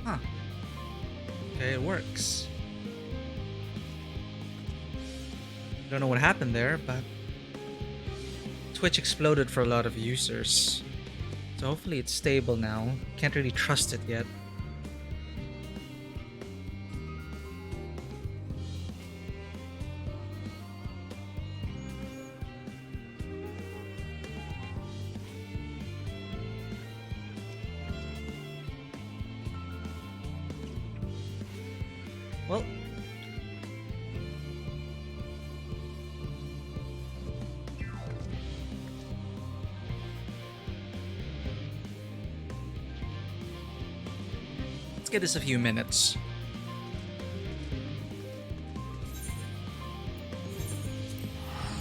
Huh. Okay, it works. Don't know what happened there, but Twitch exploded for a lot of users. So hopefully it's stable now. Can't really trust it yet. Well, let's give this a few minutes.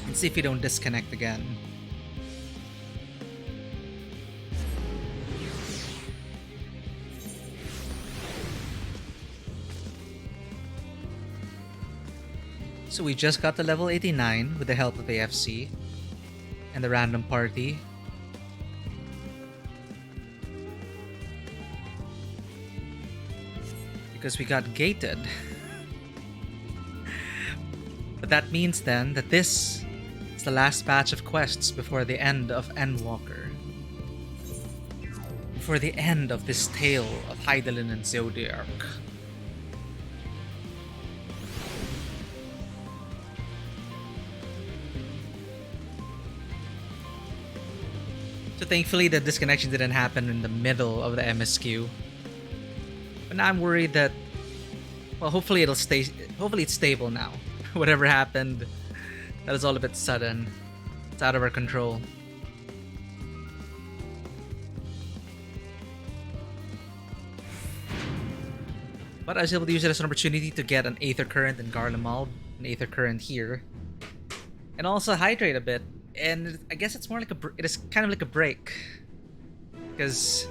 And see if we don't disconnect again. So we just got to level 89 with the help of AFC and the random party. Because we got gated. But that means then that this is the last batch of quests before the end of Endwalker. Before the end of this tale of Hydaelyn and Zodiark. So thankfully the disconnection didn't happen in the middle of the MSQ. But now I'm worried that, well, hopefully it's stable now. Whatever happened, that was all a bit sudden. It's out of our control. But I was able to use it as an opportunity to get an Aether Current in Garlemald, an Aether Current here, and also hydrate a bit. And I guess it's more like it is kind of like a break, because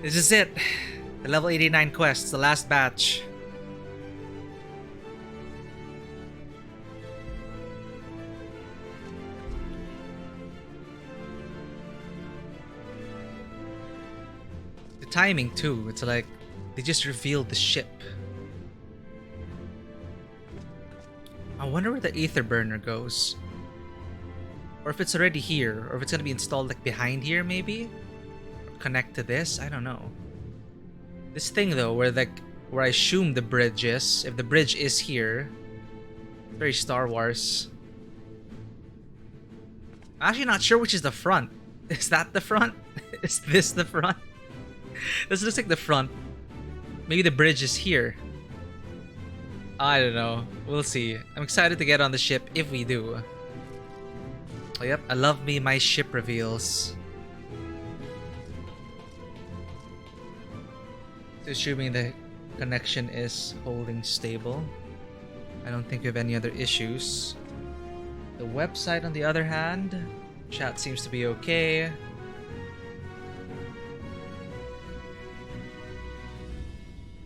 this is it, the level 89 quests, the last batch. The timing too, it's like they just revealed the ship. I wonder where the Aether Burner goes. Or if it's already here, or if it's gonna be installed like behind here maybe? Or connect to this? I don't know. This thing though, where I assume the bridge is, if the bridge is here, very Star Wars. I'm actually not sure which is the front. Is that the front? Is this the front? This looks like the front. Maybe the bridge is here. I don't know. We'll see. I'm excited to get on the ship if we do. Oh, yep, I love me my ship reveals. Assuming the connection is holding stable. I don't think we have any other issues. The website, on the other hand, chat seems to be okay.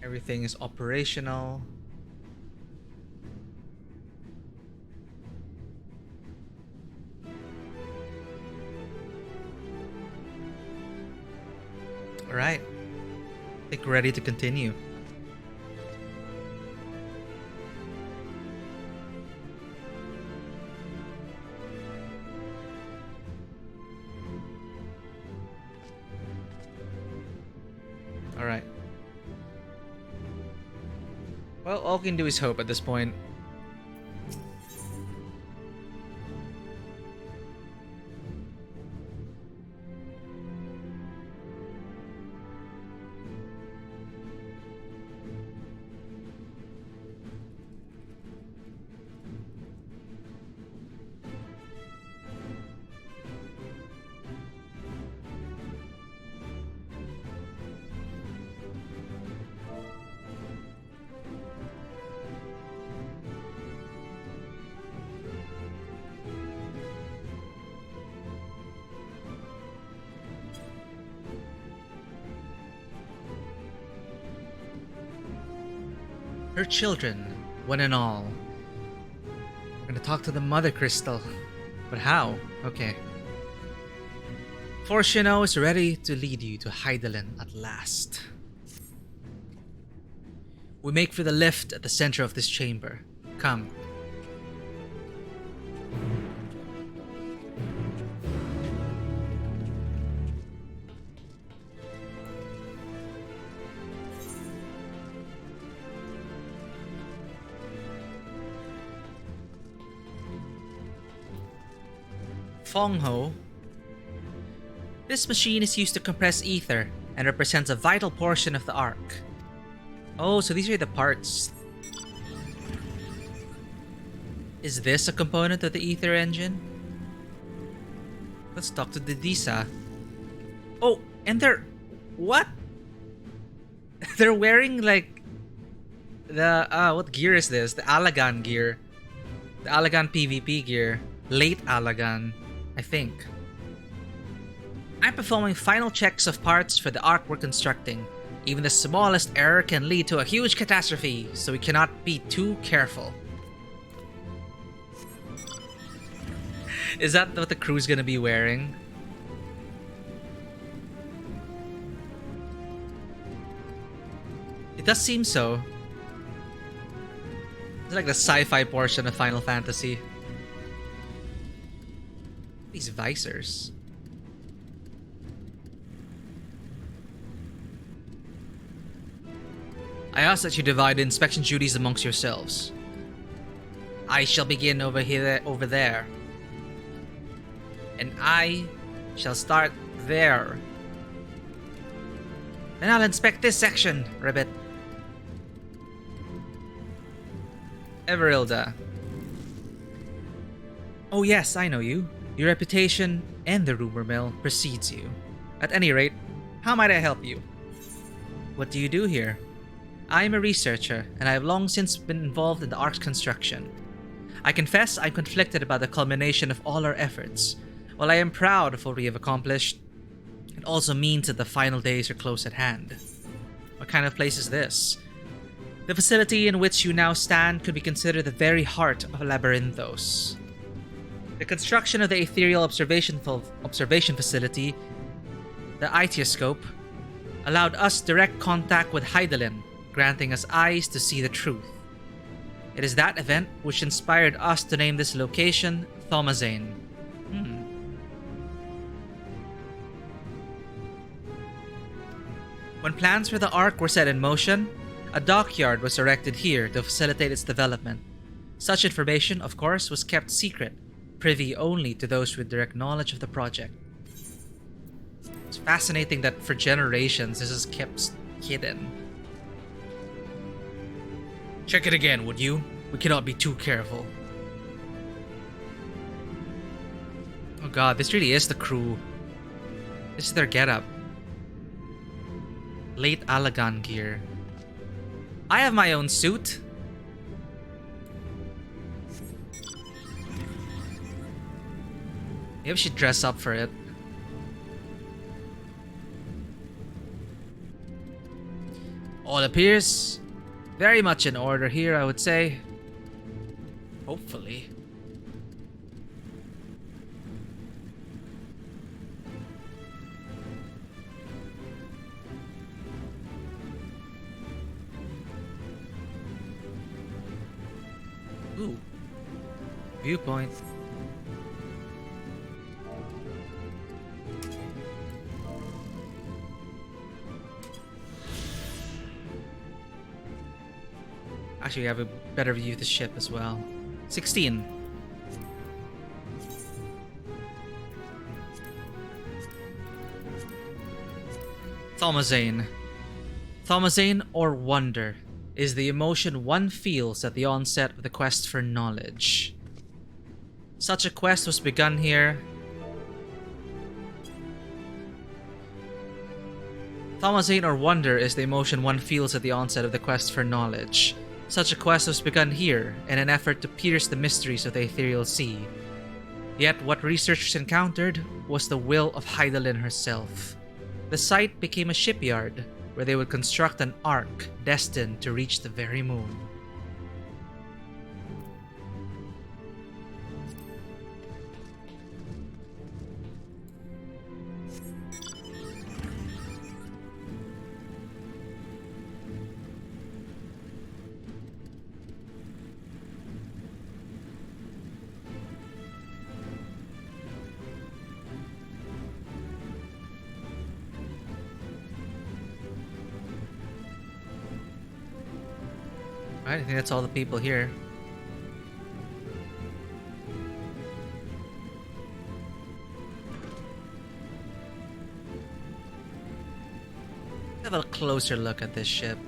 Everything is operational. Alright. I think we're ready to continue. Alright. Well, all we can do is hope at this point. Her children, one and all. We're gonna talk to the Mother Crystal. But how? Okay. Fortuno is ready to lead you to Hydaelyn at last. We make for the lift at the center of this chamber. Come. Fongho. This machine is used to compress ether and represents a vital portion of the arc. Oh, so these are the parts. Is this a component of the ether engine? Let's talk to the Disa. Oh, and they're... What? They're wearing like... The... what gear is this? The Allagan gear. The Allagan PvP gear. Late Allagan, I think. I'm performing final checks of parts for the arc we're constructing. Even the smallest error can lead to a huge catastrophe, so we cannot be too careful. Is that what the crew's gonna be wearing? It does seem so. It's like the sci-fi portion of Final Fantasy. These visors. I ask that you divide the inspection duties amongst yourselves. I shall begin over there. And I shall start there. Then I'll inspect this section, Ribbit. Everilda. Oh yes, I know you. Your reputation and the rumor mill precedes you. At any rate, how might I help you? What do you do here? I am a researcher, and I have long since been involved in the Ark's construction. I confess I'm conflicted about the culmination of all our efforts. While I am proud of what we have accomplished, it also means that the final days are close at hand. What kind of place is this? The facility in which you now stand could be considered the very heart of Labyrinthos. The construction of the ethereal observation facility, the Itioscope, allowed us direct contact with Hydaelyn, granting us eyes to see the truth. It is that event which inspired us to name this location Thomazane. When plans for the Ark were set in motion, a dockyard was erected here to facilitate its development. Such information, of course, was kept secret, privy only to those with direct knowledge of the project. It's fascinating that for generations this is kept hidden. Check it again, would you? We cannot be too careful. Oh god, this really is the crew. This is their getup. Late Allagan gear. I have my own suit. Maybe we should dress up for it. All appears very much in order here, I would say. Hopefully. Ooh. Viewpoint. Actually, we have a better view of the ship as well. 16. Thomazane. Thomazane, or wonder, is the emotion one feels at the onset of the quest for knowledge. Such a quest was begun here. Thomazane, or wonder, is the emotion one feels at the onset of the quest for knowledge. Such a quest was begun here in an effort to pierce the mysteries of the ethereal sea. Yet what researchers encountered was the will of Hydaelyn herself. The site became a shipyard where they would construct an ark destined to reach the very moon. Alright, I think that's all the people here. Have a closer look at this ship.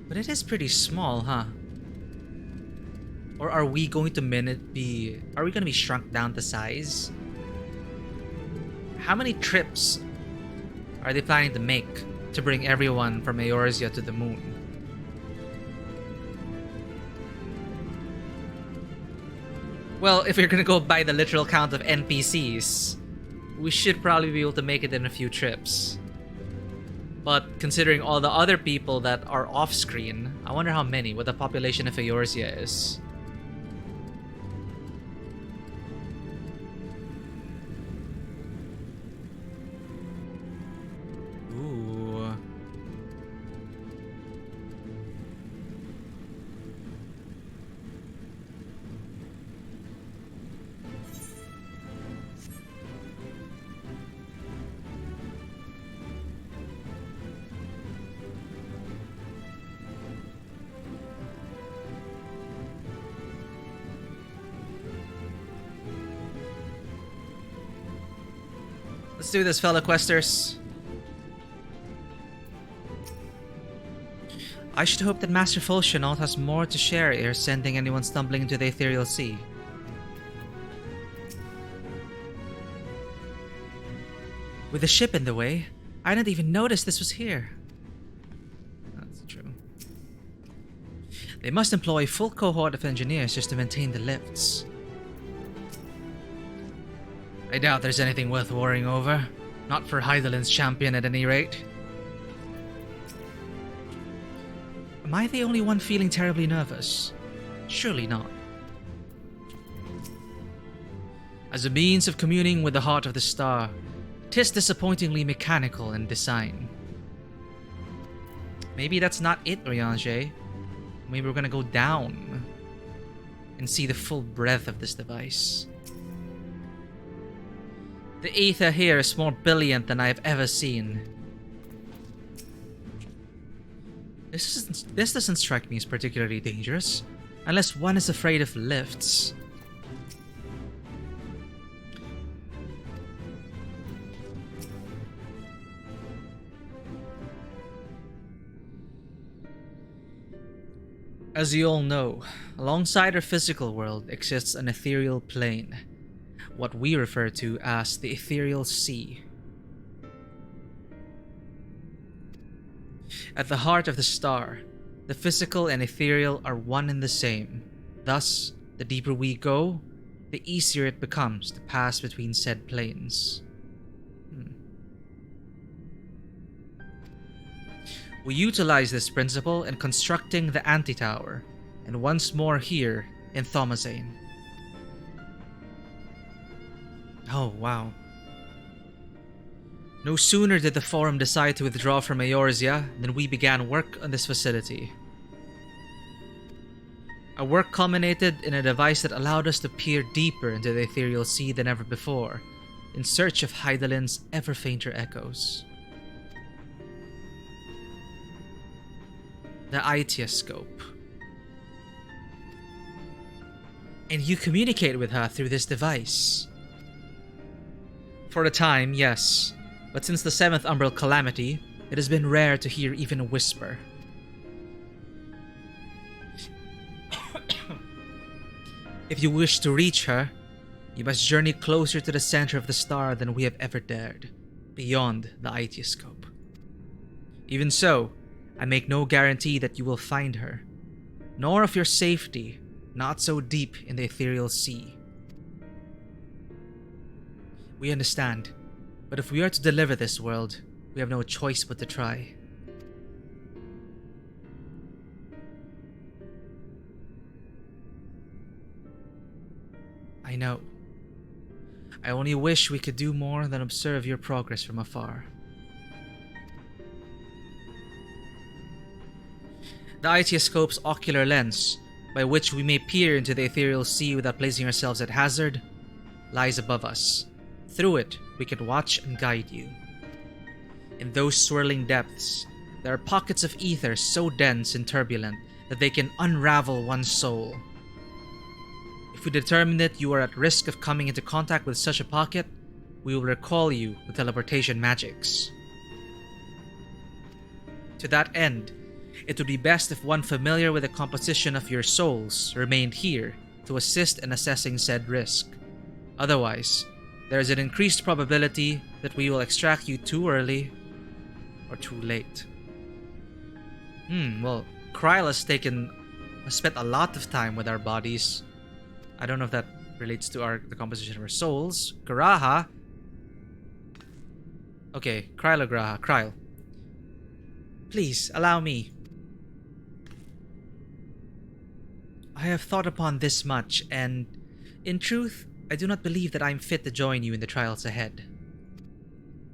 But it is pretty small, huh? Or are we going to are we going to be shrunk down to size? How many trips are they planning to make to bring everyone from Eorzea to the moon? Well, if you're gonna go by the literal count of NPCs, we should probably be able to make it in a few trips. But considering all the other people that are off-screen, I wonder how many, what the population of Eorzea is. Ooh. Let's do this, fellow questers. I should hope that Master Fulchenault has more to share ere sending anyone stumbling into the ethereal sea. With the ship in the way, I didn't even notice this was here. That's true. They must employ a full cohort of engineers just to maintain the lifts. I doubt there's anything worth worrying over. Not for Hydaelyn's champion at any rate. Am I the only one feeling terribly nervous? Surely not. As a means of communing with the heart of the star, 'tis disappointingly mechanical in design. Maybe that's not it, Oriange. Maybe we're gonna go down and see the full breadth of this device. The ether here is more brilliant than I have ever seen. This doesn't strike me as particularly dangerous, unless one is afraid of lifts. As you all know, alongside our physical world exists an ethereal plane, what we refer to as the ethereal sea. At the heart of the star, the physical and ethereal are one and the same. Thus, the deeper we go, the easier it becomes to pass between said planes. We utilize this principle in constructing the Antitower, and once more here in Thomazane. Oh, wow. No sooner did the Forum decide to withdraw from Eorzea than we began work on this facility. Our work culminated in a device that allowed us to peer deeper into the ethereal sea than ever before, in search of Hydaelyn's ever fainter echoes. The Aetioscope. And you communicate with her through this device. For a time, yes. But since the 7th Umbral Calamity, it has been rare to hear even a whisper. If you wish to reach her, you must journey closer to the center of the star than we have ever dared, beyond the Aetioscope. Even so, I make no guarantee that you will find her, nor of your safety, not so deep in the ethereal sea. We understand. But if we are to deliver this world, we have no choice but to try. I know. I only wish we could do more than observe your progress from afar. The Aetioscope's ocular lens, by which we may peer into the ethereal sea without placing ourselves at hazard, lies above us. Through it, we can watch and guide you. In those swirling depths, there are pockets of ether so dense and turbulent that they can unravel one's soul. If we determine that you are at risk of coming into contact with such a pocket, we will recall you with teleportation magics. To that end, it would be best if one familiar with the composition of your souls remained here to assist in assessing said risk. Otherwise, there is an increased probability that we will extract you too early or too late. Well, Kryl has spent a lot of time with our bodies. I don't know if that relates to the composition of our souls. Graha. Okay, Kryl or Graha? Kryl. Please, allow me. I have thought upon this much, and in truth, I do not believe that I am fit to join you in the trials ahead.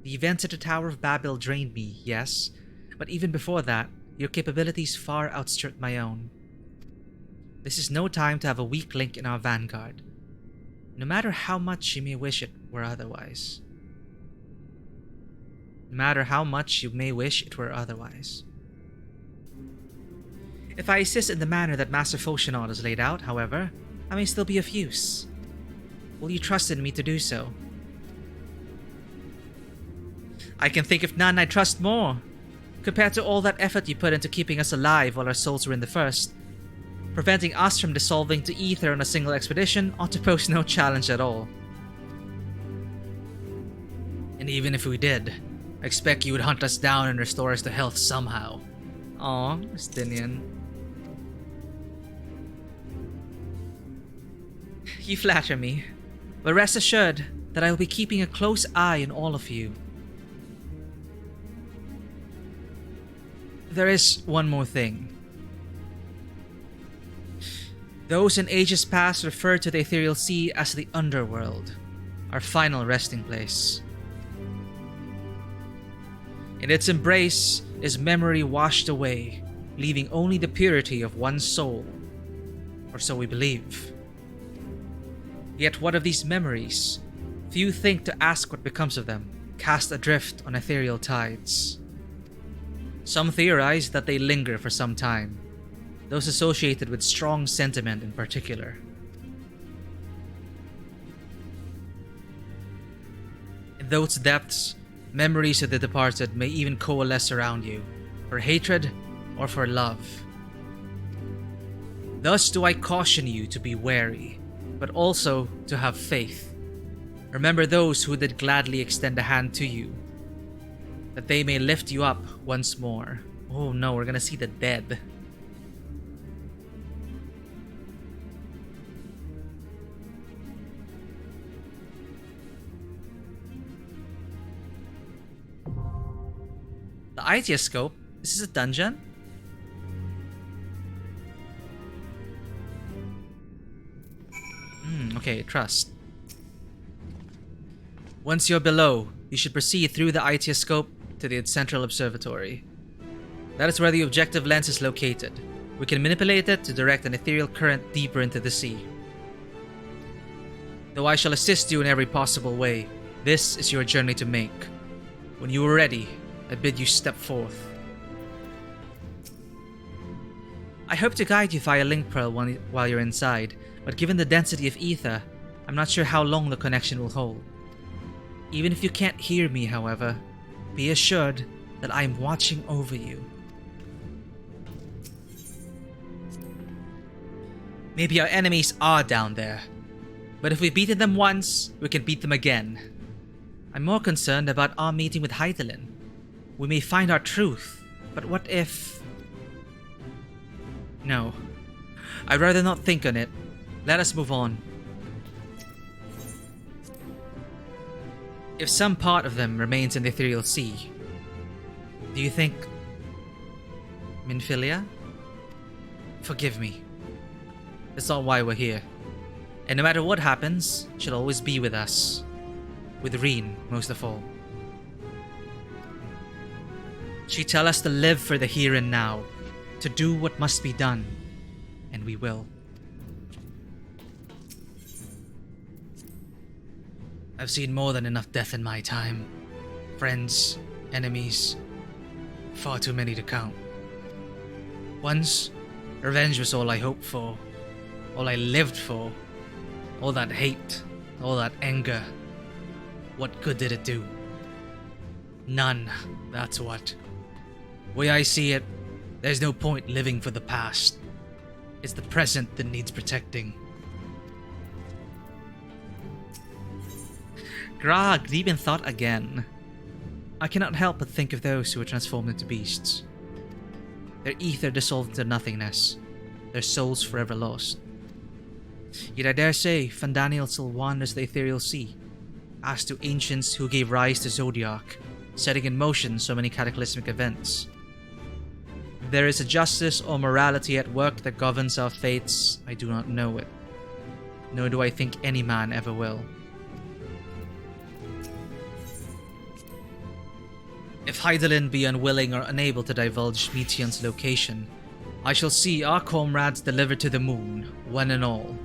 The events at the Tower of Babel drained me, yes, but even before that, your capabilities far outstripped my own. This is no time to have a weak link in our vanguard, no matter how much you may wish it were otherwise. No matter how much you may wish it were otherwise. If I assist in the manner that Master Foshinod has laid out, however, I may still be of use. Will you trust in me to do so? I can think of none I trust more. Compared to all that effort you put into keeping us alive while our souls were in the first, preventing us from dissolving to ether on a single expedition ought to pose no challenge at all. And even if we did, I expect you would hunt us down and restore us to health somehow. Aw, Justinian. You flatter me, but rest assured that I will be keeping a close eye on all of you. There is one more thing. Those in ages past referred to the ethereal sea as the underworld, our final resting place. In its embrace is memory washed away, leaving only the purity of one's soul, or so we believe. Yet what of these memories? Few think to ask what becomes of them, cast adrift on ethereal tides. Some theorize that they linger for some time, those associated with strong sentiment in particular. In those depths, memories of the departed may even coalesce around you, for hatred or for love. Thus do I caution you to be wary, but also to have faith. Remember those who did gladly extend a hand to you, that they may lift you up once more. Oh no, we're gonna see the dead. The Itioscope? Is this a dungeon? Okay, trust. Once you're below, you should proceed through the Itioscope to the central observatory. That is where the objective lens is located. We can manipulate it to direct an ethereal current deeper into the sea. Though I shall assist you in every possible way, this is your journey to make. When you are ready, I bid you step forth. I hope to guide you via link pearl while you're inside, but given the density of ether, I'm not sure how long the connection will hold. Even if you can't hear me, however, be assured that I am watching over you. Maybe our enemies are down there, but if we've beaten them once, we can beat them again. I'm more concerned about our meeting with Hydaelyn. We may find our truth, but what if... No. I'd rather not think on it. Let us move on. If some part of them remains in the ethereal sea, do you think... Minfilia? Forgive me. That's not why we're here. And no matter what happens, she'll always be with us. With Reen, most of all. She tell us to live for the here and now, to do what must be done, and we will. I've seen more than enough death in my time. Friends, enemies, far too many to count. Once, revenge was all I hoped for, all I lived for. All that hate, all that anger. What good did it do? None, that's what. Way I see it, there's no point living for the past. It's the present that needs protecting. Grog, deep in thought again. I cannot help but think of those who are transformed into beasts. Their ether dissolved into nothingness, their souls forever lost. Yet I dare say Fandaniel still wanders the ethereal sea, as to ancients who gave rise to Zodiac, setting in motion so many cataclysmic events. If there is a justice or morality at work that governs our fates, I do not know it, nor do I think any man ever will. If Hydaelyn be unwilling or unable to divulge Meteion's location, I shall see our comrades delivered to the moon, one and all.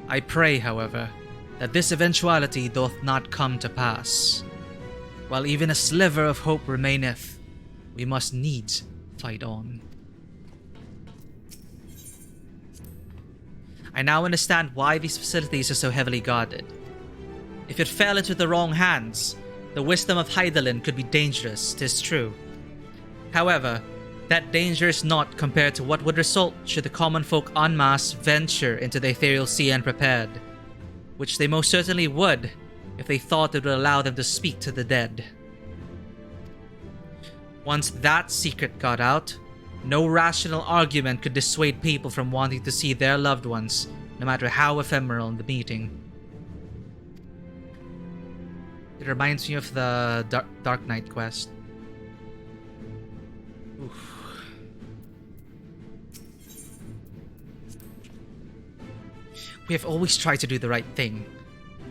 I pray, however, that this eventuality doth not come to pass. While even a sliver of hope remaineth, we must needs fight on. I now understand why these facilities are so heavily guarded. If it fell into the wrong hands, the wisdom of Hydaelyn could be dangerous, 'tis true. However, that danger is naught compared to what would result should the common folk en masse venture into the ethereal sea unprepared, which they most certainly would if they thought it would allow them to speak to the dead. Once that secret got out, no rational argument could dissuade people from wanting to see their loved ones, no matter how ephemeral the meeting. It reminds me of the Dark Knight quest. Oof. We have always tried to do the right thing,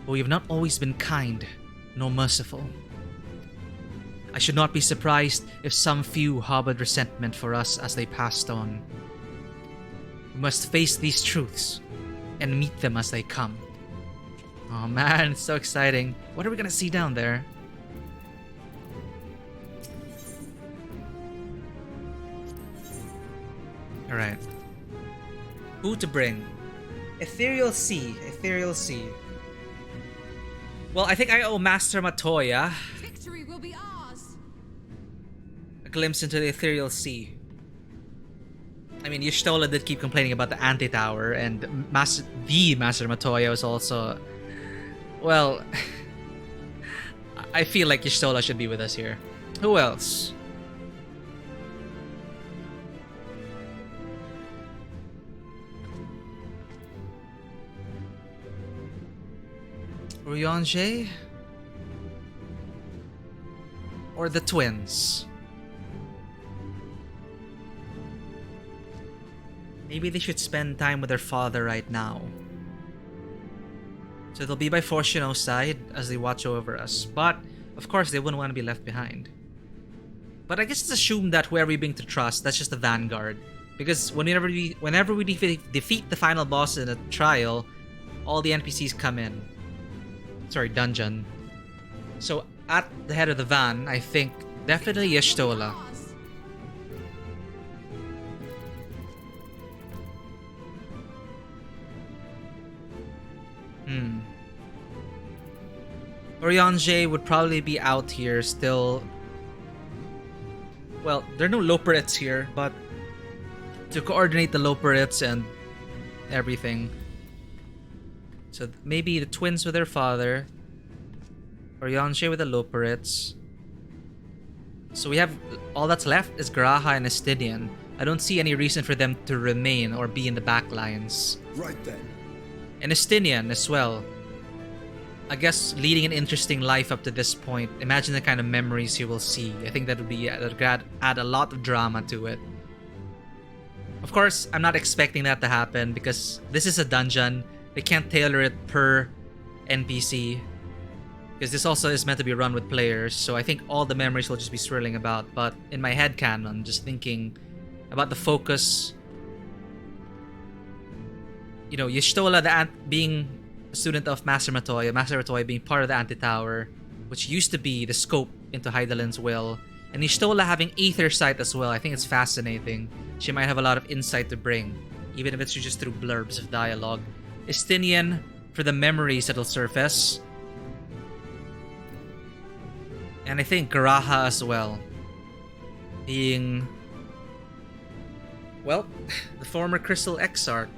but we have not always been kind nor merciful. I should not be surprised if some few harbored resentment for us as they passed on. We must face these truths and meet them as they come. Oh man, it's so exciting. What are we gonna see down there? Alright. Who to bring? Ethereal Sea. Ethereal Sea. Well, I think I owe Master Matoya Victory will be ours. a glimpse into the Ethereal Sea. I mean, Y'shtola did keep complaining about the Anti-Tower, and the Master Matoya was also... Well... I feel like Y'shtola should be with us here. Who else? Ryonje? Or the twins? Maybe they should spend time with their father right now. So they'll be by Fortuno's side as they watch over us. But, of course, they wouldn't want to be left behind. But I guess it's assumed that whoever we bring to trust, that's just the vanguard. Because whenever we defeat the final boss in a trial, all the NPCs come in. Sorry, dungeon. So, at the head of the van, I think definitely Y'shtola. Ryonje would probably be out here still. Well, there are no Loporrits here, but to coordinate the Loporrits and everything. So maybe the twins with their father, Ryonje with the Loporrits. So we have all that's left is G'raha and Estinian. I don't see any reason for them to remain or be in the back lines. Right then. And Estinian as well. I guess leading an interesting life up to this point. Imagine the kind of memories you will see. I think that would add a lot of drama to it. Of course, I'm not expecting that to happen because this is a dungeon. They can't tailor it per NPC. Because this also is meant to be run with players. So I think all the memories will just be swirling about. But in my head canon, just thinking about the focus. You know, Y'shtola being a student of Master Matoya, Master Matoya being part of the Anti-Tower, which used to be the scope into Hydaelyn's will. And Y'shtola having Aether Sight as well. I think it's fascinating. She might have a lot of insight to bring, even if it's just through blurbs of dialogue. Estinian for the memories that'll surface. And I think Garaha as well. Being, well, the former Crystal Exarch.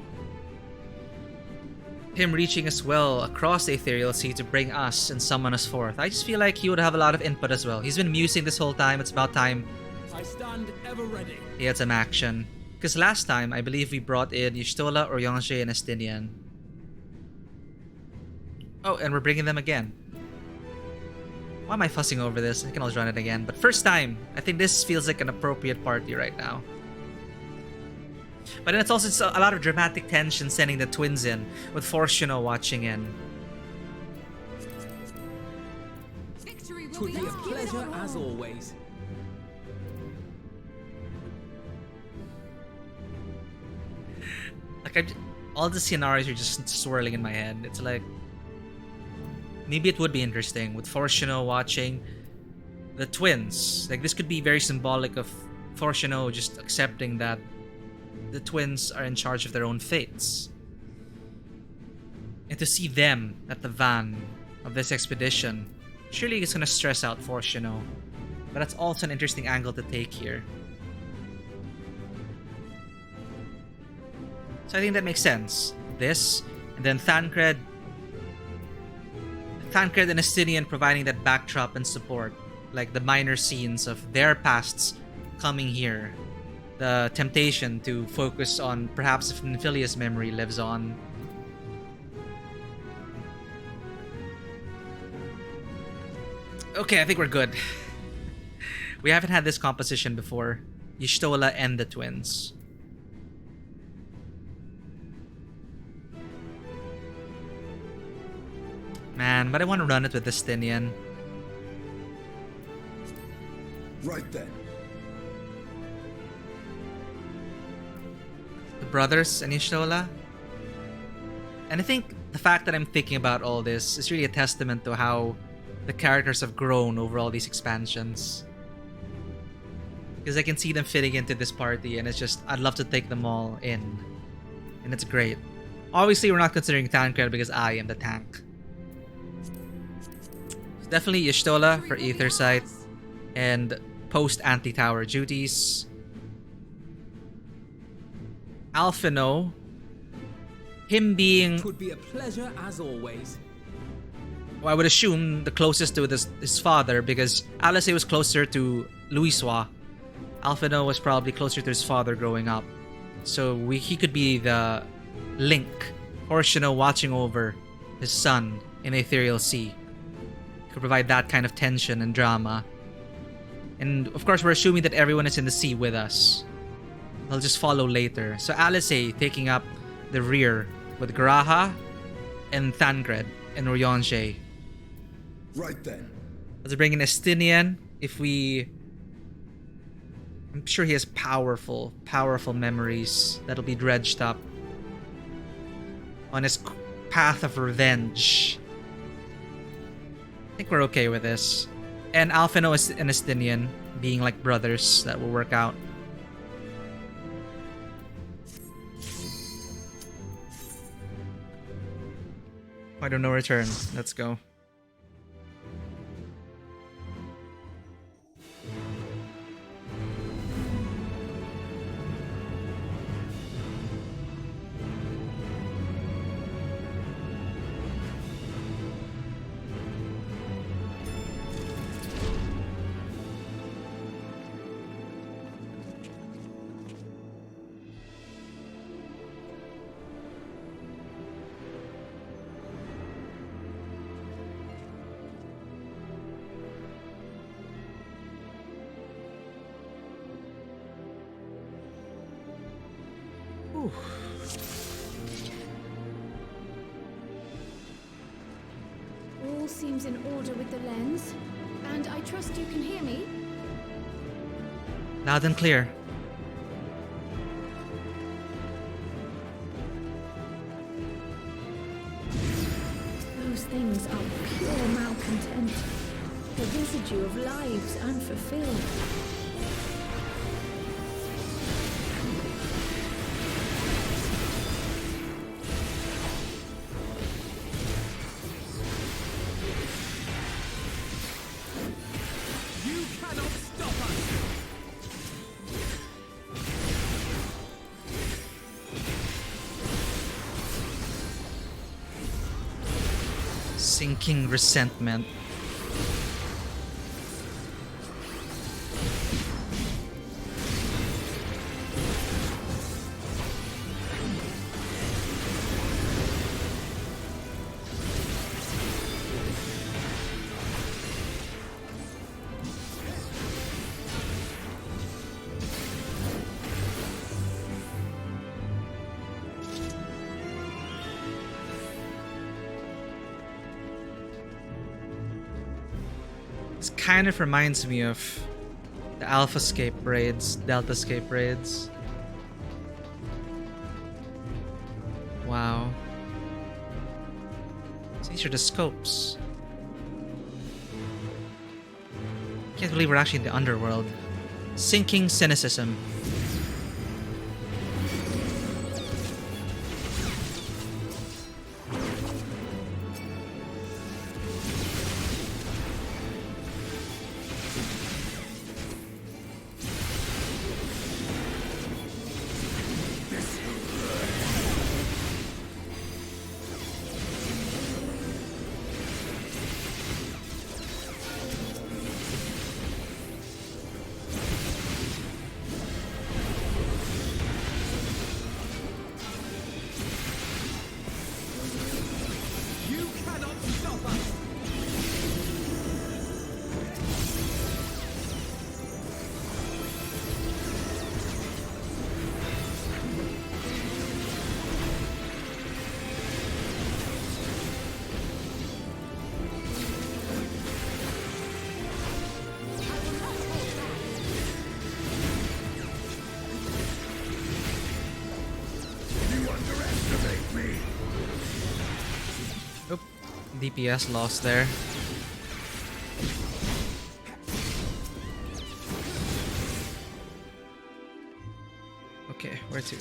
Him reaching as well across the Ethereal Sea to bring us and summon us forth. I just feel like he would have a lot of input as well. He's been musing this whole time. It's about time I stand ever ready. he had some action. Because last time, I believe we brought in Y'shtola, Urianger, and Estinian. Oh, and we're bringing them again. Why am I fussing over this? I can always run it again. But first time, I think this feels like an appropriate party right now. But then it's also a lot of dramatic tension sending the twins in, with Fortuno watching in. Victory will Could be be a ours. pleasure as always. Like, all the scenarios are just swirling in my head. It's like, maybe it would be interesting with Fortuno watching the twins. Like, this could be very symbolic of Fortuno just accepting that the twins are in charge of their own fates. And to see them at the van of this expedition, surely it's gonna stress out Fortuno. But that's also an interesting angle to take here. So I think that makes sense. This, and then Thancred and Estinian providing that backdrop and support. Like the minor scenes of their pasts coming here. The temptation to focus on perhaps if Nifilia's memory lives on. Okay, I think we're good. We haven't had this composition before. Y'shtola and the twins. Man, but I want to run it with Estinian. Right then. The brothers and Y'shtola. And I think the fact that I'm thinking about all this is really a testament to how the characters have grown over all these expansions. Because I can see them fitting into this party, and it's just, I'd love to take them all in. And it's great. Obviously, we're not considering Thancred because I am the tank. Definitely Y'shtola for Aether Sight and post anti-tower duties. Alphino, him being, Could be a pleasure as always. well, I would assume the closest to his father, because Alice was closer to Luiswa. Alphino was probably closer to his father growing up. So he could be the link, Fortuno watching over his son in Ethereal Sea. Could provide that kind of tension and drama. And of course, we're assuming that everyone is in the sea with us. They'll just follow later. So Alice taking up the rear with Garaha and Thancred and Urianger. Right then. Let's bring in Estinian. I'm sure he has powerful memories that'll be dredged up on his path of revenge. I think we're okay with this. And Alphino and Estinian being like brothers, that will work out. Point of no return. Let's go. All seems in order with the lens, and I trust you can hear me. Loud and clear. things are pure malcontent, the residue of lives unfulfilled. You cannot stop us! Sinking resentment. This kind of reminds me of the Alpha Scape raids, Delta Scape raids. Wow. So these are the scopes. Can't believe we're actually in the underworld. Sinking cynicism. You cannot stop us! You underestimate me. Oop. DPS lost there. Okay, where to?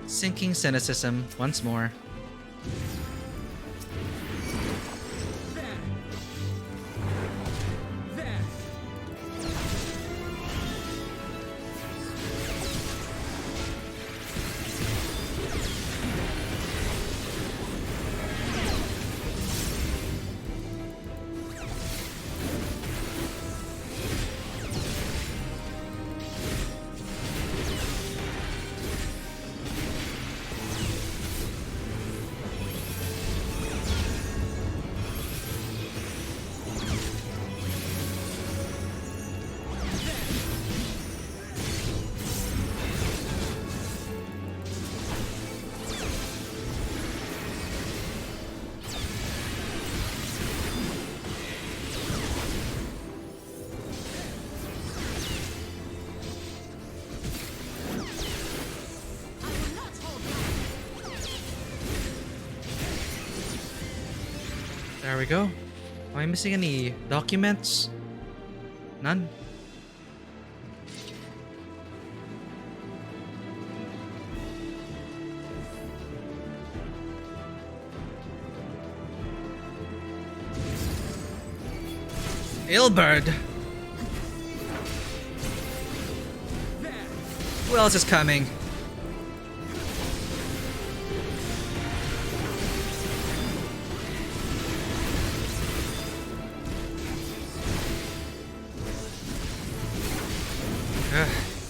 Sinking cynicism once more. There! There! There we go. Am I missing any documents? None? Ilberd! Who else is coming?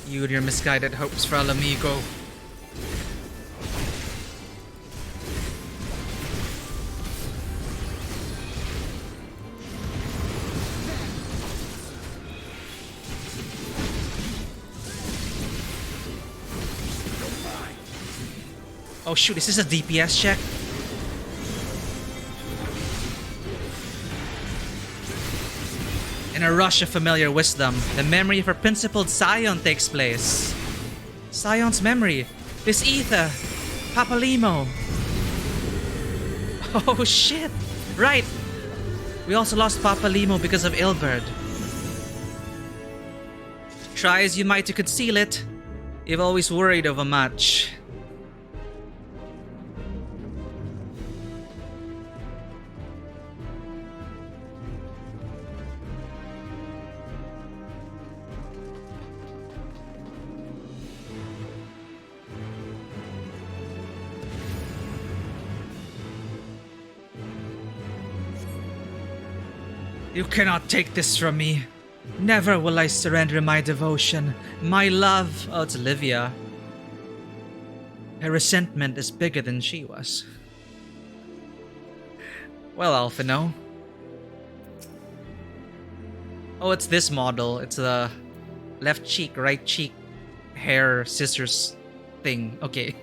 You and your misguided hopes for Alamigo. Oh shoot, is this a DPS check? In a rush of familiar wisdom, the memory of her principled Scion takes place. Scion's memory. This ether. Papalimo. Oh shit. Right. We also lost Papalimo because of Ilberd. Try as you might to conceal it, you've always worried overmuch. You cannot take this from me. Never will I surrender my devotion, my love. Oh, it's Olivia. Her resentment is bigger than she was. Well, Alphino. Oh, it's this model. It's the left cheek, right cheek, hair, scissors thing. Okay.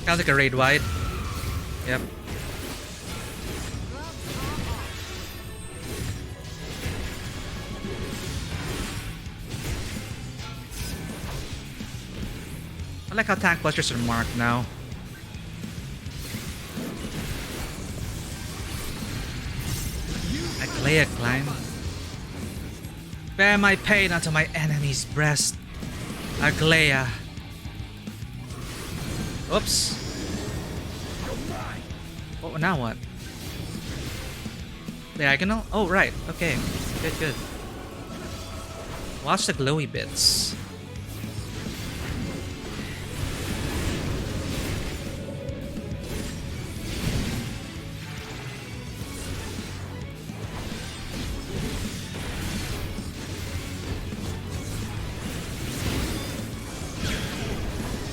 Sounds like a raid wide. Yep. I like how tank busters are marked now. Aglaya climb. Bear my pain unto my enemy's breast. Aglaya. Oops. Oh, now what? Diagonal? Oh, right. Okay. Good, good. Watch the glowy bits.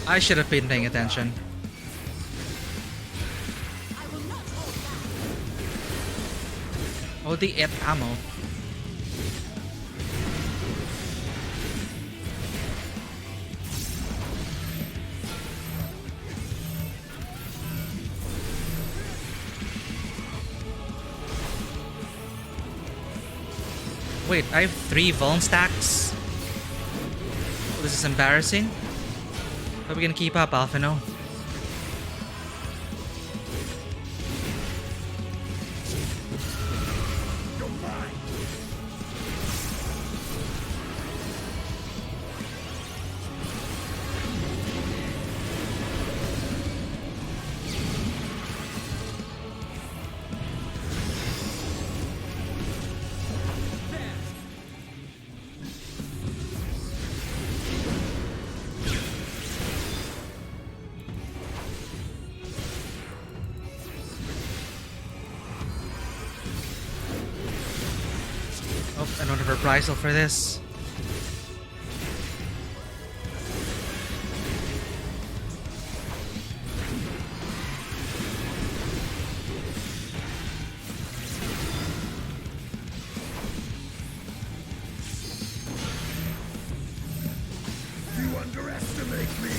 I should have been paying attention. Oh, the ammo. Wait, I have 3 vuln stacks? Oh, this is embarrassing. Are we gonna keep up, Alphino? Another reprisal for this. You underestimate me.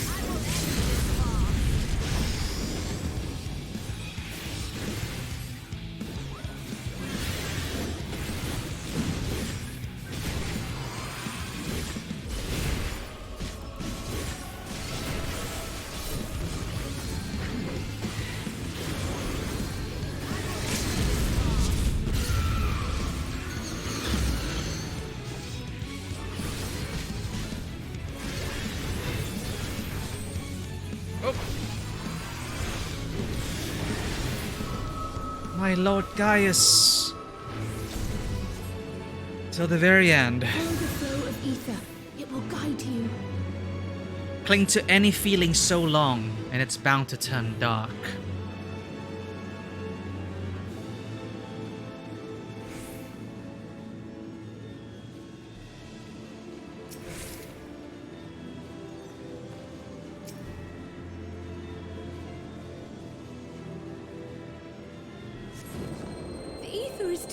My Lord Gaius. Till the very end. Follow the flow of ether. It will guide you. Cling to any feeling so long, and it's bound to turn dark.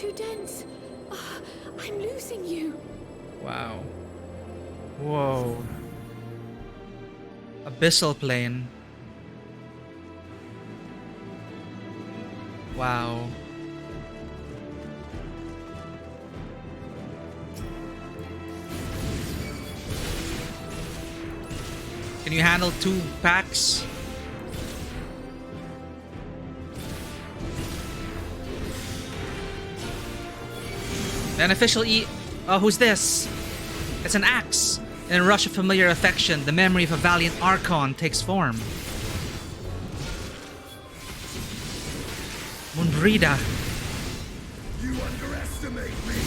too dense. Ah, I'm losing you. Wow. Whoa. Abyssal plane. Wow. Can you handle 2 packs? Beneficial Oh, who's this? It's an axe. In a rush of familiar affection, the memory of a valiant Archon takes form. Mundrida. You underestimate me.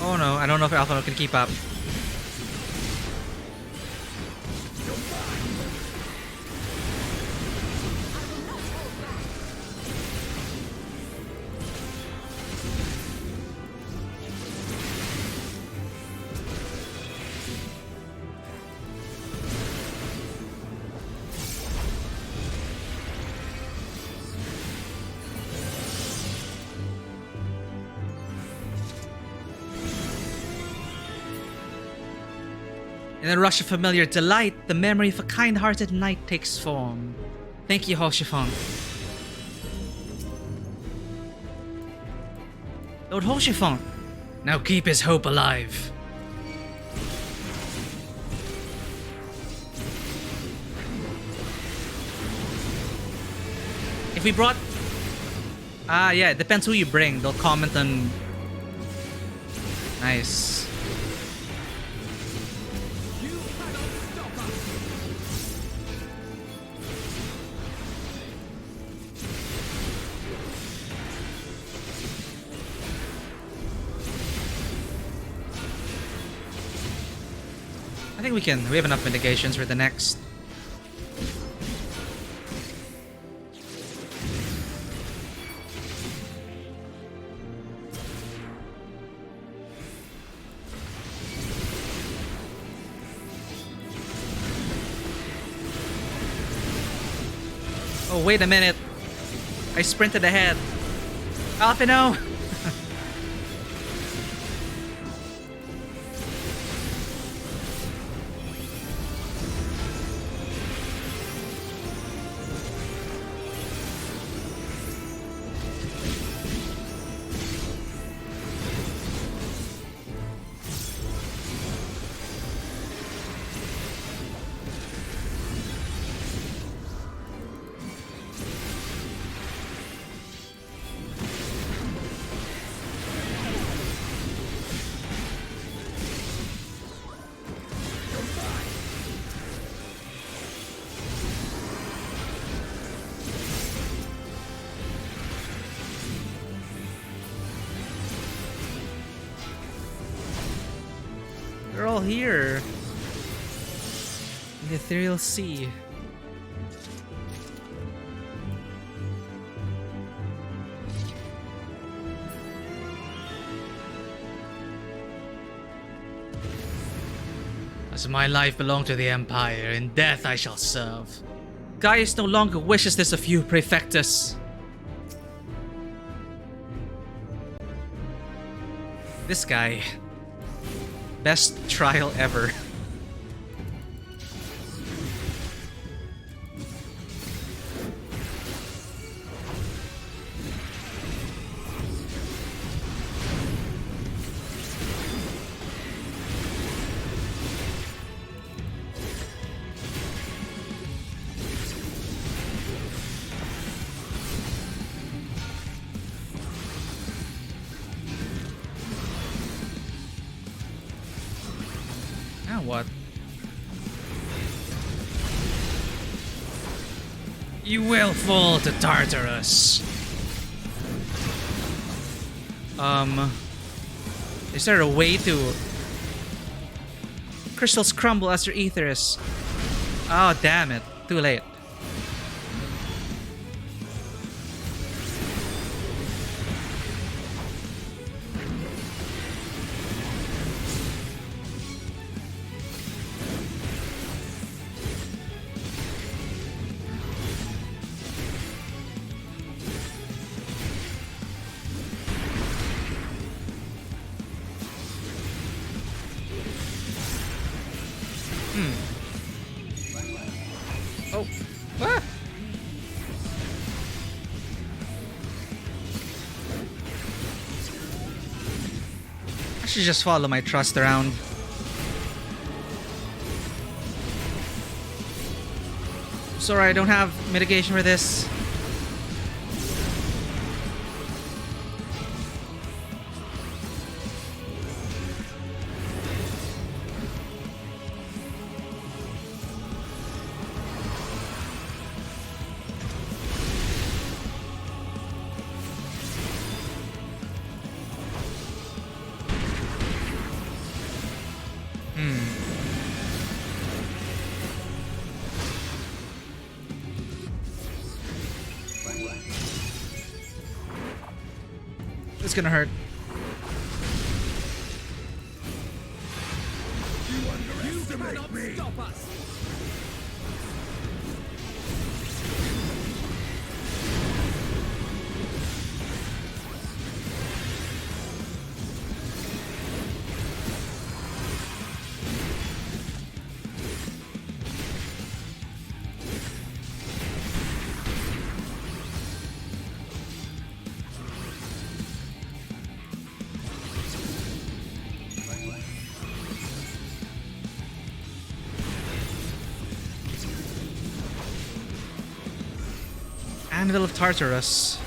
Oh no, I don't know if Alpha can keep up. In a rush of familiar delight, the memory of a kind-hearted knight takes form. Thank you, Hoshifon. Lord Hoshifon, now keep his hope alive. If we brought... yeah, it depends who you bring. They'll comment on... Nice. I think we have enough mitigations for the next. Oh, wait a minute. I sprinted ahead. Alpha, no! They're all here. In the ethereal sea. As my life belonged to the Empire, in death I shall serve. Gaius no longer wishes this of you, Praefectus. This guy. Best trial ever. What? You will fall to Tartarus. Is there a way to... Crystals crumble as their ethers. Oh, damn it. Too late. Oh. Ah! I should just follow my trust around. Sorry, I don't have mitigation for this. It's gonna hurt. You underestimate me! Stop us! Anvil of Tartarus.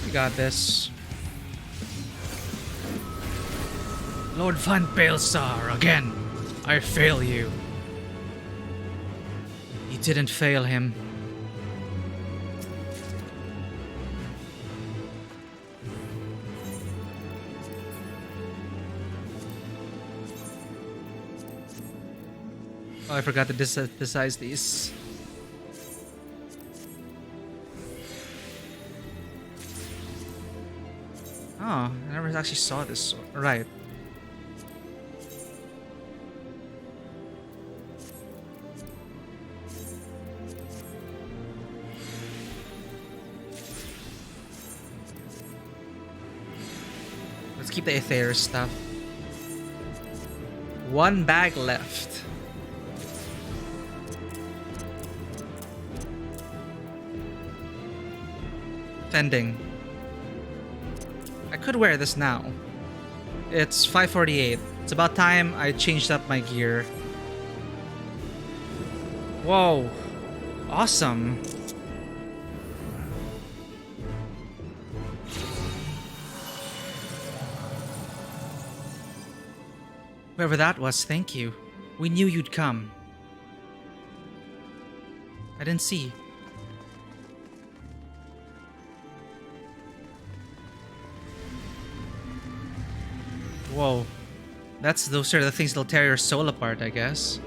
You got this. Lord Van Palestar, again. I fail you. You didn't fail him. Oh, I forgot to synthesize these. Oh, I never actually saw this. Right. Let's keep the Aether stuff. One bag left. Tending. I could wear this now. It's 5:48. It's about time I changed up my gear. Whoa. Awesome. Whoever that was, thank you. We knew you'd come. I didn't see. Whoa. Those are the things that'll tear your soul apart, I guess.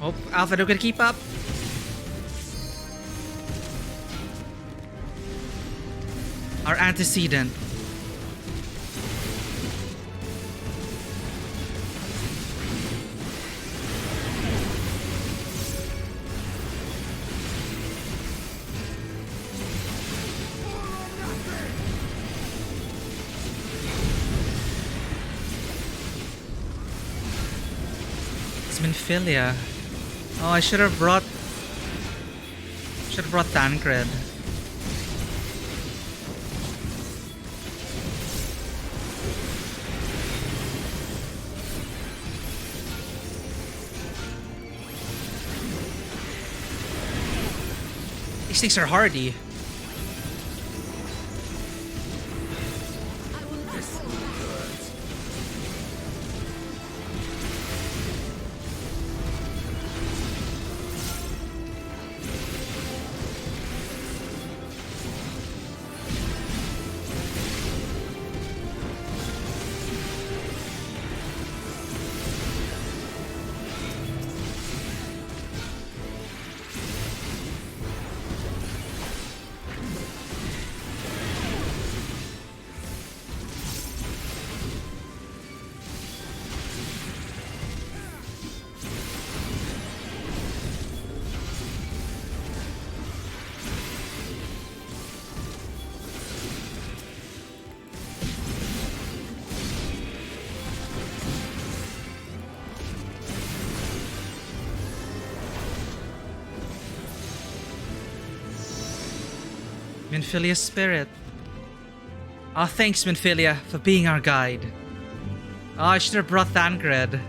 Hope Alpha don't gonna keep up. Our antecedent. It's Minfilia. Oh, I should have brought Tancred. These things are hardy. Minfilia's spirit. Ah, thanks, Minfilia, for being our guide. Oh, I should have brought Thancred.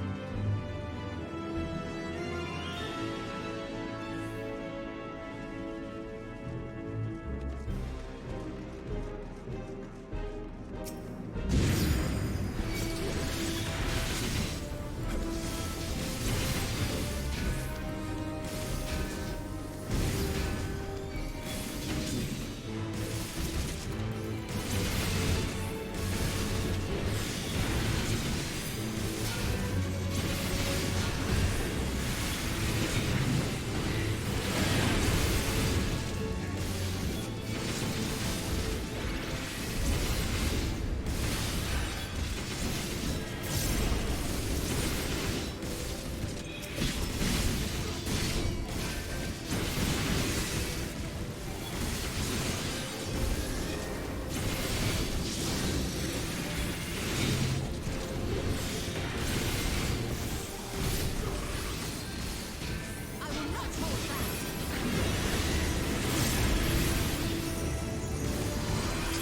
I will not hold back.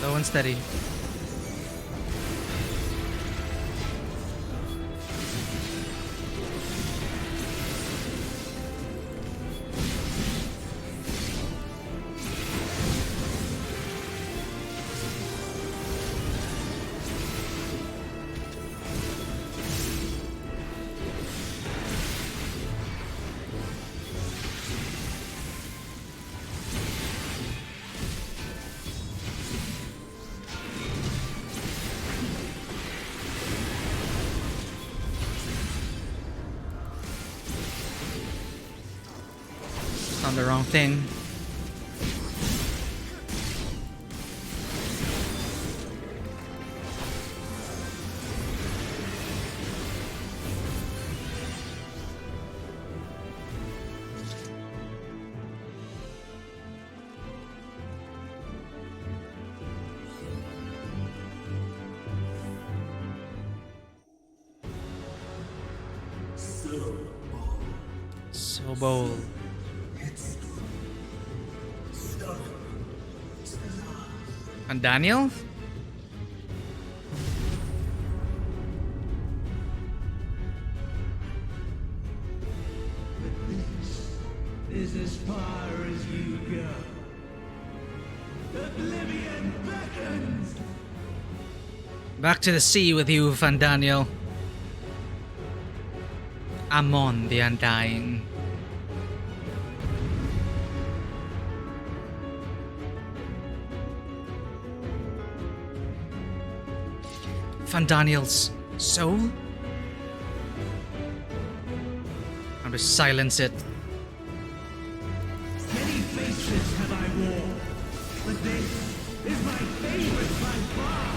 Slow and steady. On the wrong thing. So bold. And Daniel? Is as far as you go. Oblivion beckons! Back to the sea with you, Van Daniel. Amon the Undying. Van Daniel's soul? I'm to silence it. Many faces have I worn, but this is my favorite by far.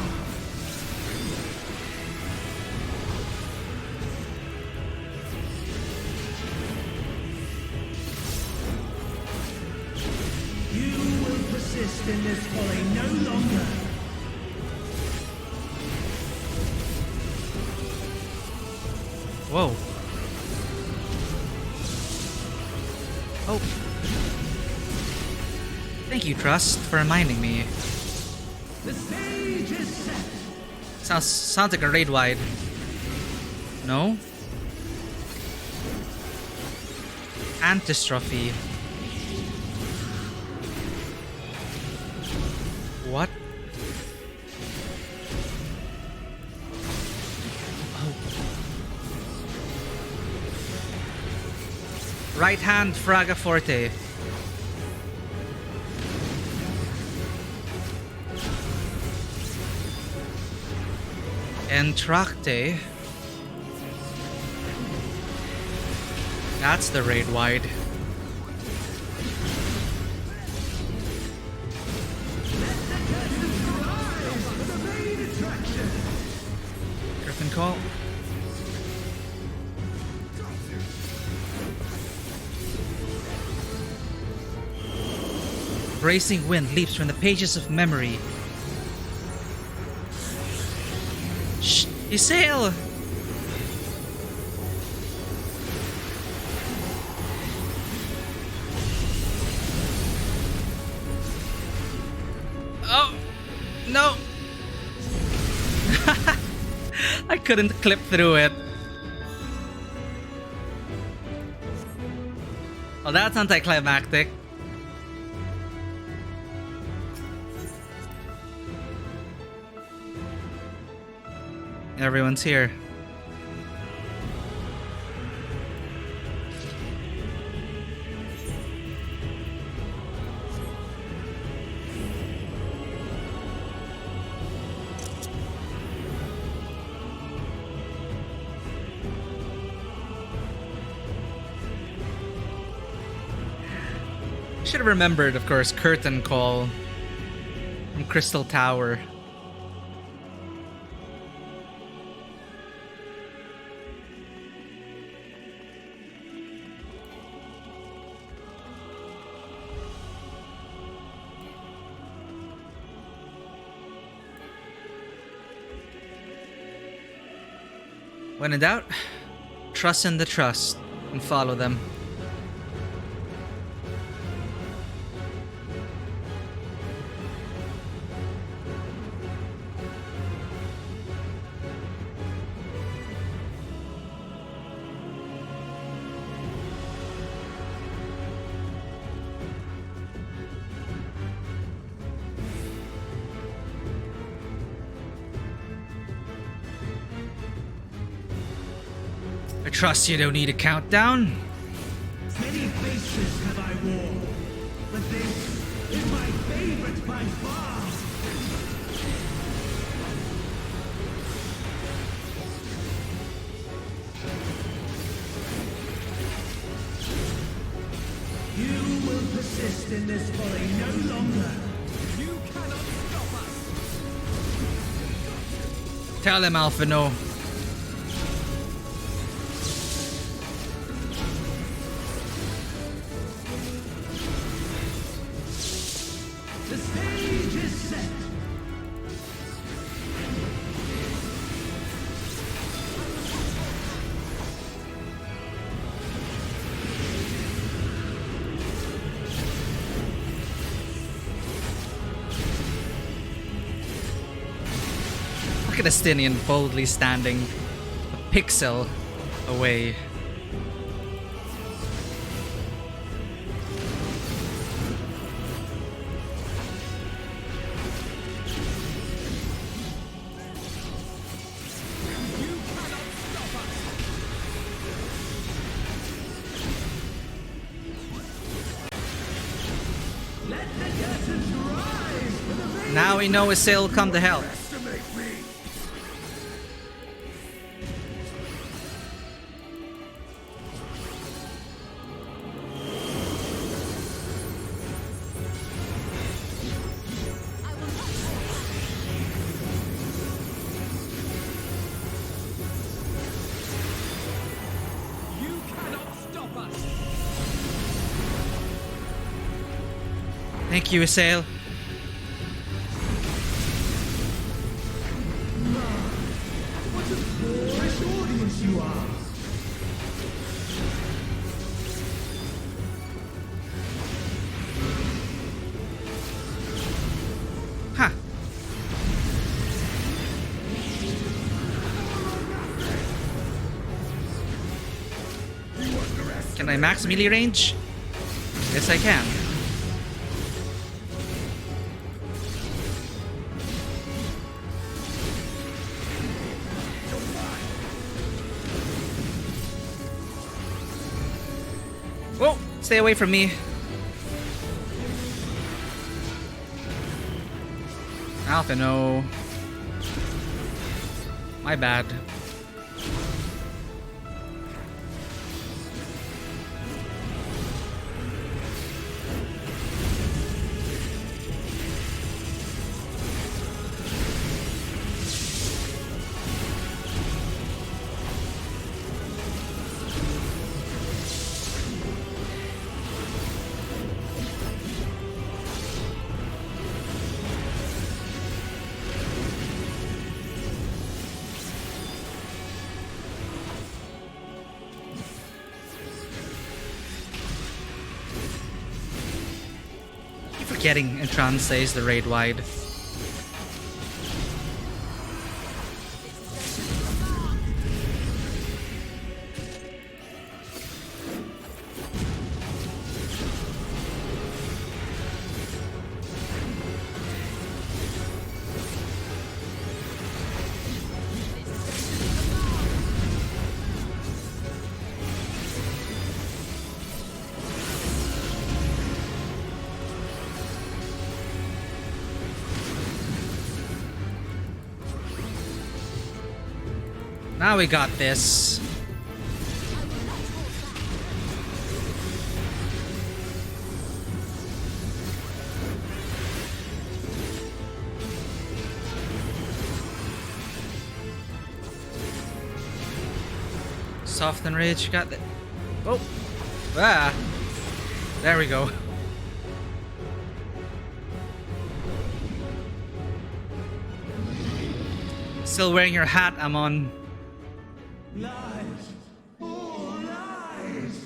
You will persist in this folly no longer. Whoa. Oh. Thank you, Trust, for reminding me. The stage is set. Sounds like a raid wide. No? Antistrophe. What? Oh. Right hand Fraga Forte. Entracte. That's the raid wide. Griffin call. Bracing wind leaps from the pages of memory. Shh! You sail! Oh! No! I couldn't clip through it. Oh, that's anticlimactic. Everyone's here. Should have remembered, of course, Curtain Call from Crystal Tower. When in doubt, trust in the trust and follow them. I trust you don't need a countdown. Many faces have I worn, but this is my favorite by far. You will persist in this folly no longer. You cannot stop us. Tell him, Alpha, no. The stage is set. Look at Estinian boldly standing a pixel away. Now we know Isail will come to help. You cannot stop us. Thank you, Isail. What a boorish audience you are. Huh. Can I max melee range? Yes, I can. Whoa! Stay away from me. Alpha, no. My bad. getting entranced says the raid wide. Now we got this. Soft and rage, got that. Oh, ah, there we go. Still wearing your hat, Amon. Lies! All lies!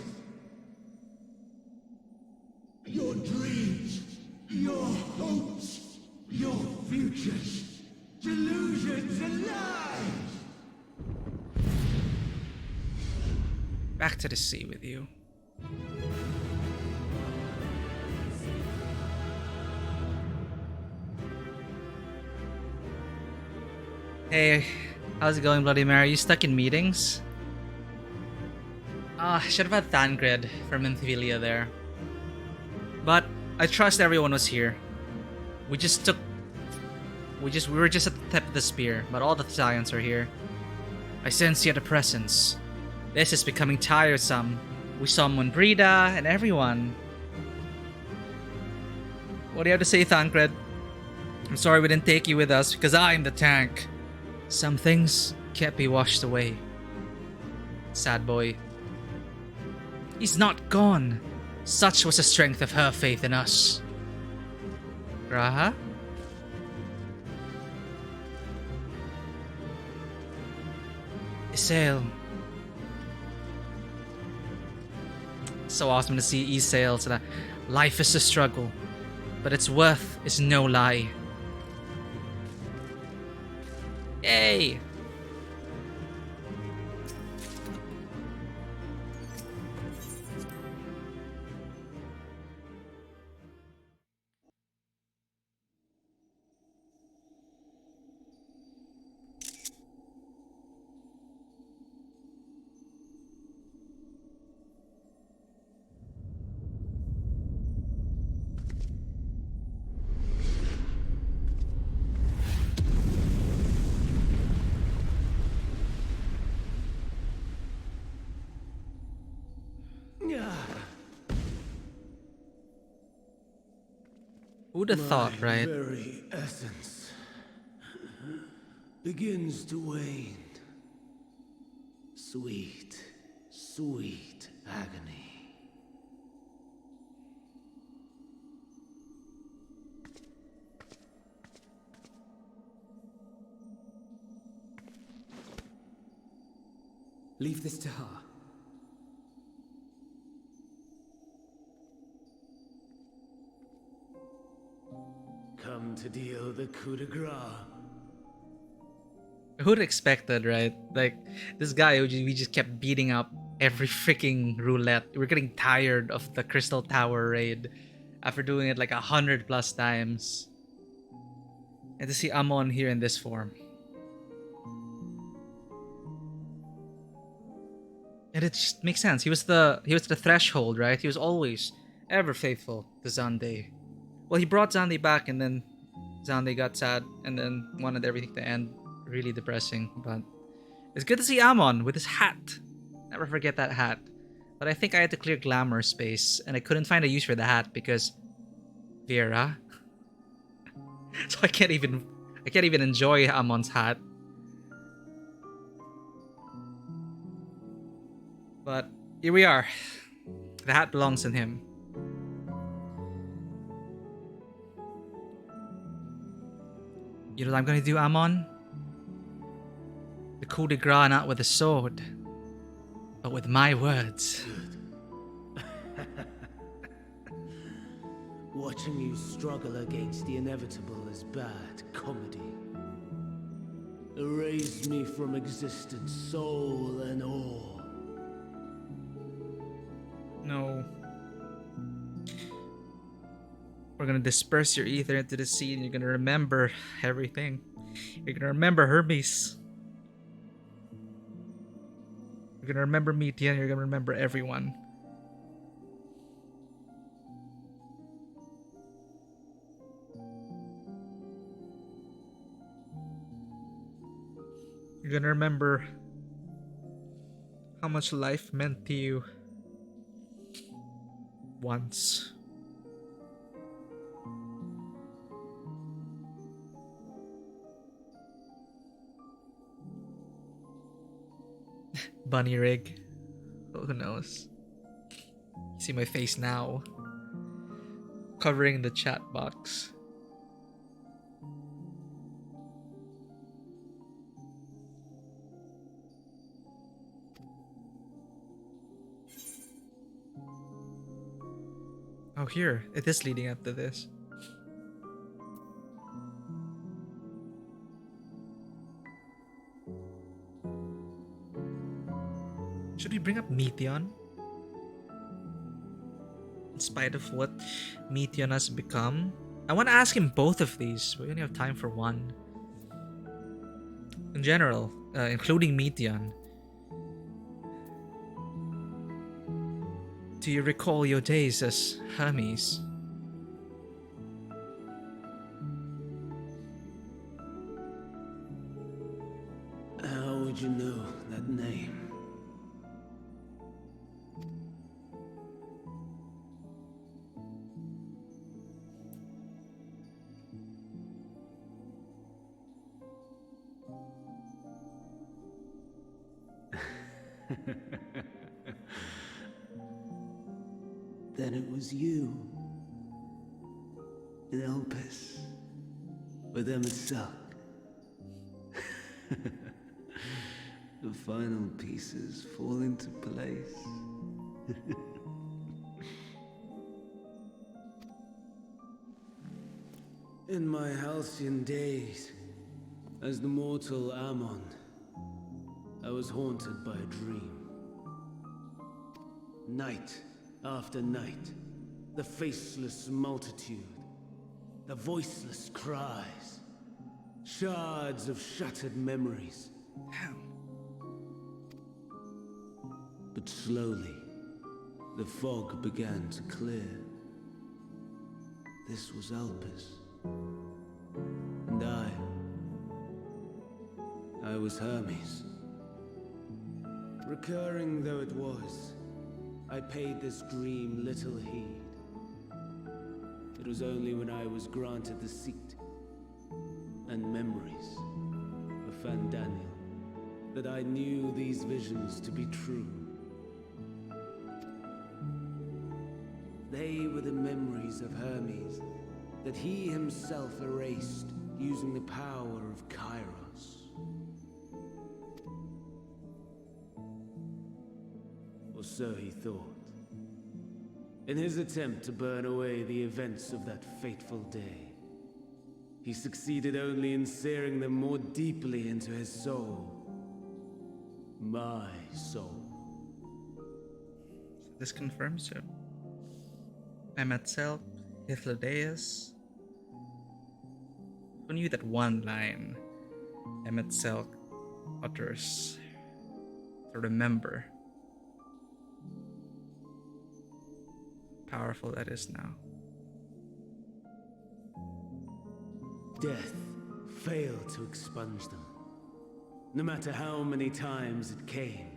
Your dreams, your hopes, your futures, delusions and lies! Back to the sea with you. Hey, how's it going, Bloody Mary? You stuck in meetings? I should have had Thancred from Infilia there. But I trust everyone was here. We were just at the tip of the spear, but all the Scions are here. I sense yet a presence. This is becoming tiresome. We summon Brida and everyone. What do you have to say, Thancred? I'm sorry we didn't take you with us because I'm the tank. Some things can't be washed away. Sad boy. He's not gone. Such was the strength of her faith in us. Graha? Isael. So awesome to see Isael. So that life is a struggle, but its worth is no lie. Yay! Who'd have thought, right? My very essence begins to wane. Sweet, sweet agony. Leave this to her. Come to deal the coup de grace. Who'd expected, right? Like, this guy who we just kept beating up every freaking roulette. We're getting tired of the Crystal Tower raid after doing it like 100+ times. And to see Amon here in this form. And it just makes sense. He was the threshold, right? He was always ever faithful to Xande. Well, he brought Xande back, and then Xande got sad, and then wanted everything to end. Really depressing, but it's good to see Amon with his hat. Never forget that hat. But I think I had to clear glamour space, and I couldn't find a use for the hat because Vera. So I can't even enjoy Amon's hat. But here we are. The hat belongs in him. You know what I'm gonna do, Amon? The coup de grace not with a sword, but with my words. What Watching you struggle against the inevitable is bad comedy. Erase me from existence, soul and all. No. We're gonna disperse your ether into the sea and you're gonna remember everything. You're gonna remember Hermes. You're gonna remember Meteor and you're gonna remember everyone. You're gonna remember how much life meant to you once. Bunny rig. Oh, who knows? See my face now. Covering the chat box. Oh, here. It is leading up to this. Should we bring up Meteon? In spite of what Meteon has become? I want to ask him both of these. We only have time for one. In general, including Meteon. Do you recall your days as Hermes? How would you know that name? Then it was you. In Elpis. With Emersalk. The final pieces fall into place. In my halcyon days, as the mortal Ammon, I was haunted by a dream. Night after night, the faceless multitude, the voiceless cries, shards of shattered memories. But slowly, the fog began to clear. This was Elpis. And I was Hermes. Recurring though it was, I paid this dream little heed. It was only when I was granted the seat and memories of Fandaniel that I knew these visions to be true. They were the memories of Hermes that he himself erased using the power of Kairos. Or so he thought. In his attempt to burn away the events of that fateful day, he succeeded only in searing them more deeply into his soul. My soul. This confirms it. Emetzelk, Hythlodaeus. Who knew that one line Emetzelk utters to remember? Powerful that is now. Death failed to expunge them. No matter how many times it came.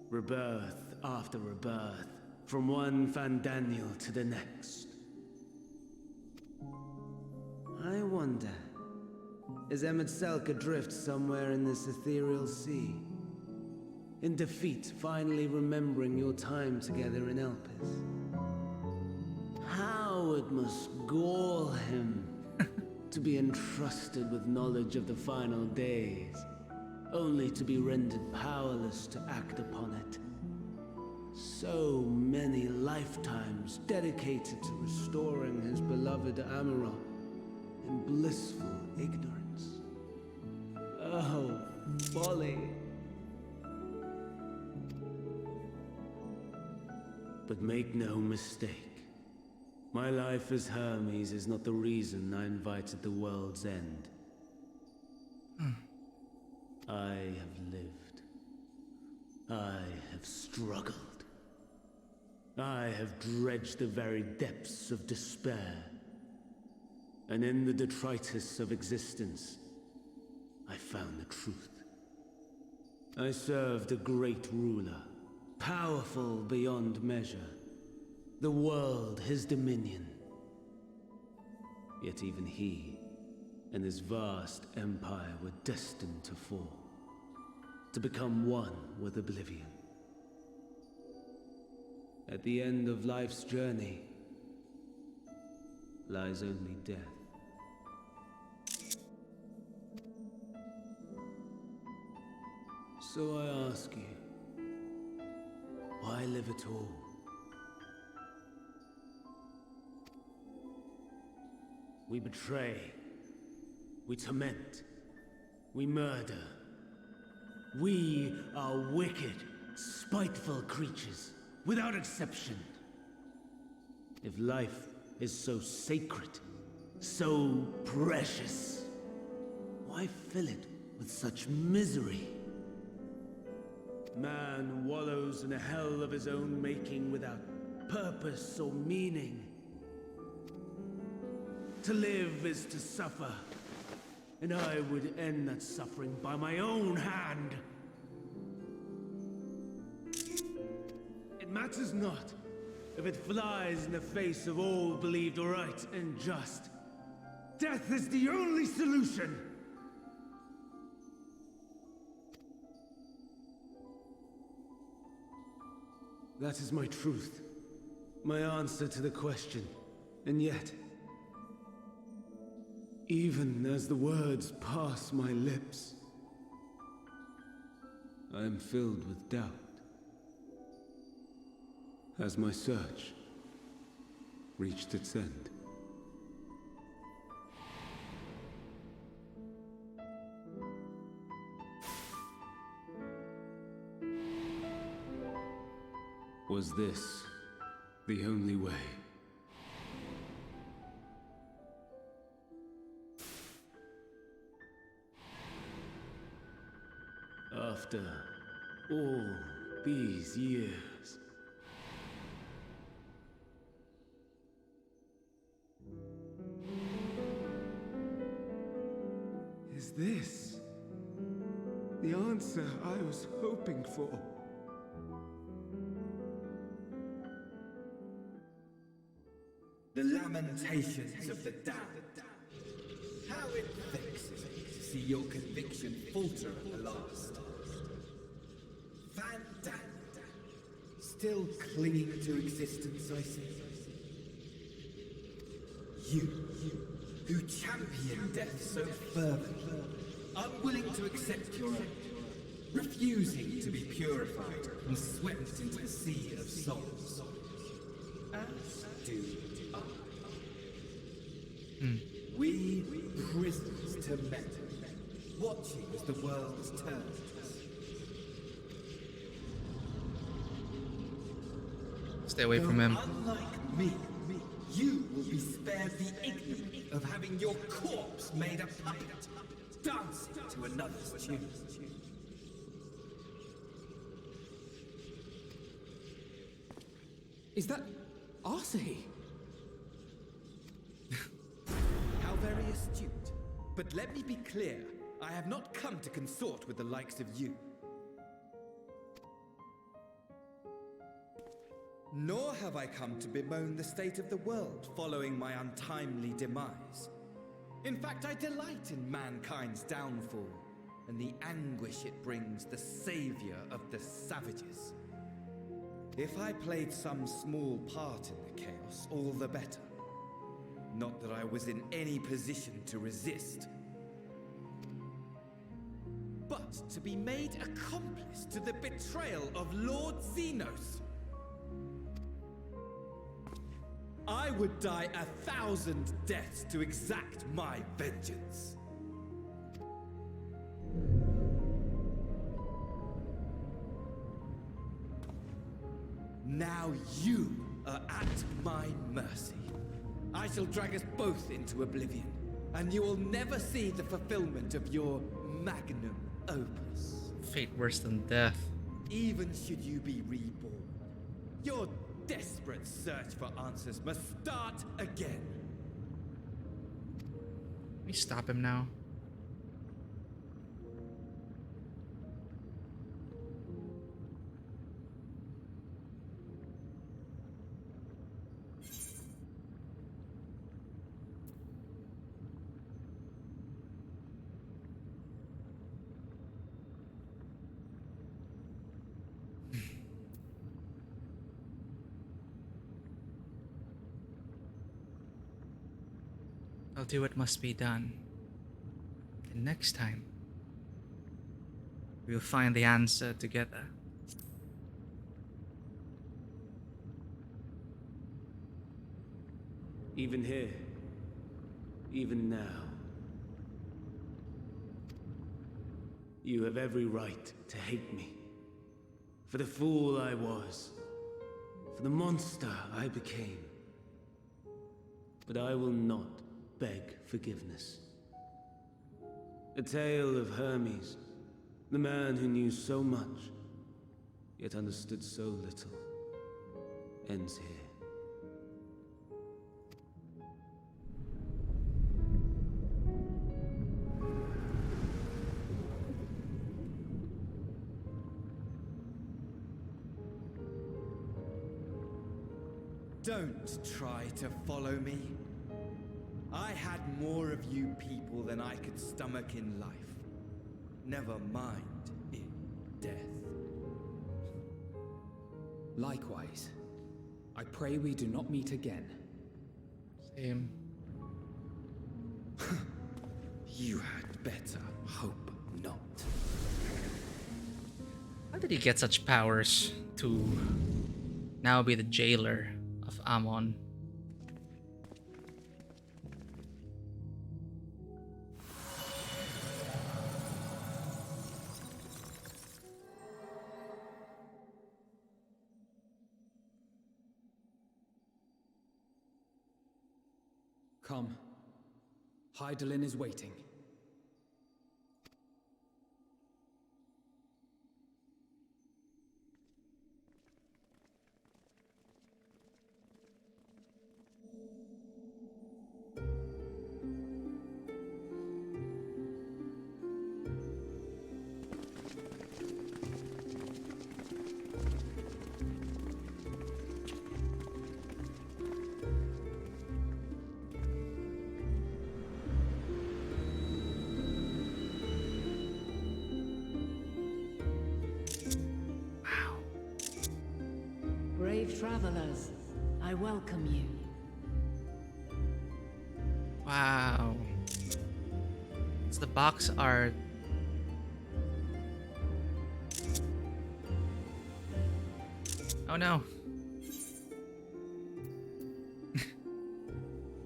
Rebirth after rebirth, from one Fandaniel to the next. I wonder, is Emetzelk adrift somewhere in this ethereal sea? In defeat, finally remembering your time together in Elpis? How it must gall him to be entrusted with knowledge of the final days, only to be rendered powerless to act upon it. So many lifetimes dedicated to restoring his beloved Amaral in blissful ignorance. Oh, folly. But make no mistake, my life as Hermes is not the reason I invited the world's end. I have lived. I have struggled. I have dredged the very depths of despair. And in the detritus of existence, I found the truth. I served a great ruler, powerful beyond measure. The world his dominion. Yet even he and his vast empire were destined to fall, to become one with oblivion. At the end of life's journey lies only death. So I ask you, why live at all? We betray, we torment, we murder. We are wicked, spiteful creatures, without exception. If life is so sacred, so precious, why fill it with such misery? Man wallows in a hell of his own making without purpose or meaning. To live is to suffer, and I would end that suffering by my own hand. It matters not if it flies in the face of all believed right and just. Death is the only solution. That is my truth, my answer to the question, and yet, even as the words pass my lips, I am filled with doubt. Has my search reached its end? Was this the only way? After all these years, is this the answer I was hoping for? The lamentations of the damned. How it vexes me to see your conviction falter at the last. Fantastic. Still clinging to existence, I see. You, who champion death so fervently, unwilling to accept your end, refusing to be purified and swept into the sea of souls. As do I. We prisoners to men, watching as the world turns. Stay away from him. Unlike me, you will be spared the ignominy of having your corpse made a puppet, dancing to another's tune. Is that Arsahe? How very astute. But let me be clear, I have not come to consort with the likes of you. Nor have I come to bemoan the state of the world following my untimely demise. In fact, I delight in mankind's downfall and the anguish it brings the savior of the savages. If I played some small part in the chaos, all the better. Not that I was in any position to resist. But to be made accomplice to the betrayal of Lord Xenos, I would die 1,000 deaths to exact my vengeance. Now you are at my mercy. I shall drag us both into oblivion, and you will never see the fulfillment of your magnum opus. Fate worse than death. Even should you be reborn, your desperate search for answers must start again. Can we stop him now? I'll do what must be done. And next time, we'll find the answer together. Even here, even now, you have every right to hate me. For the fool I was, for the monster I became. But I will not beg forgiveness. The tale of Hermes, the man who knew so much, yet understood so little, ends here. Don't try to follow me. I had more of you people than I could stomach in life. Never mind in death. Likewise, I pray we do not meet again. Same. You had better hope not. How did he get such powers to now be the jailer of Ammon? Come. Hydaelyn is waiting. Brave travelers, I welcome you. Wow. It's the box art. Oh no.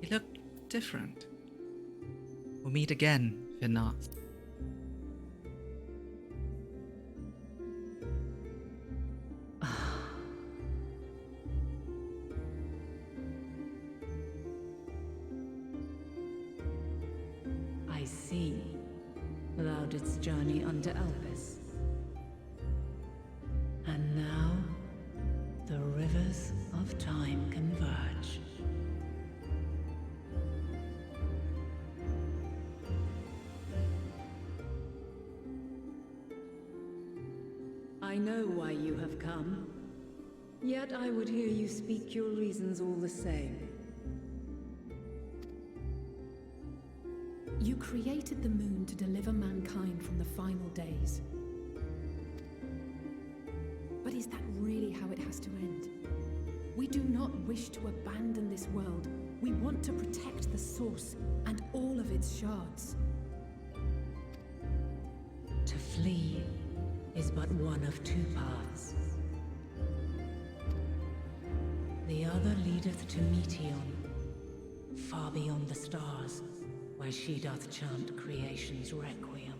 You look different. We'll meet again, Finna. I see. Thou didst journey under Elpis. And now, the rivers of time converge. I know why you have come. Yet I would hear you speak your reasons all the same. You created the moon to deliver mankind from the final days. But is that really how it has to end? We do not wish to abandon this world. We want to protect the source and all of its shards. To flee is but one of two paths. The other leadeth to Meteon, far beyond the stars, where she doth chant creation's requiem.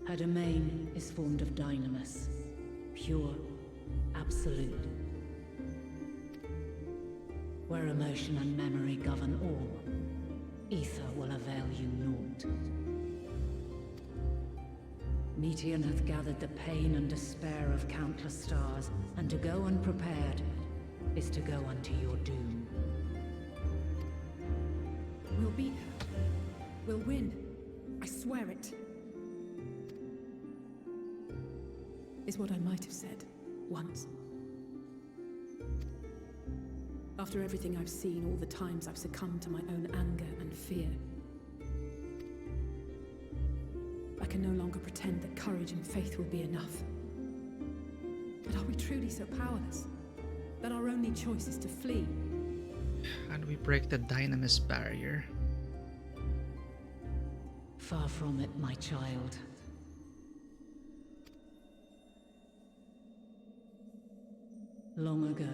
Her domain is formed of dynamis, pure, absolute, where emotion and memory govern all. Ether will avail you naught. Meteon hath gathered the pain and despair of countless stars, and to go unprepared is to go unto your doom. We'll beat her. We'll win. I swear it. Is what I might have said once. After everything I've seen, all the times I've succumbed to my own anger and fear, I can no longer pretend that courage and faith will be enough. But are we truly so powerless that our only choice is to flee? How do we break the dynamis barrier? Far from it, my child. Long ago,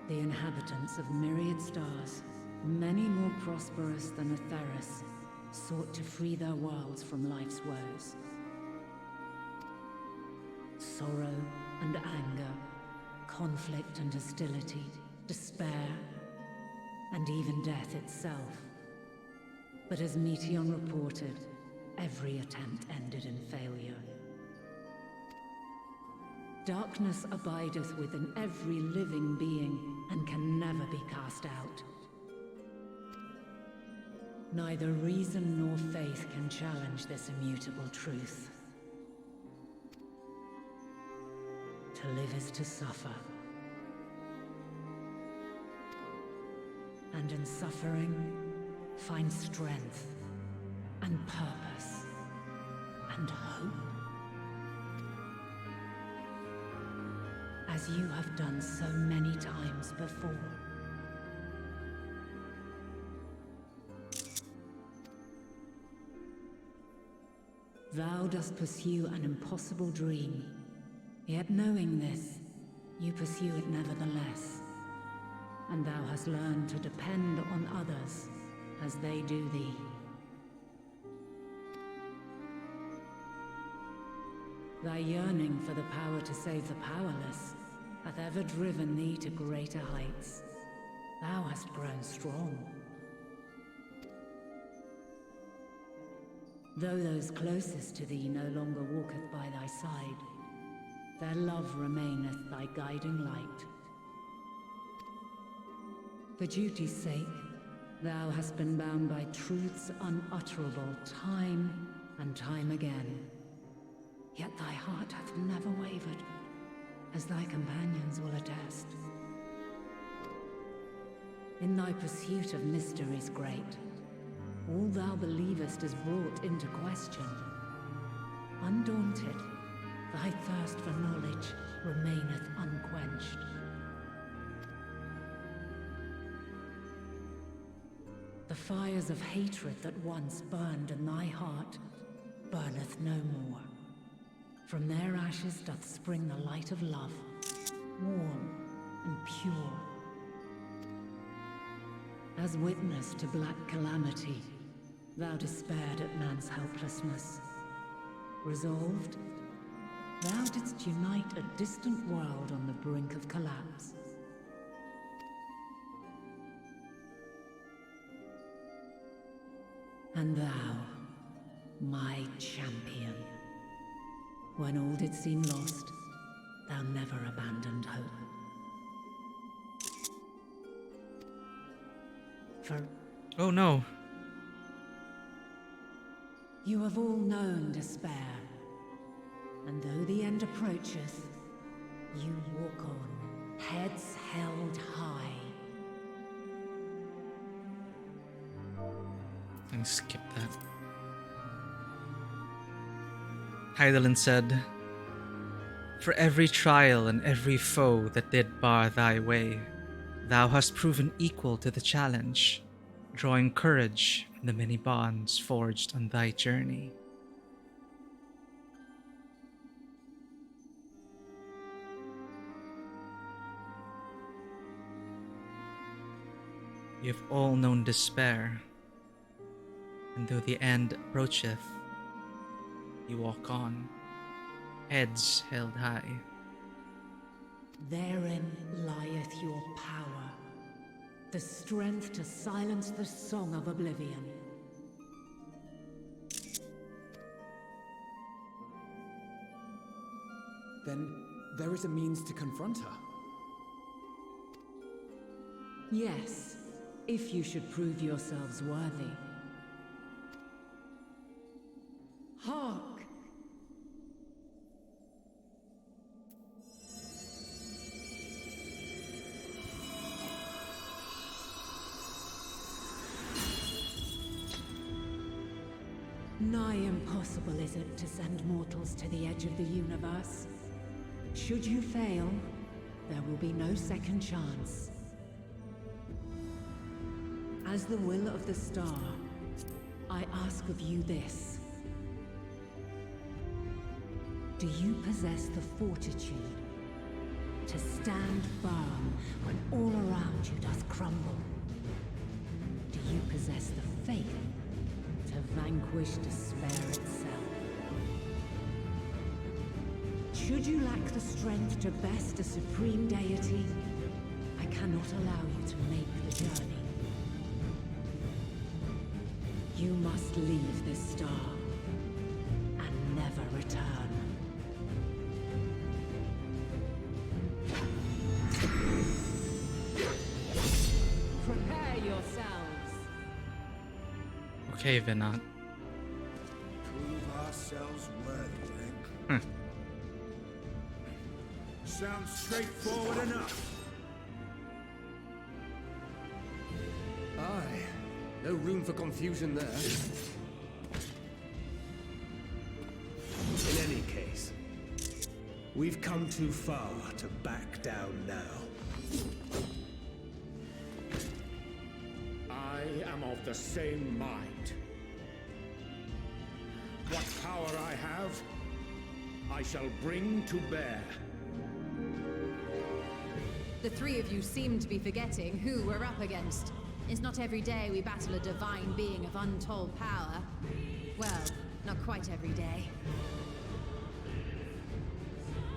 the inhabitants of myriad stars, many more prosperous than Atheris, sought to free their worlds from life's woes. Sorrow and anger, conflict and hostility, despair, and even death itself. But as Meteon reported, every attempt ended in failure. Darkness abideth within every living being and can never be cast out. Neither reason nor faith can challenge this immutable truth. To live is to suffer. And in suffering, find strength and purpose and hope. As you have done so many times before. Thou dost pursue an impossible dream, yet knowing this, you pursue it nevertheless. And thou hast learned to depend on others as they do thee. Thy yearning for the power to save the powerless hath ever driven thee to greater heights. Thou hast grown strong. Though those closest to thee no longer walketh by thy side, their love remaineth thy guiding light. For duty's sake, thou hast been bound by truths unutterable time and time again. Yet thy heart hath never wavered, as thy companions will attest. In thy pursuit of mysteries great, all thou believest is brought into question. Undaunted, thy thirst for knowledge remaineth unquenched. The fires of hatred that once burned in thy heart burneth no more. From their ashes doth spring the light of love, warm and pure. As witness to black calamity, thou despaired at man's helplessness. Resolved, thou didst unite a distant world on the brink of collapse. And thou, my champion, when all did seem lost, thou never abandoned hope. For Oh no. you have all known despair, and though the end approacheth, you walk on, heads held high. Let me skip that. Hydaelyn said, "For every trial and every foe that did bar thy way, thou hast proven equal to the challenge, drawing courage from the many bonds forged on thy journey." You have all known despair, and though the end approacheth, you walk on, heads held high. Therein lieth your power, the strength to silence the song of oblivion. Then there is a means to confront her. Yes, if you should prove yourselves worthy. Hark! Nigh impossible is it to send mortals to the edge of the universe. Should you fail, there will be no second chance. As the will of the star, I ask of you this. Do you possess the fortitude to stand firm when all around you does crumble? Do you possess the faith to vanquish despair itself? Should you lack the strength to best a supreme deity, I cannot allow you to make the journey. You must leave this star and never return. Prepare yourselves. Okay, Vinod. Prove ourselves worthy, then. Sounds straightforward enough. Aye. No room for confusion there. In any case, we've come too far to back down now. I am of the same mind. What power I have, I shall bring to bear. The three of you seem to be forgetting who we're up against. It's not every day we battle a divine being of untold power. Well, not quite every day.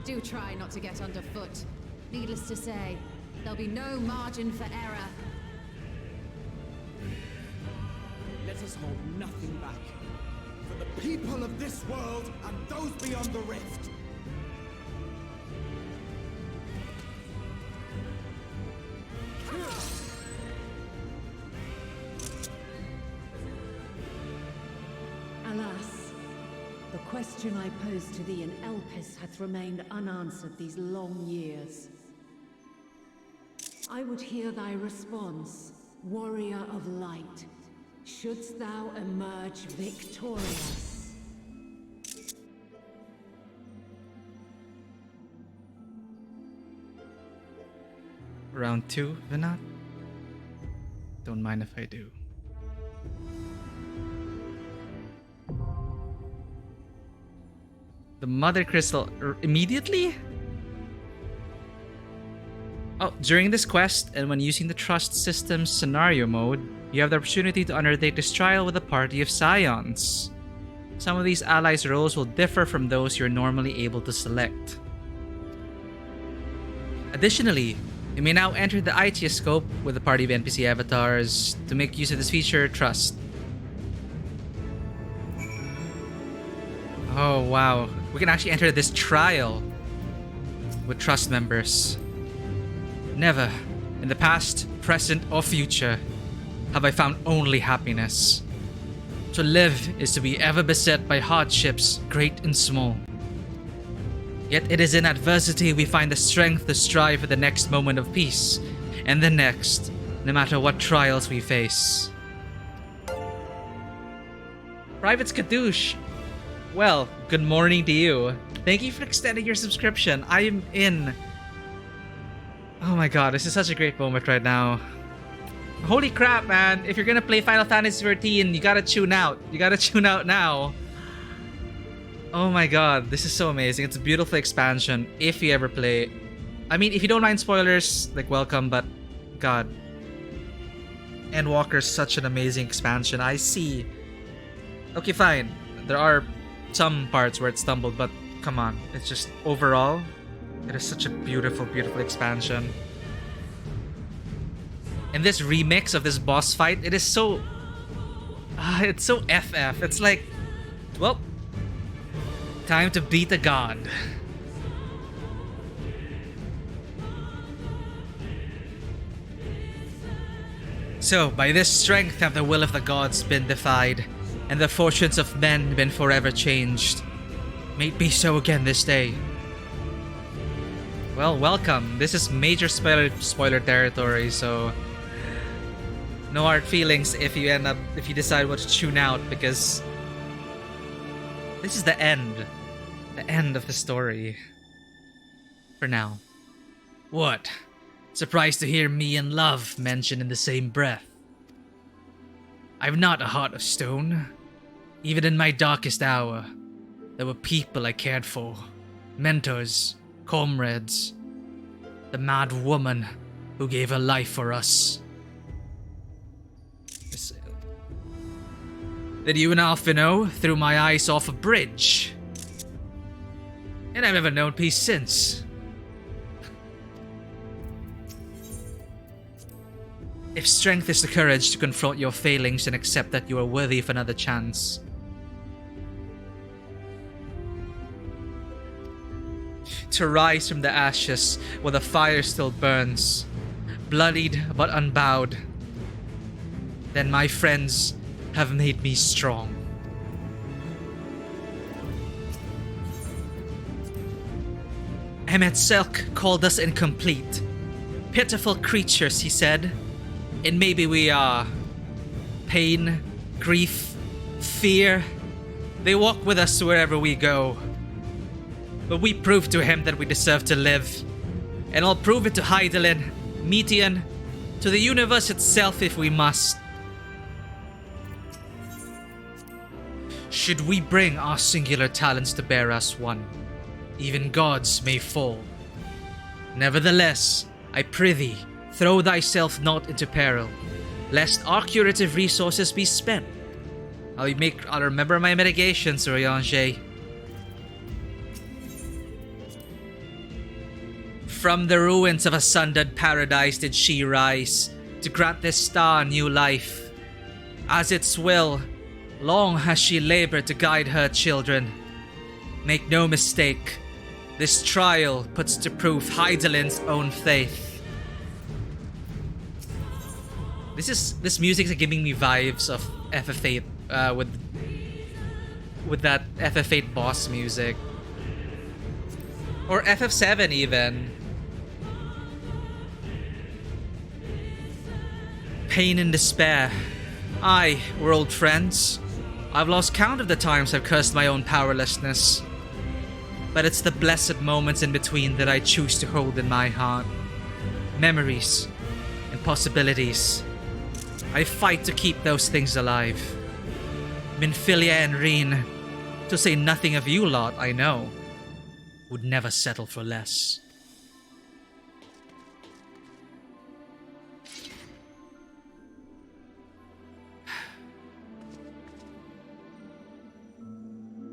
Do try not to get underfoot. Needless to say, there'll be no margin for error. Let us hold nothing back. For the people of this world and those beyond the rift. Alas, the question I posed to thee in Elpis hath remained unanswered these long years. I would hear thy response, warrior of light. Shouldst thou emerge victorious? Round 2, Vinod? Don't mind if I do. The Mother Crystal immediately? Oh, during this quest and when using the Trust System scenario mode, you have the opportunity to undertake this trial with a party of Scions. Some of these allies' roles will differ from those you're normally able to select. Additionally, you may now enter the Itioscope with a party of NPC avatars. To make use of this feature, Trust. Oh wow, we can actually enter this trial with Trust members. Never, in the past, present, or future, have I found only happiness. To live is to be ever beset by hardships, great and small. Yet it is in adversity we find the strength to strive for the next moment of peace, and the next, no matter what trials we face. Private Skadoosh, well, good morning to you. Thank you for extending your subscription. I am in. Oh my god, this is such a great moment right now. Holy crap, man. If you're gonna play Final Fantasy XIV, you gotta tune out. You gotta tune out now. Oh my god, this is so amazing. It's a beautiful expansion if you ever play. I mean, if you don't mind spoilers, like, welcome, but god. Endwalker is such an amazing expansion. I see. Okay, fine. There are some parts where it stumbled, but come on. It's just overall, it is such a beautiful, beautiful expansion. And this remix of this boss fight, it is so... it's so FF. It's like, well, time to beat a god. So, by this strength have the will of the gods been defied, and the fortunes of men been forever changed. May it be so again this day. Well, welcome. This is major spoiler territory, so no hard feelings if you decide what to tune out, because this is the end of the story. For now. What? Surprised to hear me and love mentioned in the same breath. I've not a heart of stone. Even in my darkest hour, there were people I cared for. Mentors, comrades. The mad woman who gave her life for us. Then you and Alphino threw my eyes off a bridge. And I've never known peace since. If strength is the courage to confront your failings and accept that you are worthy of another chance. To rise from the ashes while the fire still burns, bloodied but unbowed, then my friends have made me strong. Emet-Selch called us incomplete. Pitiful creatures, he said. And maybe we are. Pain, grief, fear. They walk with us wherever we go. But we proved to him that we deserve to live. And I'll prove it to Hydaelyn, Meteion, to the universe itself if we must. Should we bring our singular talents to bear us one, even gods may fall. Nevertheless, I prithee, throw thyself not into peril, lest our curative resources be spent. I'll remember my mitigations, Urianger. From the ruins of a sundered paradise did she rise, to grant this star new life. As its will, long has she labored to guide her children. Make no mistake, this trial puts to proof Hydaelyn's own faith. This music is giving me vibes of FF8 with that FF8 boss music, or FF7 even. Pain and despair. Aye, we're old friends. I've lost count of the times I've cursed my own powerlessness. But it's the blessed moments in between that I choose to hold in my heart. Memories and possibilities. I fight to keep those things alive. Minfilia and Reen, to say nothing of you lot, I know, would never settle for less.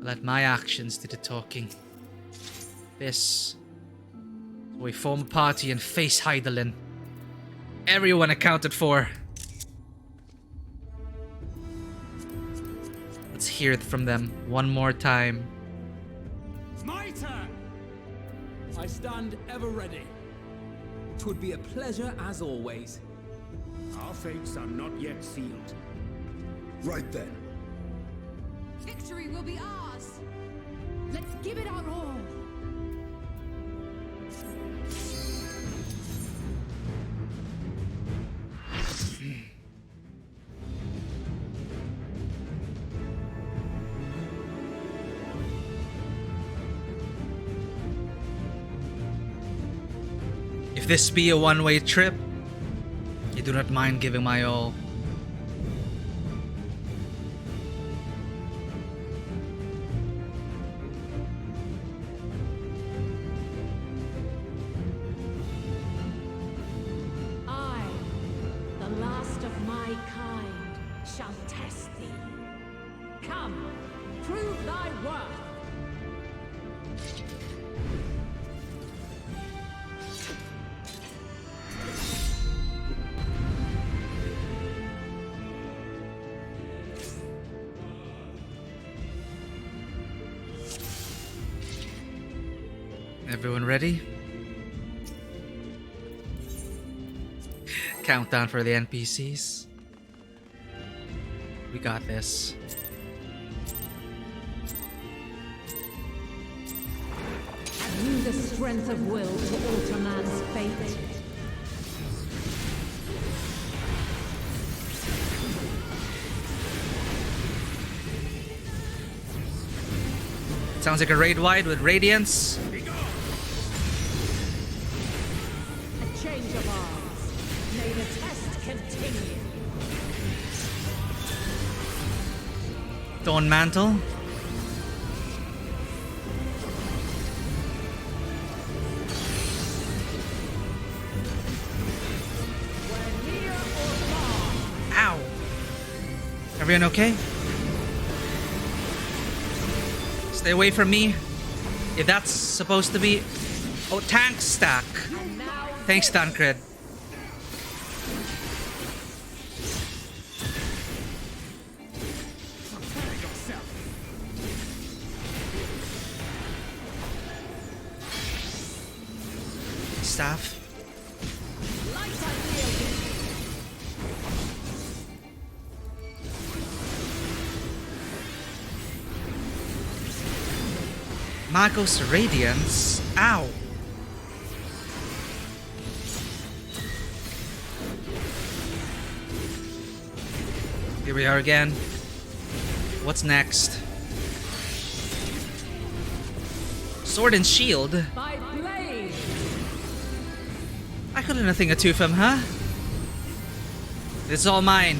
Let my actions do the talking. This, we form a party and face Hydaelyn. Everyone accounted for. Let's hear it from them one more time. It's my turn! I stand ever ready. 'Twould be a pleasure as always. Our fates are not yet sealed. Right then. Victory will be ours! Let's give it our all. If this be a one-way trip, I do not mind giving my all. I, the last of my shall test thee. Come, prove thy worth. Everyone ready? Countdown for the NPCs. We got this. Have you the strength of will to alter man's fate? Sounds like a raid wide with radiance. A change of arms. May the test continue. Dawn Mantle. Ow! Everyone okay? Stay away from me. If that's supposed to be... Oh, tank stack. Thanks, Tancred. Staff. Magos Radiance. Ow. Here we are again. What's next? Sword and shield. By blade. I couldn't have think of two of them, huh? It's all mine.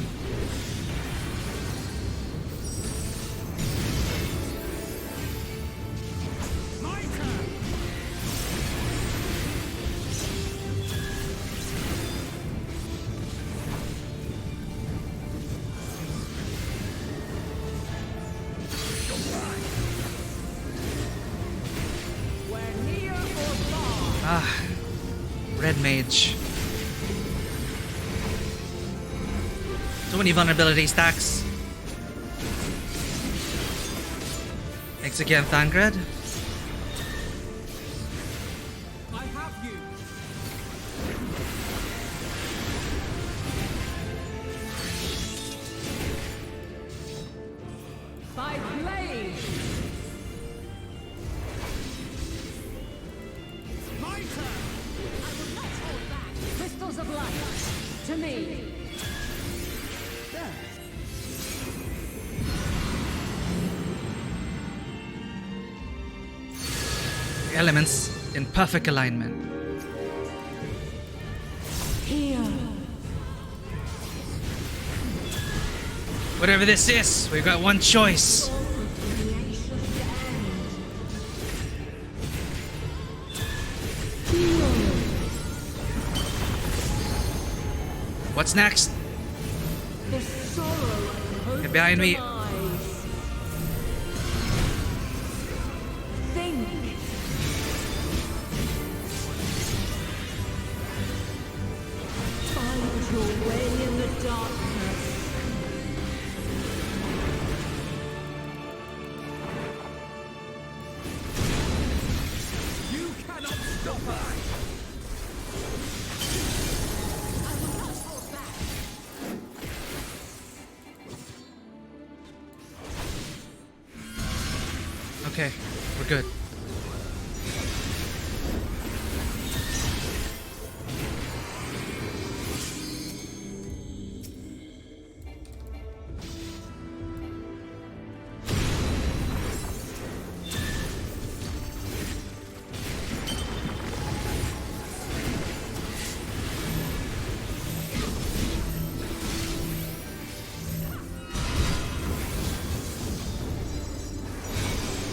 Red mage. So many vulnerability stacks. Thanks again, Thangred. I have you. By blade. My turn. Crystals of light, to me. Elements in perfect alignment. Here. Whatever this is, we've got one choice. What's next? The sorrow Get behind me. Think. Find your way in the darkness. You cannot stop us. Okay, we're good.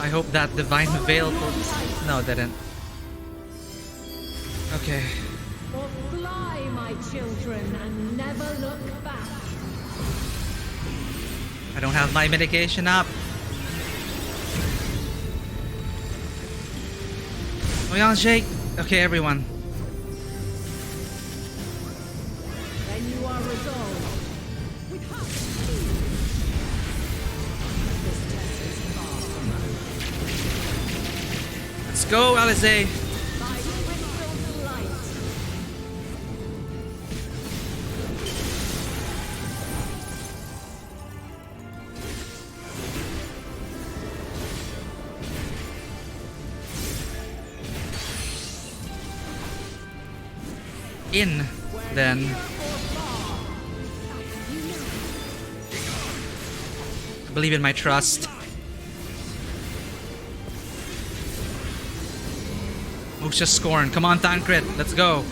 I hope that divine veil. No, it didn't. Okay. Or fly, my children, and never look back. I don't have my mitigation up. Oh yeah, Jake. Okay, everyone. Then you are resolved. With heart. This test is far from over. Let's go, Alize. By crystal light. In, then. I believe in my trust. Moves just scorn. Come on, Thancred. Let's go.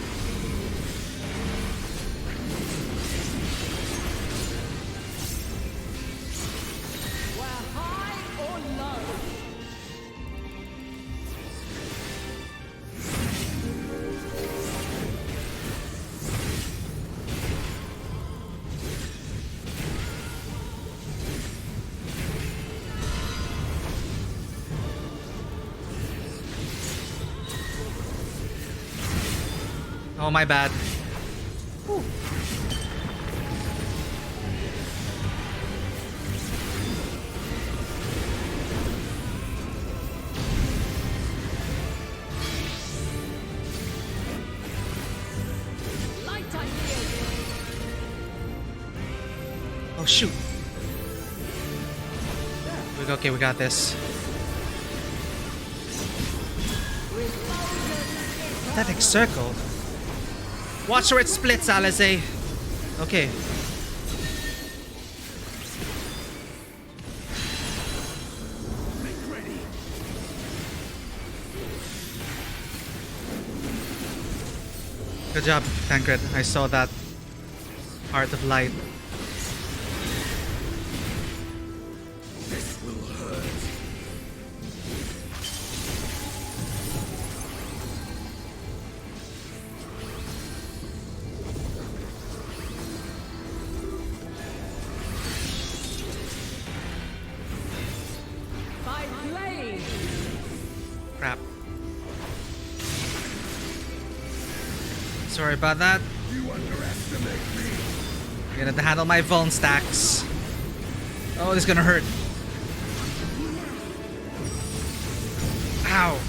Oh, my bad. Whew. Oh, shoot. Okay, we got this. Pathetic circle. Watch where it splits, Alize. Okay. Good job, Tancred. I saw that Heart of Light. This will hurt. Crap. Sorry about that. You underestimate me. I'm gonna handle my vuln stacks. Oh, this is gonna hurt. Ow.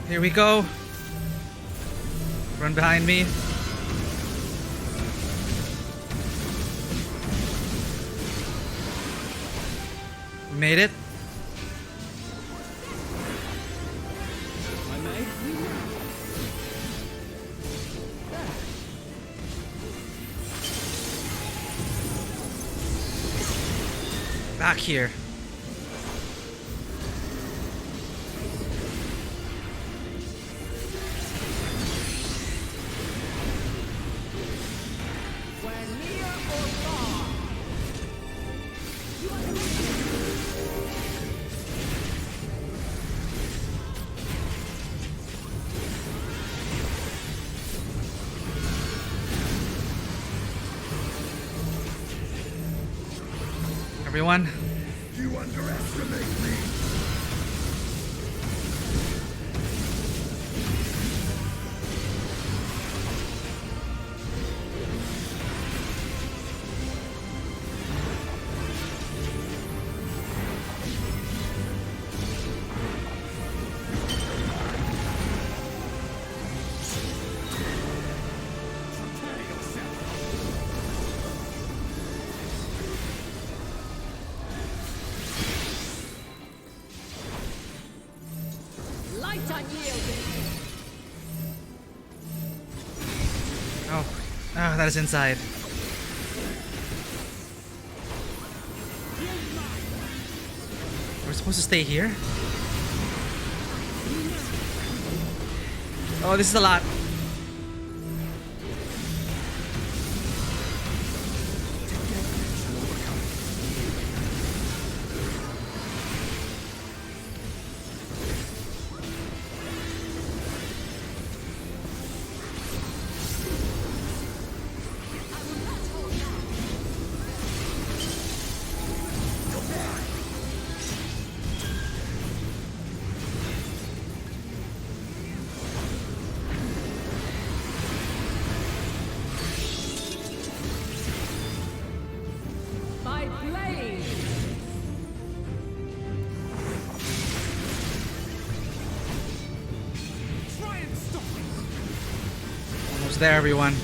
Here we go. Run behind me. We made it. I may. Back here. Everyone. You underestimate me. Oh, that is inside. We're supposed to stay here? Oh, this is a lot. there, everyone.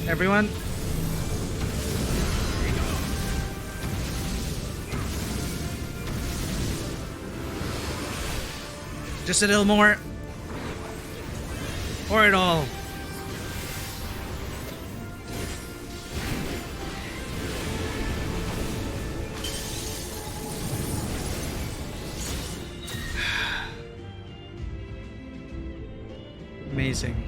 Everyone. Just a little more. Pour it all. Amazing.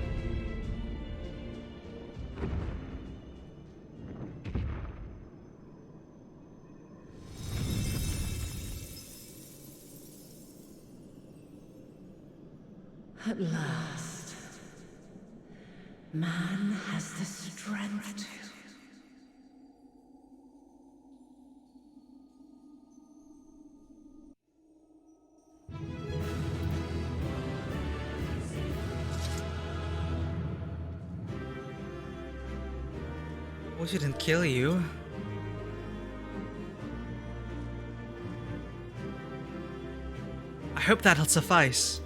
At last, man has the strength to. We shouldn't kill you. I hope that'll suffice.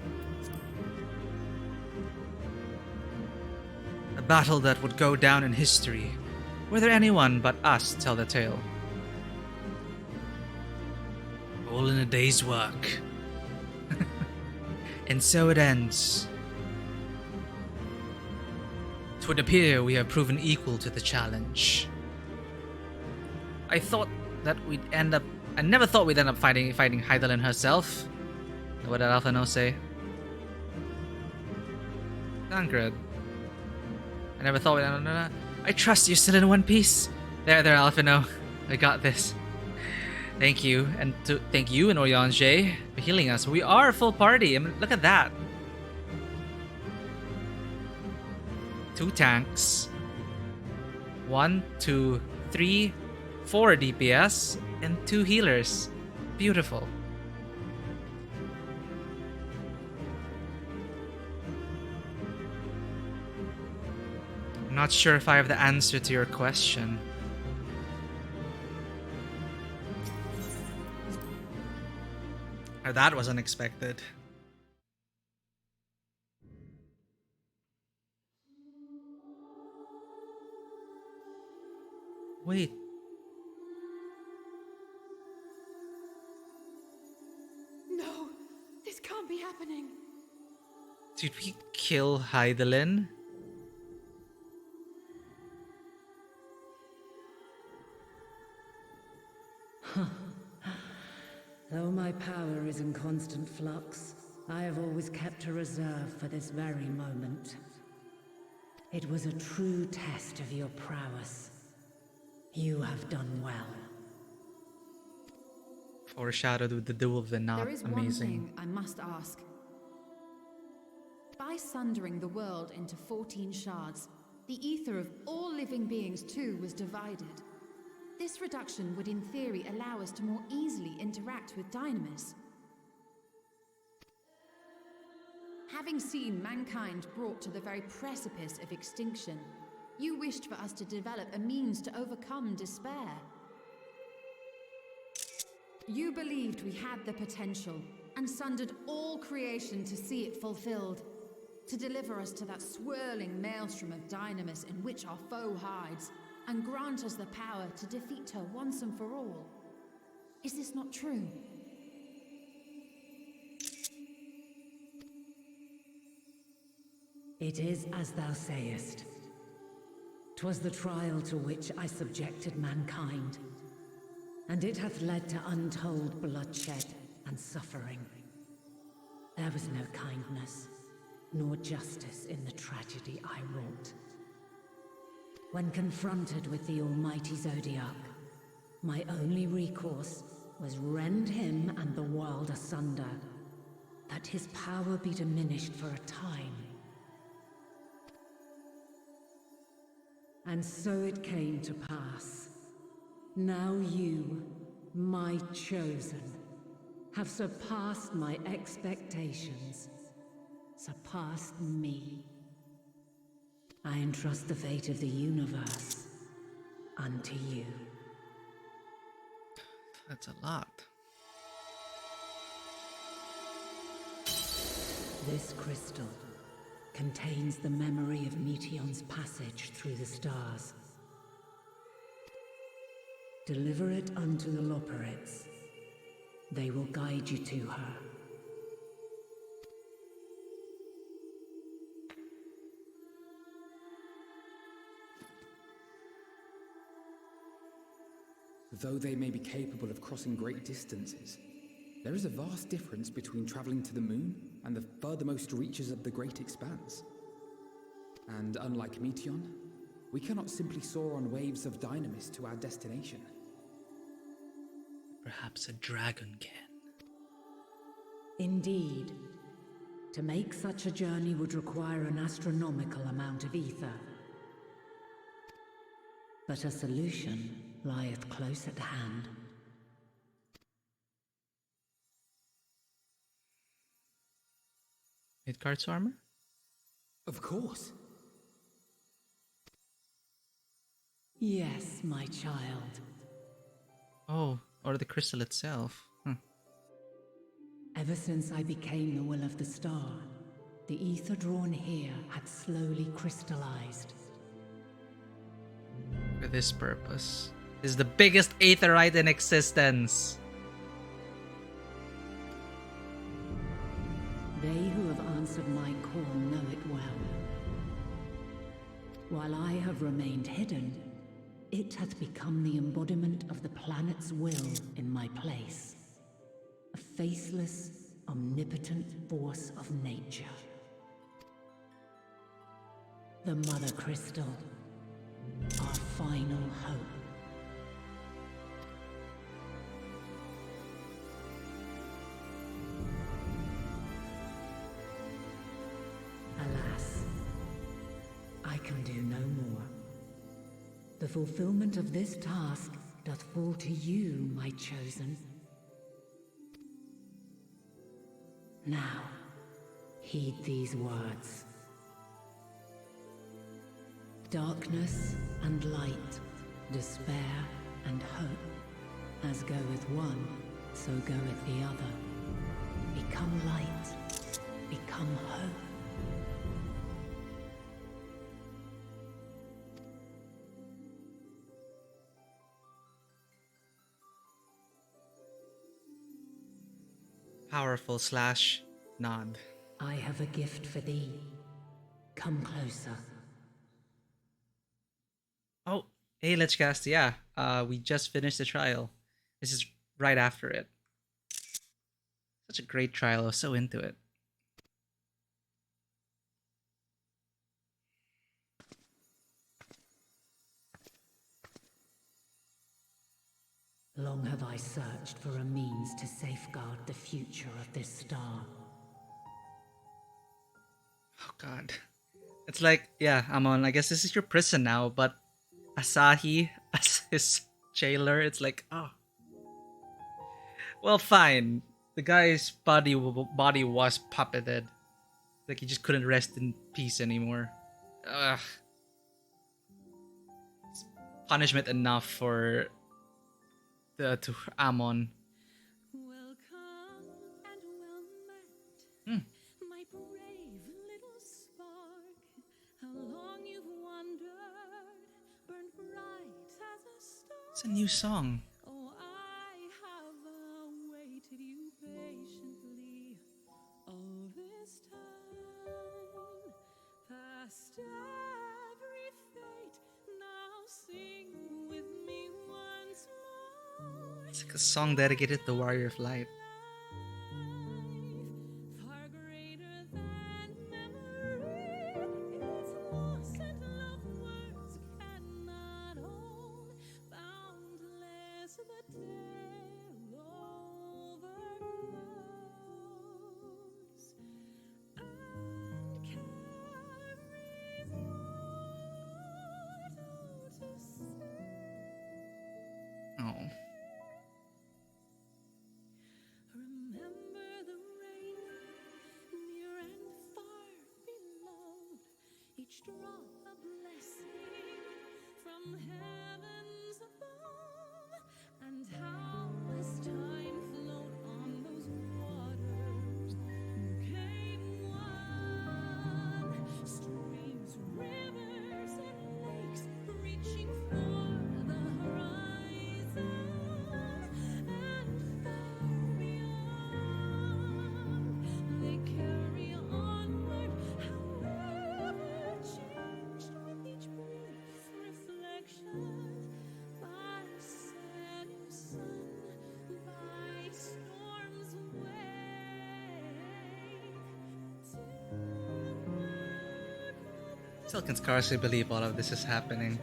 A battle that would go down in history, whether anyone but us tell the tale. All in a day's work. And so it ends. It would appear we have proven equal to the challenge. I never thought we'd end up fighting Hydaelyn herself. What did Alphino say? Tancred. I never thought we'd end up. I trust you're still in one piece. There, Alphino. I got this. Thank you, and thank you and Oryange for healing us. We are a full party. I mean, look at that. 2 tanks. 1, 2, 3, 4 DPS, and 2 healers. Beautiful. I'm not sure if I have the answer to your question. That was unexpected. Wait. No, this can't be happening. Did we kill Hydaelyn? Though my power is in constant flux, I have always kept a reserve for this very moment. It was a true test of your prowess. You have done well. Foreshadowed with the duel of the knot. There is Amazing. one thing I must ask. By sundering the world into 14 shards, the ether of all living beings too was divided. This reduction would in theory allow us to more easily interact with Dynamis. Having seen mankind brought to the very precipice of extinction, you wished for us to develop a means to overcome despair. You believed we had the potential, and sundered all creation to see it fulfilled, to deliver us to that swirling maelstrom of Dynamis in which our foe hides, and grant us the power to defeat her once and for all. Is this not true? It is as thou sayest. 'Twas the trial to which I subjected mankind, and it hath led to untold bloodshed and suffering. There was no kindness, nor justice in the tragedy I wrought. When confronted with the almighty Zodiac, my only recourse was rend him and the world asunder, that his power be diminished for a time. And so it came to pass. Now you, my chosen, have surpassed my expectations, surpassed me. I entrust the fate of the universe unto you. That's a lot. This crystal contains the memory of Meteion's passage through the stars. Deliver it unto the Loperids. They will guide you to her. Though they may be capable of crossing great distances, there is a vast difference between traveling to the moon and the furthermost reaches of the great expanse. And unlike Meteion, we cannot simply soar on waves of dynamis to our destination. Perhaps a dragon can. Indeed. To make such a journey would require an astronomical amount of ether. But a solution lieth close at hand. Midgard's armor? Of course. Yes, my child. Oh, or the crystal itself. Ever since I became the will of the star, the ether drawn here had slowly crystallized. For this purpose. This is the biggest aetherite in existence. They who have answered my call know it well. While I have remained hidden, it hath become the embodiment of the planet's will in my place. A faceless, omnipotent force of nature. The Mother Crystal, our final hope. Alas, I can do no more. The fulfillment of this task doth fall to you, my chosen. Now, heed these words. Darkness and light, despair and hope. As goeth one, so goeth the other. Become light, become hope. Powerful / nod. I have a gift for thee. Come closer. Oh, hey, let's cast. Yeah, we just finished the trial. This is right after it. Such a great trial. I was so into it. Long have I searched for a means to safeguard the future of this star. Oh God, it's like, yeah, Amon, I guess this is your prison now, but Asahi as his jailer, it's like, oh. Well, fine. The guy's body was puppeted. Like he just couldn't rest in peace anymore. Ugh. It's punishment enough for to Amon. Welcome and well met, my brave little spark. How long you've wandered, burned bright as a star. It's a new song. Oh, I have awaited you patiently all this time. Past every fate, now sing with me once more. It's like a song dedicated to Warrior of Light. Far greater than memory, its loss and love words cannot hold. Boundless the tale overflows, and carries more to say. Oh. Remember the rain, near and far below, each drop a blessing from heavens above, and how as time flowed on those waters, you came Still can scarcely believe all of this is happening.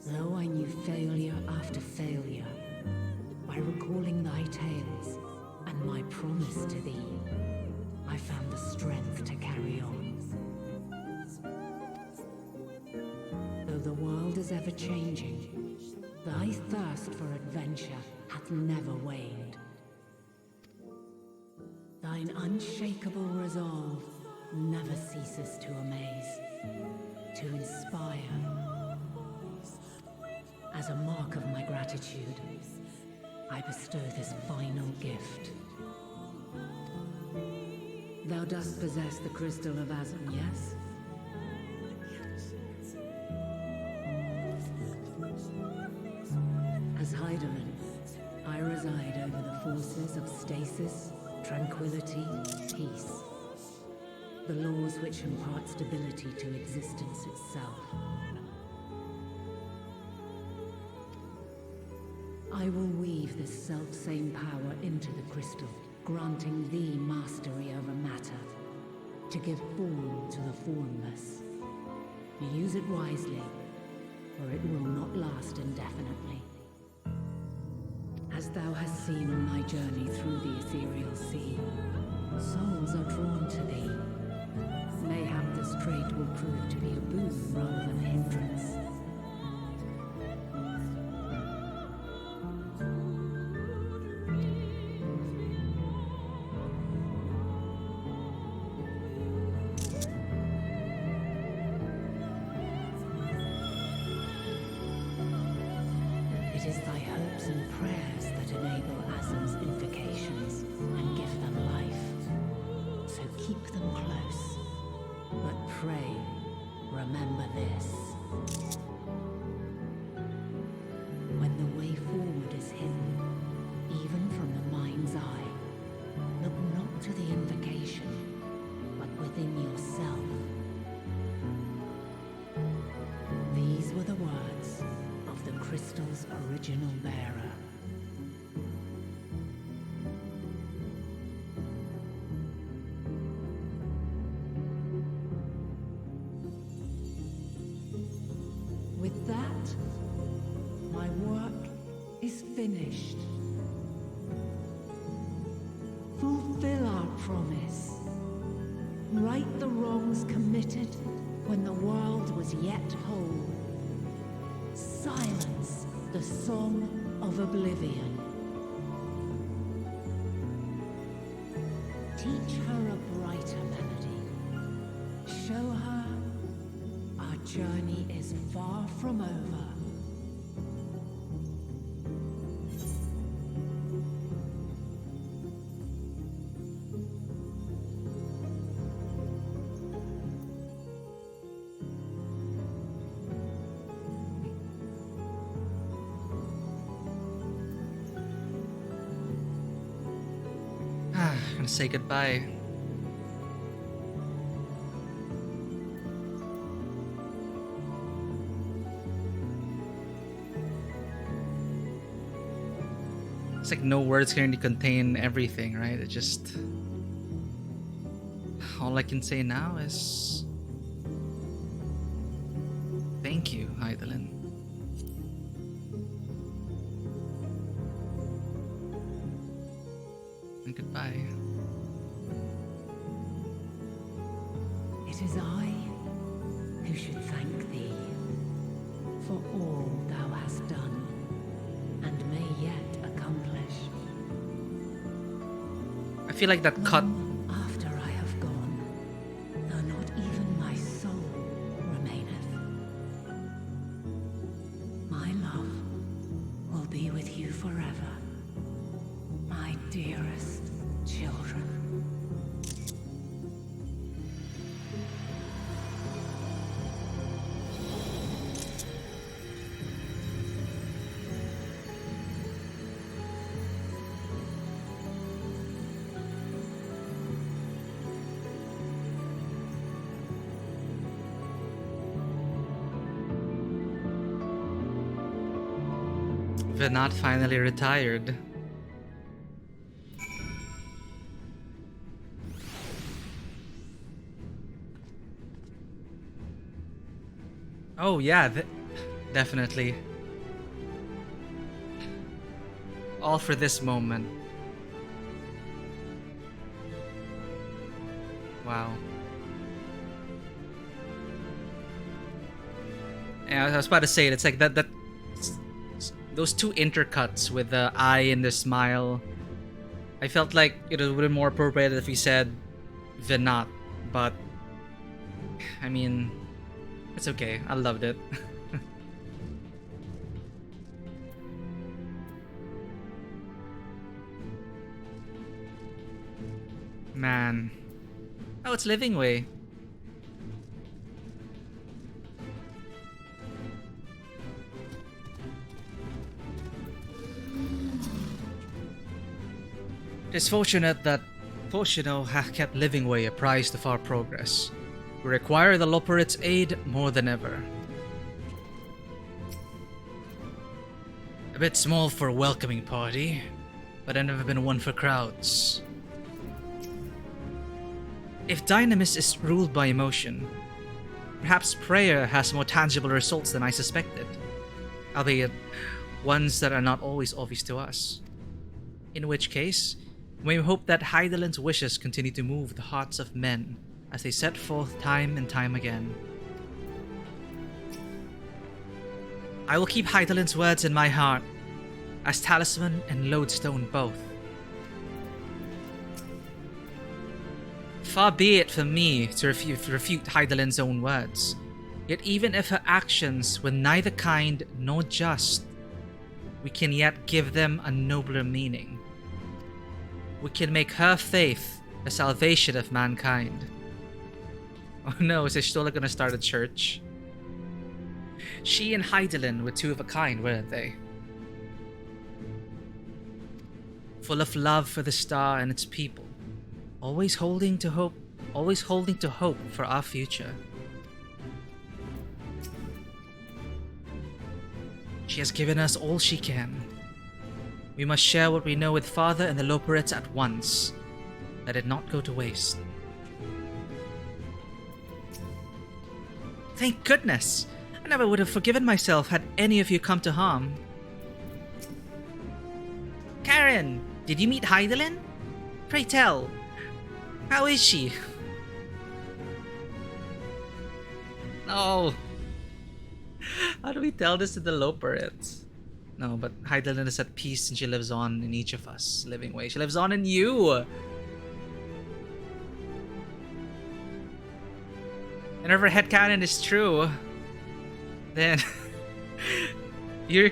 Though I knew failure after failure, by recalling thy tales and my promise to thee, I found the strength to carry on. Though the world is ever changing, thy thirst for adventure hath never waned. Thine unshakable resolve never ceases to amaze, to inspire. As a mark of my gratitude, I bestow this final gift. Thou dost possess the crystal of Azum, yes? As Heidelin, I reside over the forces of stasis, tranquility, peace. The laws which impart stability to existence itself. I will weave this self-same power into the crystal, granting thee mastery over matter, to give form to the formless. Use it wisely, or it will not last indefinitely. As thou hast seen on thy journey through the ethereal sea, souls are drawn to thee. Mayhap this trait will prove to be a boon rather than a hindrance. It is thy hopes and prayers that enable Azum's invocations and give them life. So keep them close. But pray, remember this. When the way forward is hidden, even from the mind's eye, look not to the invocation, but within yourself. These were the words of the crystal's original bearer. With that, my work is finished. Fulfill our promise. Right the wrongs committed when the world was yet whole. Silence the song of oblivion. Teach her a brighter melody. Show her our journey is far from over. Gonna say goodbye. It's like no words can really contain everything, right? It just... all I can say now is... thank you, Heidelin. And goodbye. It is I who should thank thee for all thou hast done and may yet accomplish. I feel like that cut... After I have gone, though not even my soul remaineth, my love will be with you forever, my dearest children. Venat finally retired. Oh yeah, definitely. All for this moment. Wow. Yeah, I was about to say it. It's like that those two intercuts with the eye and the smile. I felt like it would have been more appropriate if he said Venat, but I mean, it's okay. I loved it. Man. Oh, it's Living Way. It is fortunate that Porcino hath kept Living Way apprised of our progress. We require the Loporrit's aid more than ever. A bit small for a welcoming party, but I've never been one for crowds. If Dynamis is ruled by emotion, perhaps prayer has more tangible results than I suspected, albeit ones that are not always obvious to us. In which case, we hope that Hydaelyn's wishes continue to move the hearts of men as they set forth time and time again. I will keep Hydaelyn's words in my heart, as talisman and lodestone both. Far be it from me to refute Hydaelyn's own words, yet even if her actions were neither kind nor just, we can yet give them a nobler meaning. We can make her faith the salvation of mankind. Oh no, is Y'shtola gonna start a church? She and Hydaelyn were two of a kind, weren't they? Full of love for the star and its people, always holding to hope for our future. She has given us all she can. We must share what we know with Father and the Loporrits at once. Let it not go to waste. Thank goodness! I never would have forgiven myself had any of you come to harm. Karen, did you meet Hydaelyn? Pray tell, how is she? No. How do we tell this to the Loporrits? No, but Hydaelyn is at peace and she lives on in each of us. Living Way. She lives on in you! And if her headcanon is true, then you're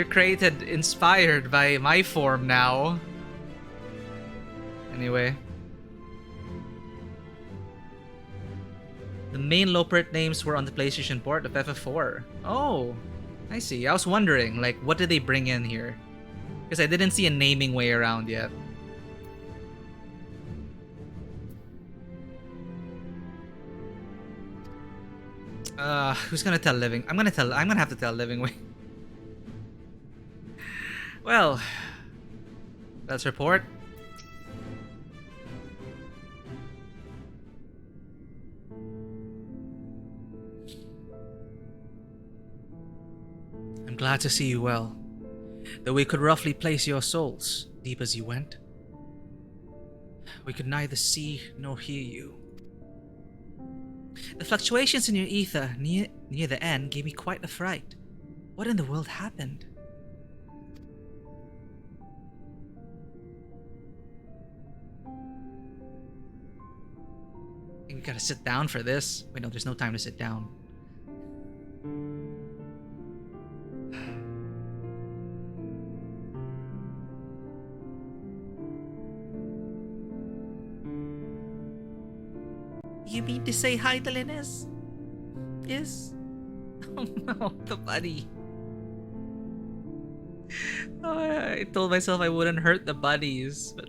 created inspired by my form now. Anyway. The main Loporrit names were on the PlayStation port of FF4. Oh, I see. I was wondering, like, what did they bring in here? Because I didn't see a naming way around yet. Who's gonna tell Living? I'm gonna have to tell Living Way. Well, let's report. I'm glad to see you well, though we could roughly place your souls, deep as you went. We could neither see nor hear you. The fluctuations in your ether near the end gave me quite a fright. What in the world happened? I think we gotta sit down for this. Wait, no, there's no time to sit down. You mean to say Hydaelyn is? Yes? Oh no, the buddy. Oh, I told myself I wouldn't hurt the buddies, but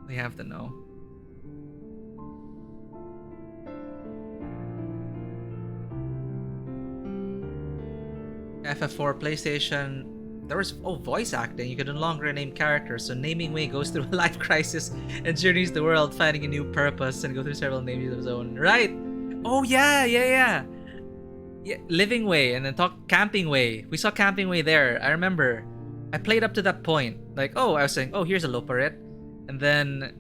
they have to know. FF4 PlayStation There was voice acting. You could no longer name characters, so naming Wei goes through a life crisis and journeys the world, finding a new purpose and go through several names of his own. Right? Oh yeah. Yeah, Living Way and then Camping Way. We saw Camping Way there. I remember. I played up to that point. Like, I was saying, here's a Loparit. And then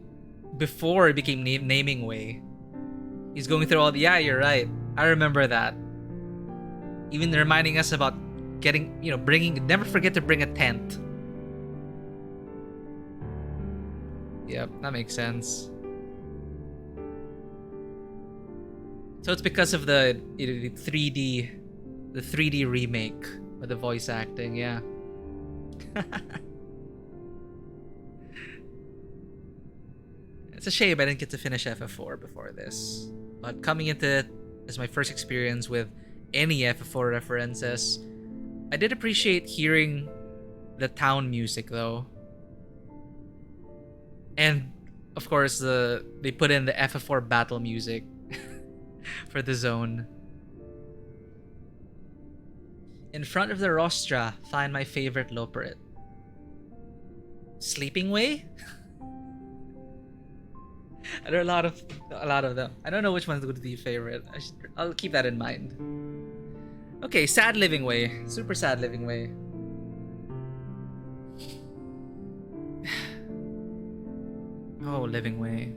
before it became Naming Way, he's going through all the... Yeah, you're right. I remember that. Even reminding us about getting, bringing... Never forget to bring a tent. Yep, that makes sense. So it's because of the 3D remake with the voice acting, yeah. It's a shame I didn't get to finish FF4 before this. But coming into it as my first experience with any FF4 references, I did appreciate hearing the town music though. And of course they put in the FF4 battle music for the zone. In front of the rostra, find my favorite Loparit. Sleeping Way? There are a lot of them. I don't know which one's going to be favorite. I'll keep that in mind. Okay, Sad Living Way. Super Sad Living Way. Oh, Living Way.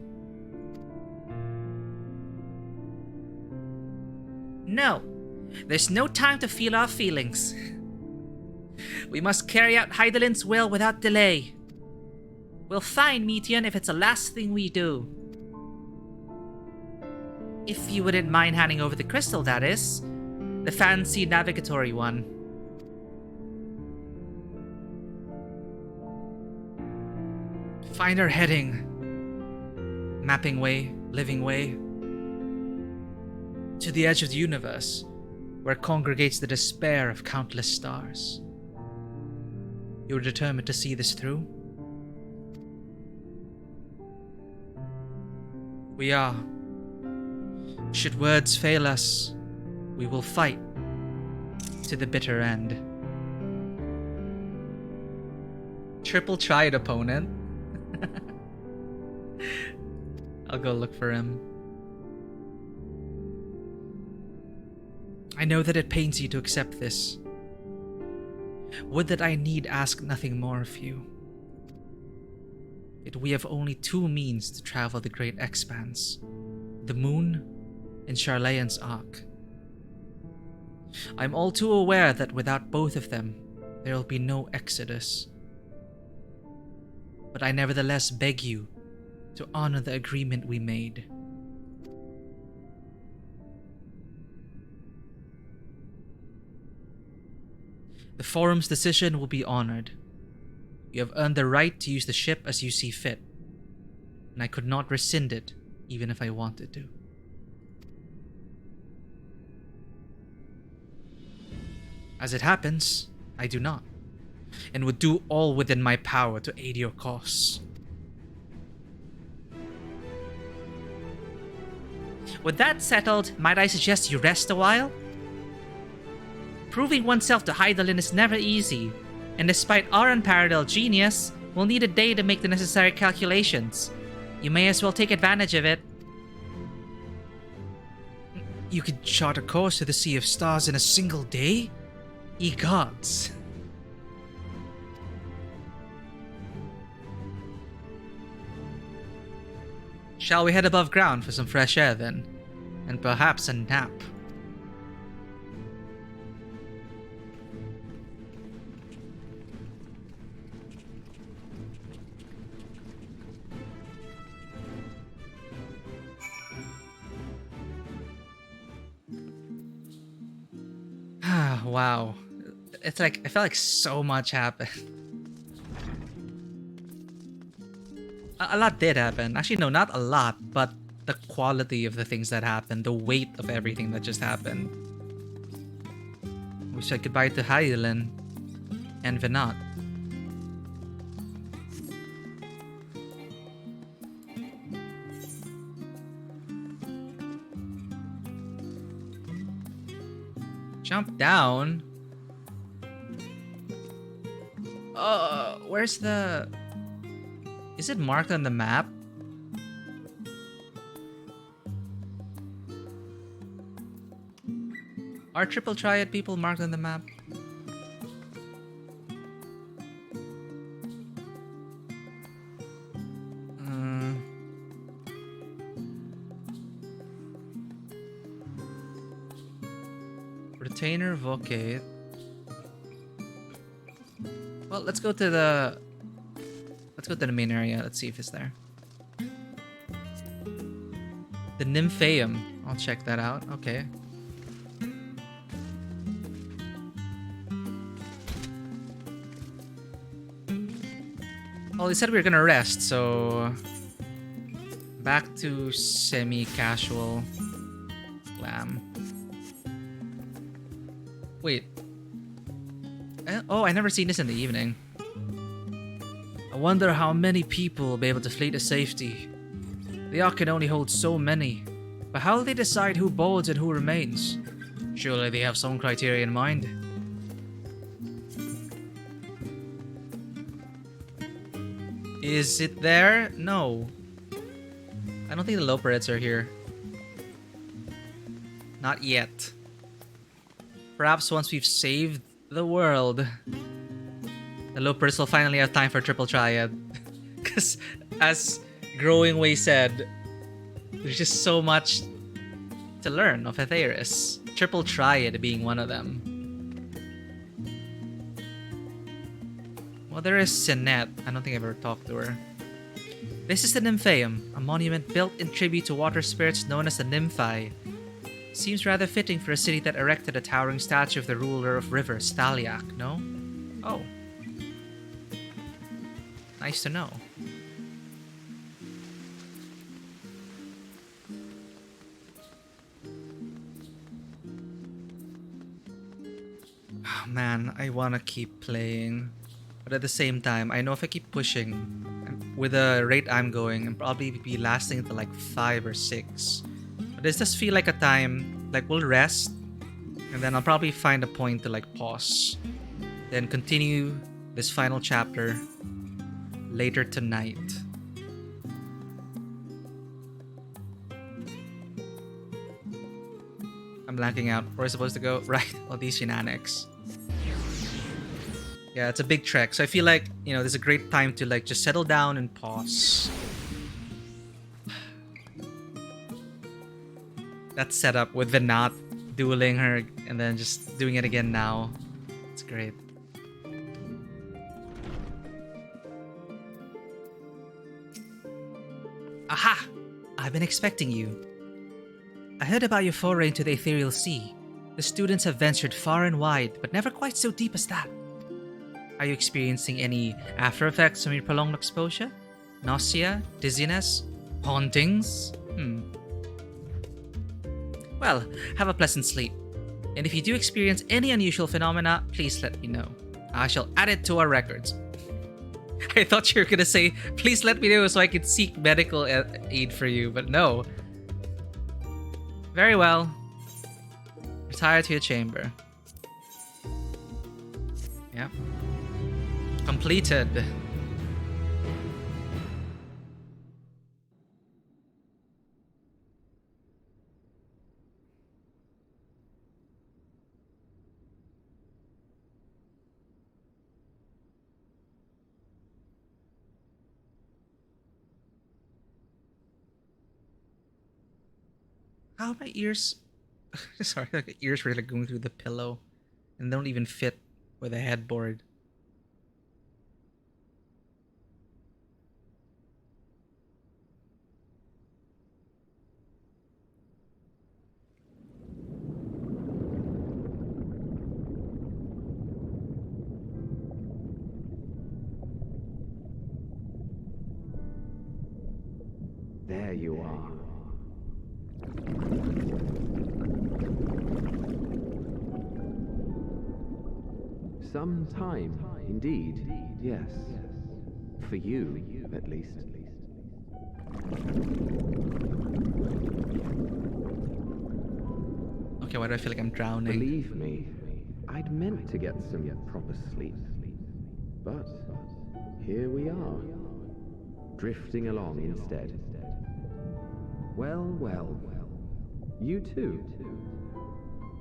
No, there's no time to feel our feelings. We must carry out Hydalin's will without delay. We'll find Meteon if it's the last thing we do. If you wouldn't mind handing over the crystal, that is. The fancy navigatory one. Find our heading. Mapping Way, Living Way. To the edge of the universe, where congregates the despair of countless stars. You are determined to see this through? We are. Should words fail us, we will fight to the bitter end. Triple tried opponent. I'll go look for him. I know that it pains you to accept this. Would that I need ask nothing more of you. Yet we have only two means to travel the great expanse. The moon and Sharlayan's Ark. I'm all too aware that without both of them, there will be no exodus. But I nevertheless beg you to honor the agreement we made. The Forum's decision will be honored. You have earned the right to use the ship as you see fit, and I could not rescind it even if I wanted to. As it happens, I do not, and would do all within my power to aid your cause. With that settled, might I suggest you rest a while? Proving oneself to Hydaelyn is never easy, and despite our unparalleled genius, we'll need a day to make the necessary calculations. You may as well take advantage of it. You could chart a course to the Sea of Stars in a single day? Ye gods. Shall we head above ground for some fresh air then? And perhaps a nap? Wow. It's like, I felt like so much happened. A lot did happen. Actually, no, not a lot, but the quality of the things that happened, the weight of everything that just happened. We said goodbye to Hydaelyn and Venat. Jump down? Where's the... Is it marked on the map? Are Triple Triad people marked on the map? Retainer Vocate. Well, let's go to the main area. Let's see if it's there. The Nymphaeum. I'll check that out. Okay. Well, they said we were gonna rest, so back to semi-casual glam. Wait. Oh, I never seen this in the evening. I wonder how many people will be able to flee to safety. The Ark can only hold so many. But how will they decide who boards and who remains? Surely they have some criteria in mind. Is it there? No. I don't think the Lopereds are here. Not yet. Perhaps once we've saved the world, the Lopereds will finally have time for Triple Triad. Because, as Growing Way said, there's just so much to learn of Aetheris. Triple Triad being one of them. Well, there is Sinette. I don't think I've ever talked to her. This is the Nymphaeum, a monument built in tribute to water spirits known as the Nymphae. Seems rather fitting for a city that erected a towering statue of the ruler of rivers, Thaliak, no? Oh. Nice to know. Oh, man, I wanna keep playing. But at the same time, I know if I keep pushing, with the rate I'm going, I'll probably be lasting until like 5 or 6. But this does feel like a time, like we'll rest, and then I'll probably find a point to like pause. Then continue this final chapter later tonight. I'm blanking out. Where is it supposed to go? Right, all these shenanigans. Yeah, it's a big trek, so I feel like, you know, this is a great time to like just settle down and pause. That setup with Venat dueling her and then just doing it again now. It's great. Aha! I've been expecting you. I heard about your foray into the ethereal sea. The students have ventured far and wide, but never quite so deep as that. Are you experiencing any after effects from your prolonged exposure? Nausea? Dizziness? Hauntings? Well, have a pleasant sleep. And if you do experience any unusual phenomena, please let me know. I shall add it to our records. I thought you were gonna say, please let me know so I could seek medical aid for you, but no. Very well. Retire to your chamber. Yeah. Completed. How my ears... Sorry, like ears were like going through the pillow and they don't even fit with a headboard. There you are. Some time, indeed, yes. For you, at least. Okay, why do I feel like I'm drowning? Believe me, I'd meant to get some proper sleep. But here we are, drifting along instead. Well, well, you too.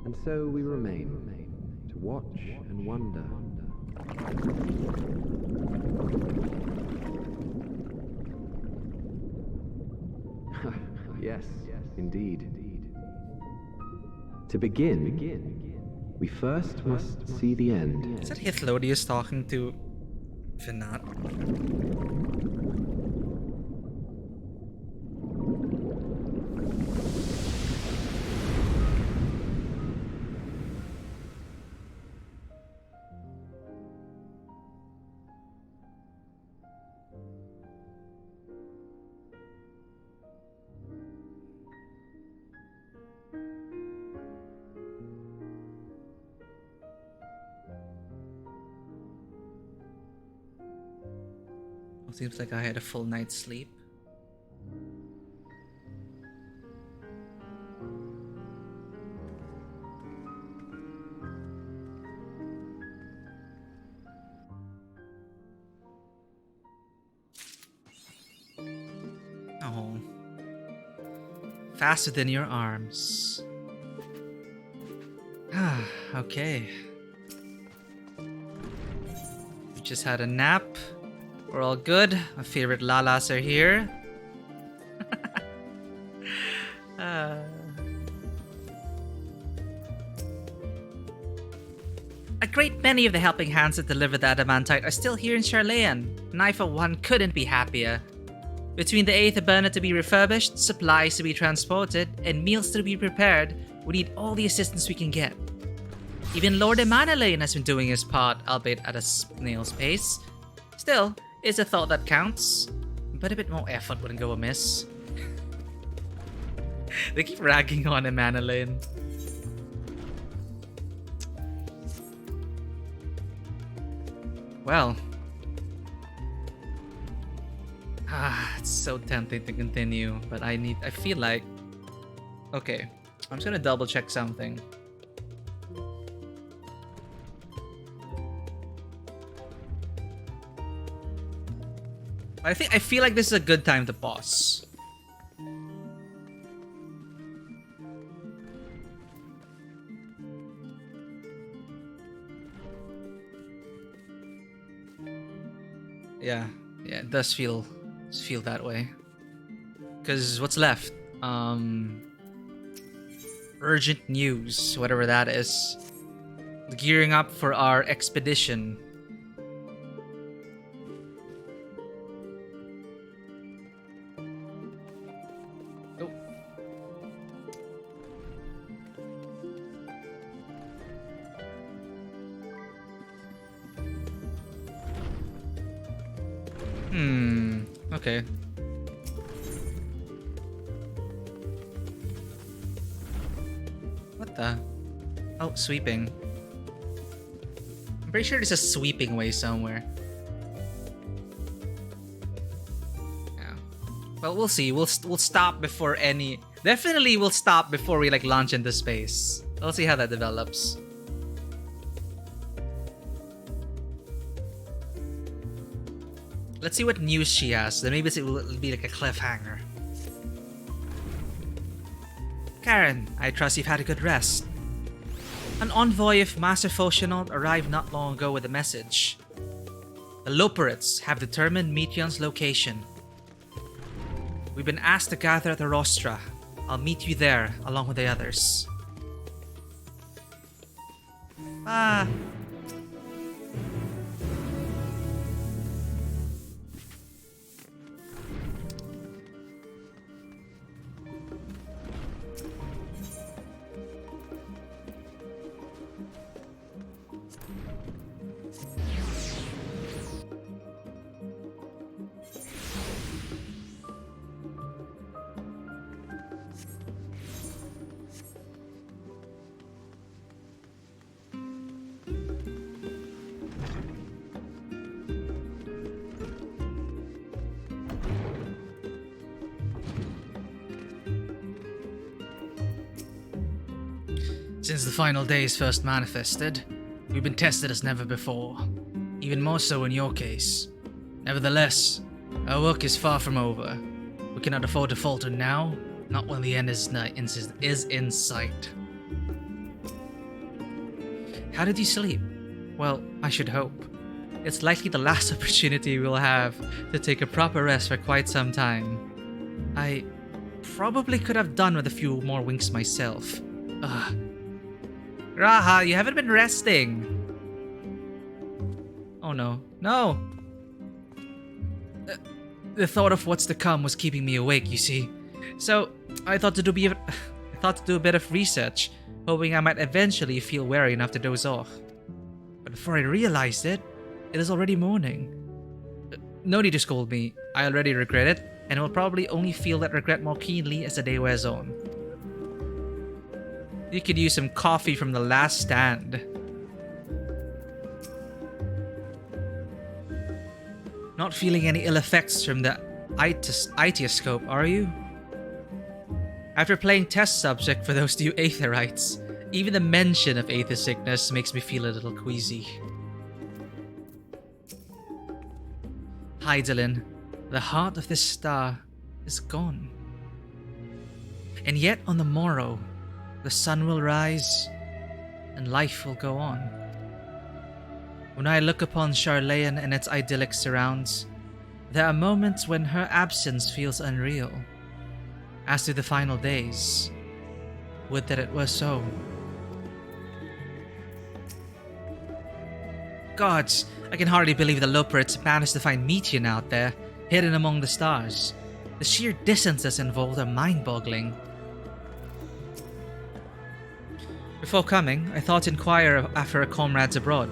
And so we remain, to watch and wonder. Yes, indeed. To begin, we first must see the end. Is that Hithlodius talking to Vinat? Seems like I had a full night's sleep. Oh. Faster than your arms. Ah, okay. We just had a nap. We're all good. My favorite Lalas are here. A great many of the helping hands that deliver the adamantite are still here in Sharlayan, and I for one couldn't be happier. Between the Aether Burner to be refurbished, supplies to be transported, and meals to be prepared, we need all the assistance we can get. Even Lord Emanalain has been doing his part, albeit at a snail's pace. Still, it's a thought that counts, but a bit more effort wouldn't go amiss. They keep ragging on Emanalain. Well. It's so tempting to continue, but I feel like... Okay, I'm just gonna double check something. I feel like this is a good time to pause. Yeah, it does feel that way. Cause what's left? Urgent news, whatever that is. Gearing up for our expedition. Okay. What the? Oh, sweeping. I'm pretty sure there's a sweeping way somewhere. Yeah. Well, we'll see. We'll stop before any... Definitely we'll stop before we like launch into space. We'll see how that develops. Let's see what news she has. Then maybe it will be like a cliffhanger. Karen, I trust you've had a good rest. An envoy of Master Foshenald arrived not long ago with a message. The Loperites have determined Meteon's location. We've been asked to gather at the Rostra. I'll meet you there along with the others. Ah. Since the final days first manifested, we've been tested as never before. Even even more so in your case. Nevertheless, our work is far from over. We cannot afford to falter now, not when the end is in sight. How did you sleep? Well, I should hope. It's likely the last opportunity we'll have to take a proper rest for quite some time. I probably could have done with a few more winks myself. Ugh. Raha, you haven't been resting. Oh no. No! The thought of what's to come was keeping me awake, you see. So, I thought to do a bit of research, hoping I might eventually feel wary enough to doze off. But before I realized it, it is already morning. No need to scold me. I already regret it, and will probably only feel that regret more keenly as the day wears on. You could use some coffee from the last stand. Not feeling any ill effects from the itiscope, are you? After playing test subject for those two aetherites, even the mention of aether sickness makes me feel a little queasy. Hydaelyn, the heart of this star is gone. And yet on the morrow, the sun will rise and life will go on. When I look upon Sharlayan and its idyllic surrounds, there are moments when her absence feels unreal. As to the final days, would that it were so. Gods, I can hardly believe the Loperids managed to find Meteon out there, hidden among the stars. The sheer distances involved are mind-boggling. Before coming, I thought to inquire after our comrades abroad.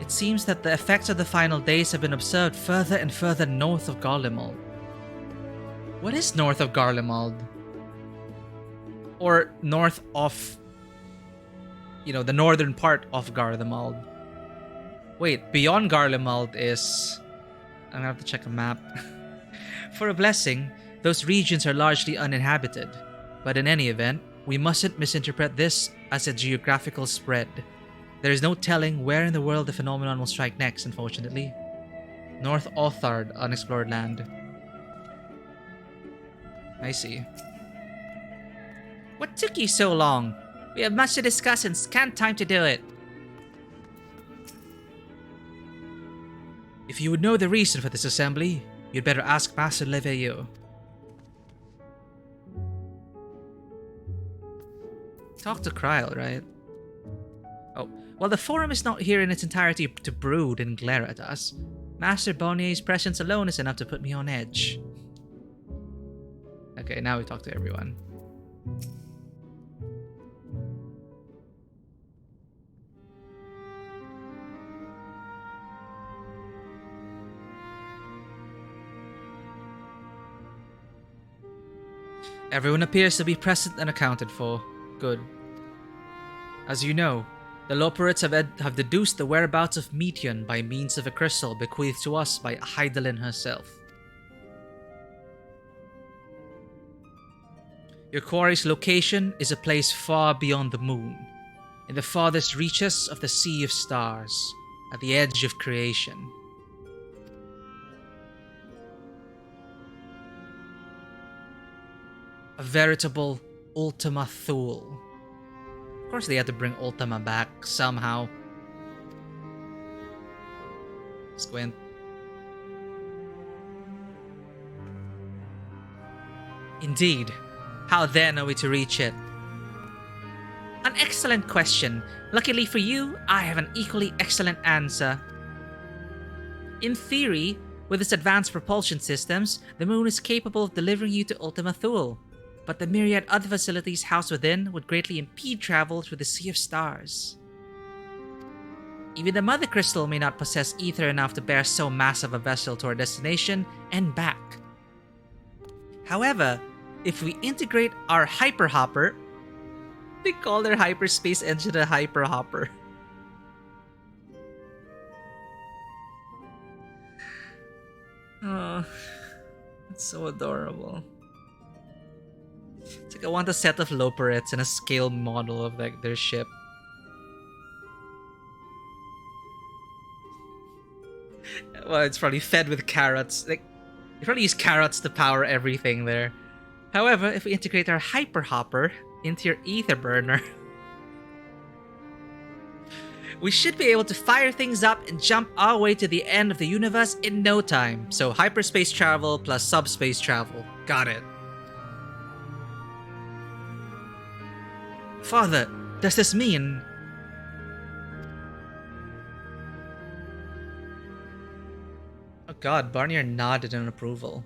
It seems that the effects of the final days have been observed further and further north of Garlemald. What is north of Garlemald? Or north of, the northern part of Garlemald. Wait, beyond Garlemald is... I'm gonna have to check a map. For a blessing, those regions are largely uninhabited. But in any event, we mustn't misinterpret this as a geographical spread. There is no telling where in the world the phenomenon will strike next, unfortunately. North Othard, unexplored land. I see. What took you so long? We have much to discuss and scant time to do it. If you would know the reason for this assembly, you'd better ask Master Leveilleux. Talk to Kryl, right? Oh, well, the forum is not here in its entirety to brood and glare at us. Master Bonnier's presence alone is enough to put me on edge. Okay, now we talk to everyone. Everyone appears to be present and accounted for. Good. As you know, the Loperids have deduced the whereabouts of Meteon by means of a crystal bequeathed to us by Hydaelyn herself. Your quarry's location is a place far beyond the moon, in the farthest reaches of the Sea of Stars, at the edge of creation. A veritable Ultima Thule. Of course they had to bring Ultima back somehow. Squint. Indeed. How then are we to reach it? An excellent question. Luckily for you, I have an equally excellent answer. In theory, with its advanced propulsion systems, the moon is capable of delivering you to Ultima Thule. But the myriad other facilities housed within would greatly impede travel through the Sea of Stars. Even the Mother Crystal may not possess ether enough to bear so massive a vessel to our destination and back. However, if we integrate our hyperhopper, they call their hyperspace engine a hyperhopper. Oh, it's so adorable. It's like I want a set of Loperids and a scale model of their ship. Well, it's probably fed with carrots. Like, you probably use carrots to power everything there. However, if we integrate our hyper hopper into your ether burner, we should be able to fire things up and jump our way to the end of the universe in no time. So hyperspace travel plus subspace travel. Got it. Father, does this mean... Oh god, Barnier nodded in approval.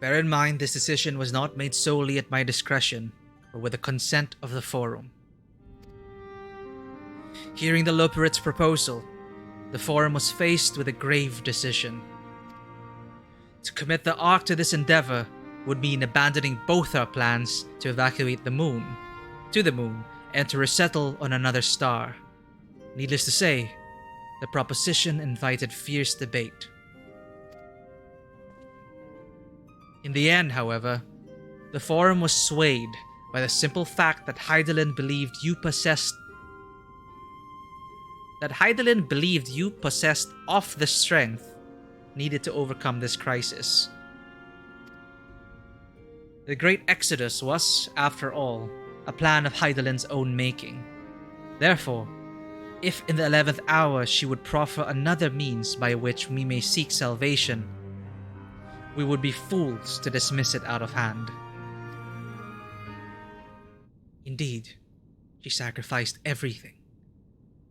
Bear in mind, this decision was not made solely at my discretion, but with the consent of the Forum. Hearing the Loperit's proposal, the Forum was faced with a grave decision. To commit the Ark to this endeavor would mean abandoning both our plans to evacuate the moon, and to resettle on another star. Needless to say, the proposition invited fierce debate. In the end, however, the Forum was swayed by the simple fact that Hydaelyn believed you possessed of the strength needed to overcome this crisis. The Great Exodus was, after all, a plan of Hydaelyn's own making. Therefore, if in the 11th hour she would proffer another means by which we may seek salvation, we would be fools to dismiss it out of hand. Indeed, she sacrificed everything,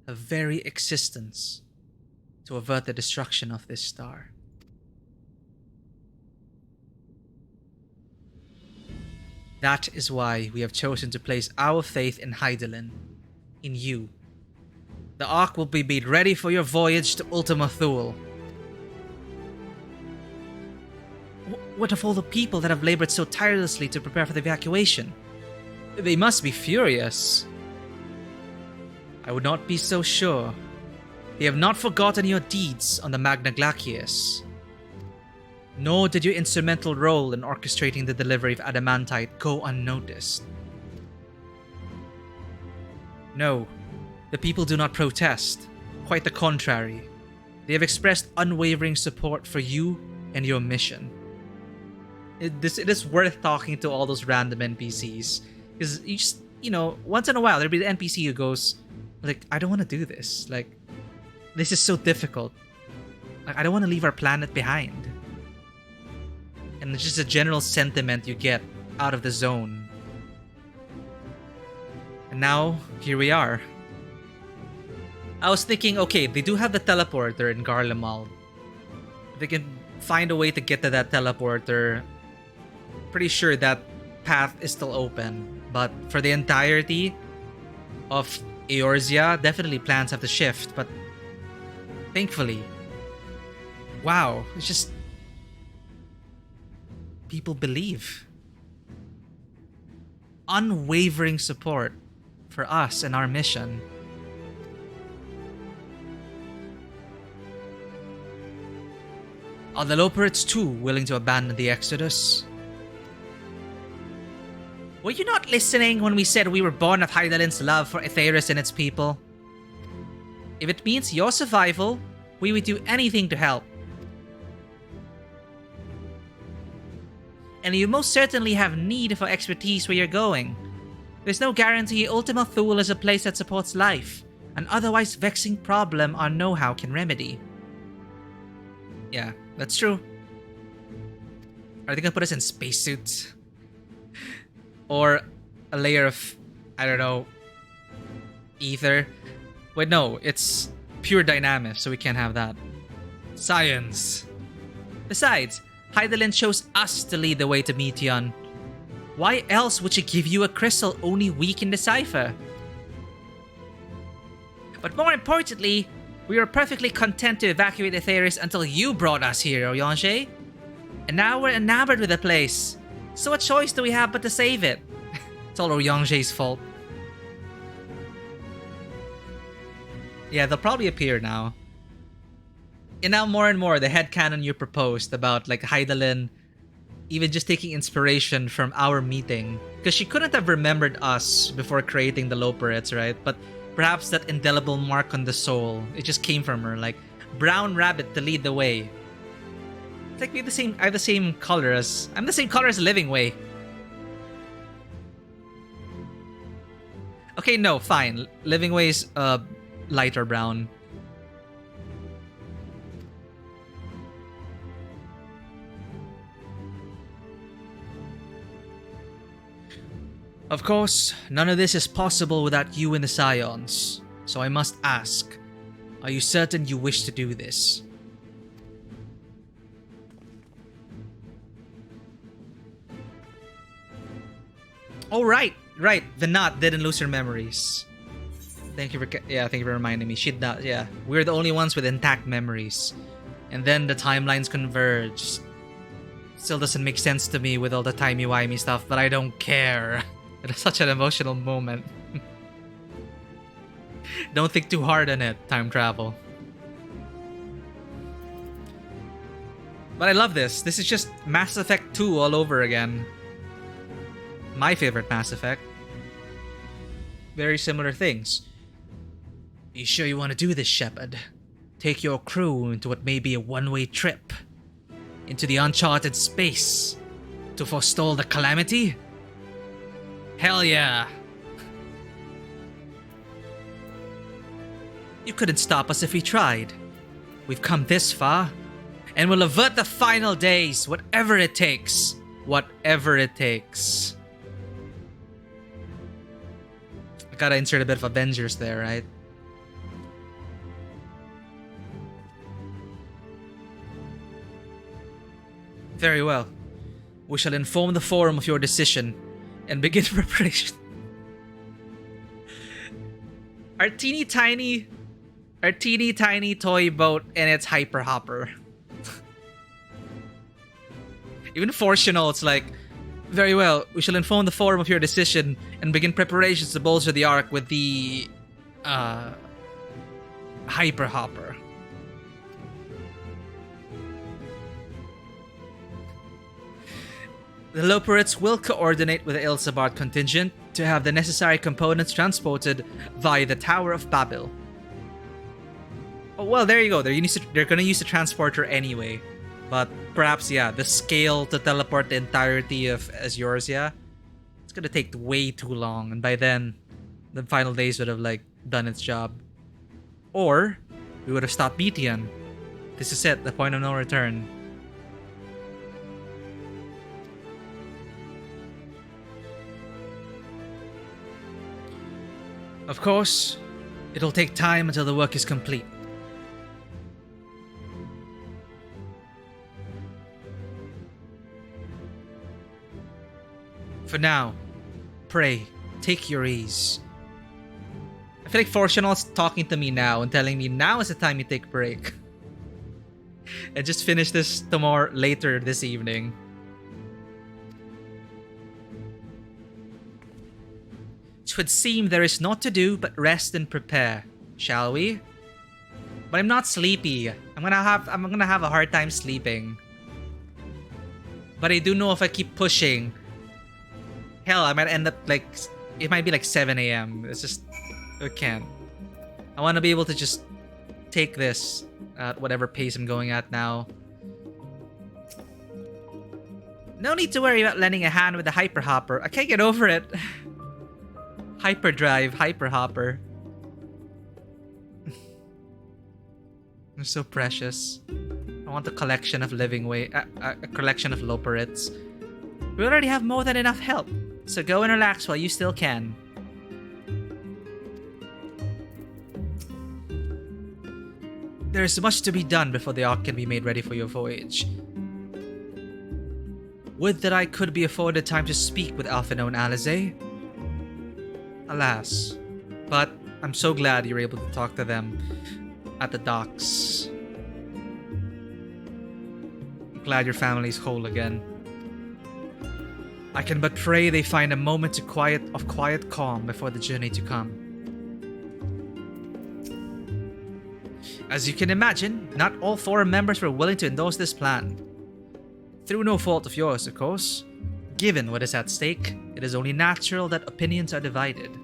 her very existence, to avert the destruction of this star. That is why we have chosen to place our faith in Hydaelyn, in you. The Ark will be made ready for your voyage to Ultima Thule. What of all the people that have labored so tirelessly to prepare for the evacuation? They must be furious. I would not be so sure. They have not forgotten your deeds on the Magna Glacius. Nor did your instrumental role in orchestrating the delivery of adamantite go unnoticed. No, the people do not protest. Quite the contrary. They have expressed unwavering support for you and your mission. It is worth talking to all those random NPCs. Because you just, once in a while there'll be the NPC who goes, like, I don't want to do this. Like, this is so difficult. Like, I don't want to leave our planet behind. And it's just a general sentiment you get out of the zone. And now, here we are. I was thinking, okay, they do have the teleporter in Garlemald. If they can find a way to get to that teleporter, pretty sure that path is still open. But for the entirety of Eorzea, definitely plans have to shift. But thankfully, wow, it's just... people believe. Unwavering support for us and our mission. Are the Loperits too willing to abandon the Exodus? Were you not listening when we said we were born of Hydaelyn's love for Aetheris and its people? If it means your survival, we would do anything to help. And you most certainly have need for expertise where you're going. There's no guarantee Ultima Thule is a place that supports life, an otherwise vexing problem our know-how can remedy. Yeah, that's true. Are they gonna put us in spacesuits? Or a layer of, I don't know, ether? Wait, no, it's pure dynamics, so we can't have that. Science. Besides, Hydaelyn chose us to lead the way to Meteon. Why else would she give you a crystal only we can decipher? But more importantly, we were perfectly content to evacuate Aetheris until you brought us here, Oyonge. And now we're enamored with the place. So what choice do we have but to save it? It's all Oyonge's fault. Yeah, they'll probably appear now. And now more and more, the headcanon you proposed about like Hydaelyn even just taking inspiration from our meeting. Because she couldn't have remembered us before creating the Loperits, right? But perhaps that indelible mark on the soul, it just came from her. Like, brown rabbit to lead the way. It's like I have the same color as Living Way. Okay, no, fine. Living Way's lighter brown. Of course, none of this is possible without you and the Scions. So I must ask, are you certain you wish to do this? Oh, right. The Knot didn't lose her memories. Thank you for reminding me. She'd not, yeah. We're the only ones with intact memories. And then the timelines converged. Still doesn't make sense to me with all the timey-wimey stuff, but I don't care. It is such an emotional moment. Don't think too hard on it, time travel. But I love this. This is just Mass Effect 2 all over again. My favorite Mass Effect. Very similar things. Are you sure you want to do this, Shepard? Take your crew into what may be a one-way trip. Into the uncharted space. To forestall the calamity? Hell yeah! You couldn't stop us if we tried. We've come this far, and we'll avert the final days, whatever it takes. Whatever it takes. I gotta insert a bit of Avengers there, right? Very well. We shall inform the Forum of your decision and begin preparation. Our teeny tiny toy boat and its hyper hopper. Even Fortunal, it's like, very well, we shall inform the Forum of your decision and begin preparations to bolster the Ark with the hyper hopper. The Loperites will coordinate with the Ilsabard contingent to have the necessary components transported via the Tower of Babel. Oh, well, there you go. They're gonna use the transporter anyway. But perhaps, yeah, the scale to teleport the entirety of Azursia, it's gonna take way too long. And by then, the final days would have, like, done its job. Or, we would have stopped Meteon. This is it, the point of no return. Of course, it'll take time until the work is complete. For now, pray, take your ease. I feel like Fortunal's talking to me now and telling me now is the time you take a break. And just finish this later this evening. Twould seem there is naught to do but rest and prepare, shall we? But I'm not sleepy. I'm gonna have a hard time sleeping. But I do know if I keep pushing, hell, I might end up like, it might be like 7 AM. It's just, I can't. I want to be able to just take this at whatever pace I'm going at now. No need to worry about lending a hand with the hyper hopper. I can't get over it. Hyperdrive, hyper hopper. They're so precious. I want a collection of Living Way, a collection of Loperites. We already have more than enough help, so go and relax while you still can. There is much to be done before the Ark can be made ready for your voyage. Would that I could be afforded time to speak with Alphino and Alize. Alas, but I'm so glad you were able to talk to them at the docks. I'm glad your family's whole again. I can but pray they find a moment of quiet calm before the journey to come. As you can imagine, not all Forum members were willing to endorse this plan. Through no fault of yours, of course. Given what is at stake, it is only natural that opinions are divided.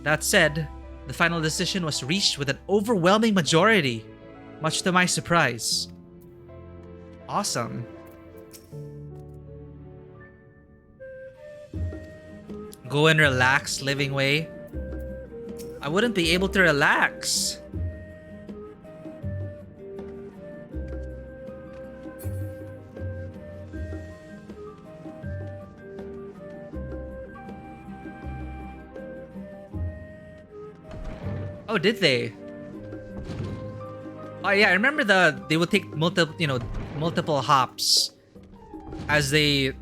That said, the final decision was reached with an overwhelming majority. much to my surprise. Awesome. Go and relax, living way. I wouldn't be able to relax. Oh, did they? Oh yeah, I remember they would take multiple hops as they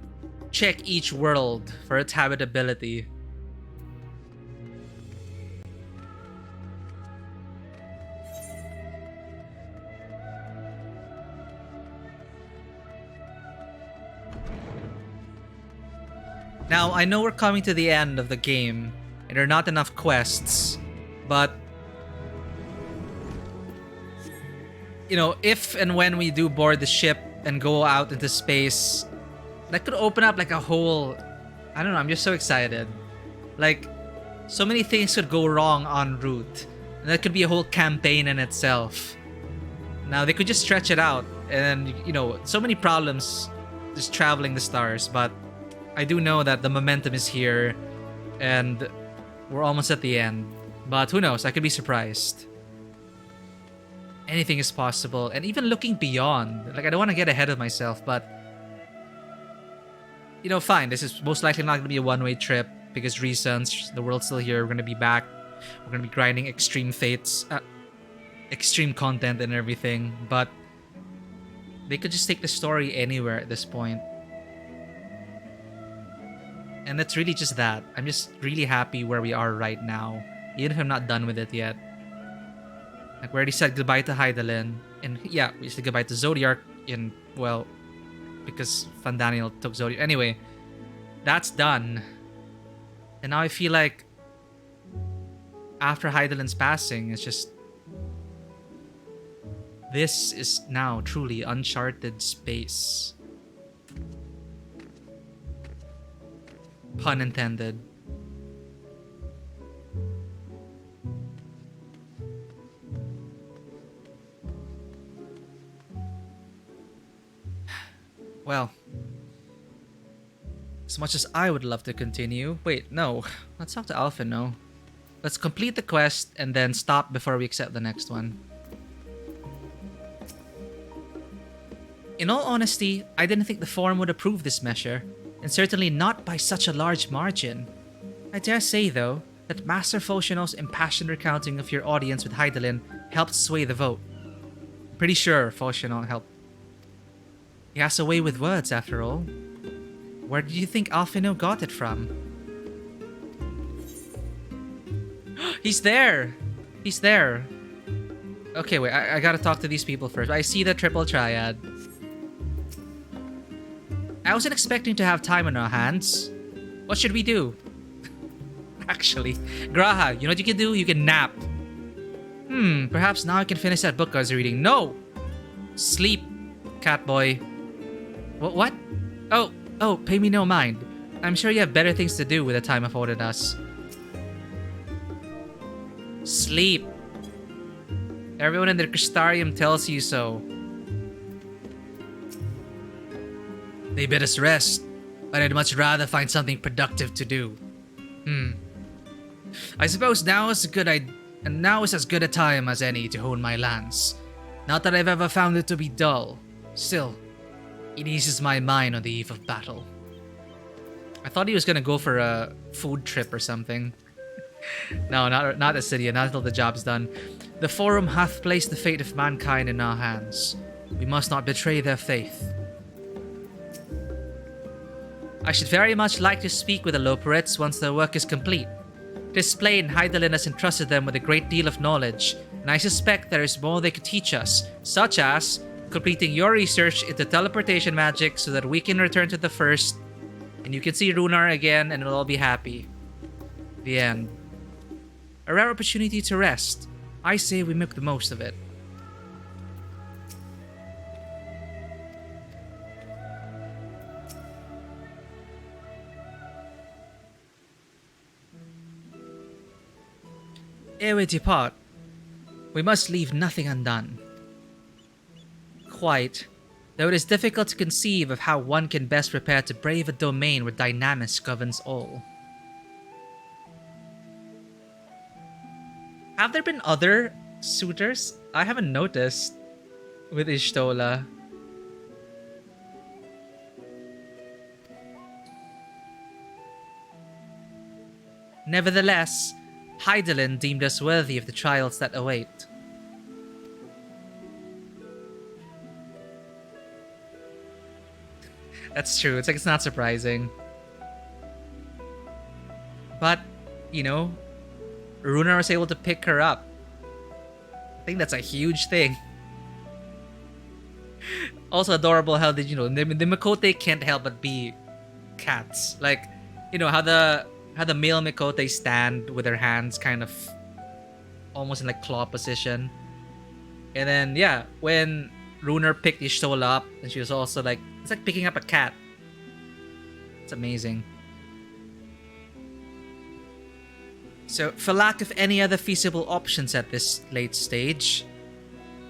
check each world for its habitability. Now, I know we're coming to the end of the game and there are not enough quests, but you know, if and when we do board the ship and go out into space, that could open up like a whole... I don't know, I'm just so excited. Like, so many things could go wrong en route. And that could be a whole campaign in itself. Now, they could just stretch it out. And, you know, so many problems just traveling the stars. But I do know that the momentum is here. And we're almost at the end. But who knows, I could be surprised. Anything is possible. And even looking beyond. Like, I don't want to get ahead of myself, but... you know, fine. This is most likely not going to be a one-way trip. Because reasons, the world's still here. We're going to be back. We're going to be grinding extreme fates. Extreme content and everything. But... they could just take the story anywhere at this point. And that's really just that. I'm just really happy where we are right now. Even if I'm not done with it yet. Like, we already said goodbye to Hydaelyn. And yeah, we said goodbye to Zodiark in, well, because Fandaniel took Zodiark. Anyway, that's done. And now I feel like after Hydaelyn's passing, it's just... this is now truly uncharted space. Pun intended. Well, as much as I would love to continue... wait, no. Let's talk to Alpha, no. Let's complete the quest and then stop before we accept the next one. In all honesty, I didn't think the Forum would approve this measure, and certainly not by such a large margin. I dare say, though, that Master Foshinol's impassioned recounting of your audience with Hydaelyn helped sway the vote. I'm pretty sure Foshinol helped. He has a way with words, after all. Where do you think Alphino got it from? He's there! He's there! Okay, wait, I gotta talk to these people first. I see the triple triad. I wasn't expecting to have time on our hands. What should we do? Actually, Graha, you know what you can do? You can nap. Perhaps now I can finish that book I was reading. No! Sleep, catboy. What? Oh, pay me no mind. I'm sure you have better things to do with the time afforded us. Sleep. Everyone in the Crystarium tells you so. They bid us rest, but I'd much rather find something productive to do. I suppose now is as good a time as any to hone my lance. Not that I've ever found it to be dull. Still, it eases my mind on the eve of battle. I thought he was gonna go for a food trip or something. No, not Assidia, not until the job's done. The Forum hath placed the fate of mankind in our hands. We must not betray their faith. I should very much like to speak with the Loporets once their work is complete. It is plain Hydaelyn has entrusted them with a great deal of knowledge, and I suspect there is more they could teach us, such as completing your research into teleportation magic so that we can return to the First, and you can see Runar again and we'll all be happy. The end. A rare opportunity to rest. I say we make the most of it. Ere we depart, we must leave nothing undone. quite, though it is difficult to conceive of how one can best prepare to brave a domain where dynamis governs all. Have there been other suitors? I haven't noticed with Ishtola. Nevertheless, Hydaelyn deemed us worthy of the trials that await. That's true. It's like it's not surprising. But, you know, Runar was able to pick her up. I think that's a huge thing. Also adorable how the Mikote can't help but be cats. Like, you know, how the male Mikote stand with their hands kind of almost in like claw position. And then yeah, when Runar picked Y'shtola up, and she was also like, it's like picking up a cat. It's amazing. So, for lack of any other feasible options at this late stage,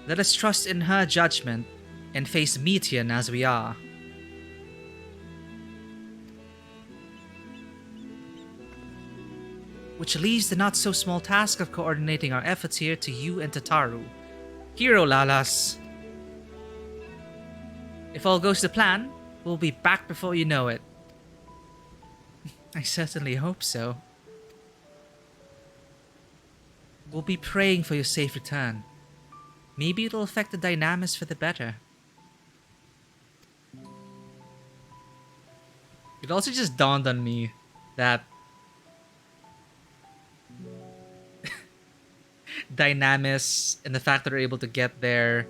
let us trust in her judgment and face Meteon as we are. Which leaves the not-so-small task of coordinating our efforts here to you and Tataru. Hero Lalas! If all goes to plan, we'll be back before you know it. I certainly hope so. We'll be praying for your safe return. Maybe it'll affect the dynamis for the better. It also just dawned on me that dynamis and the fact that they're able to get there,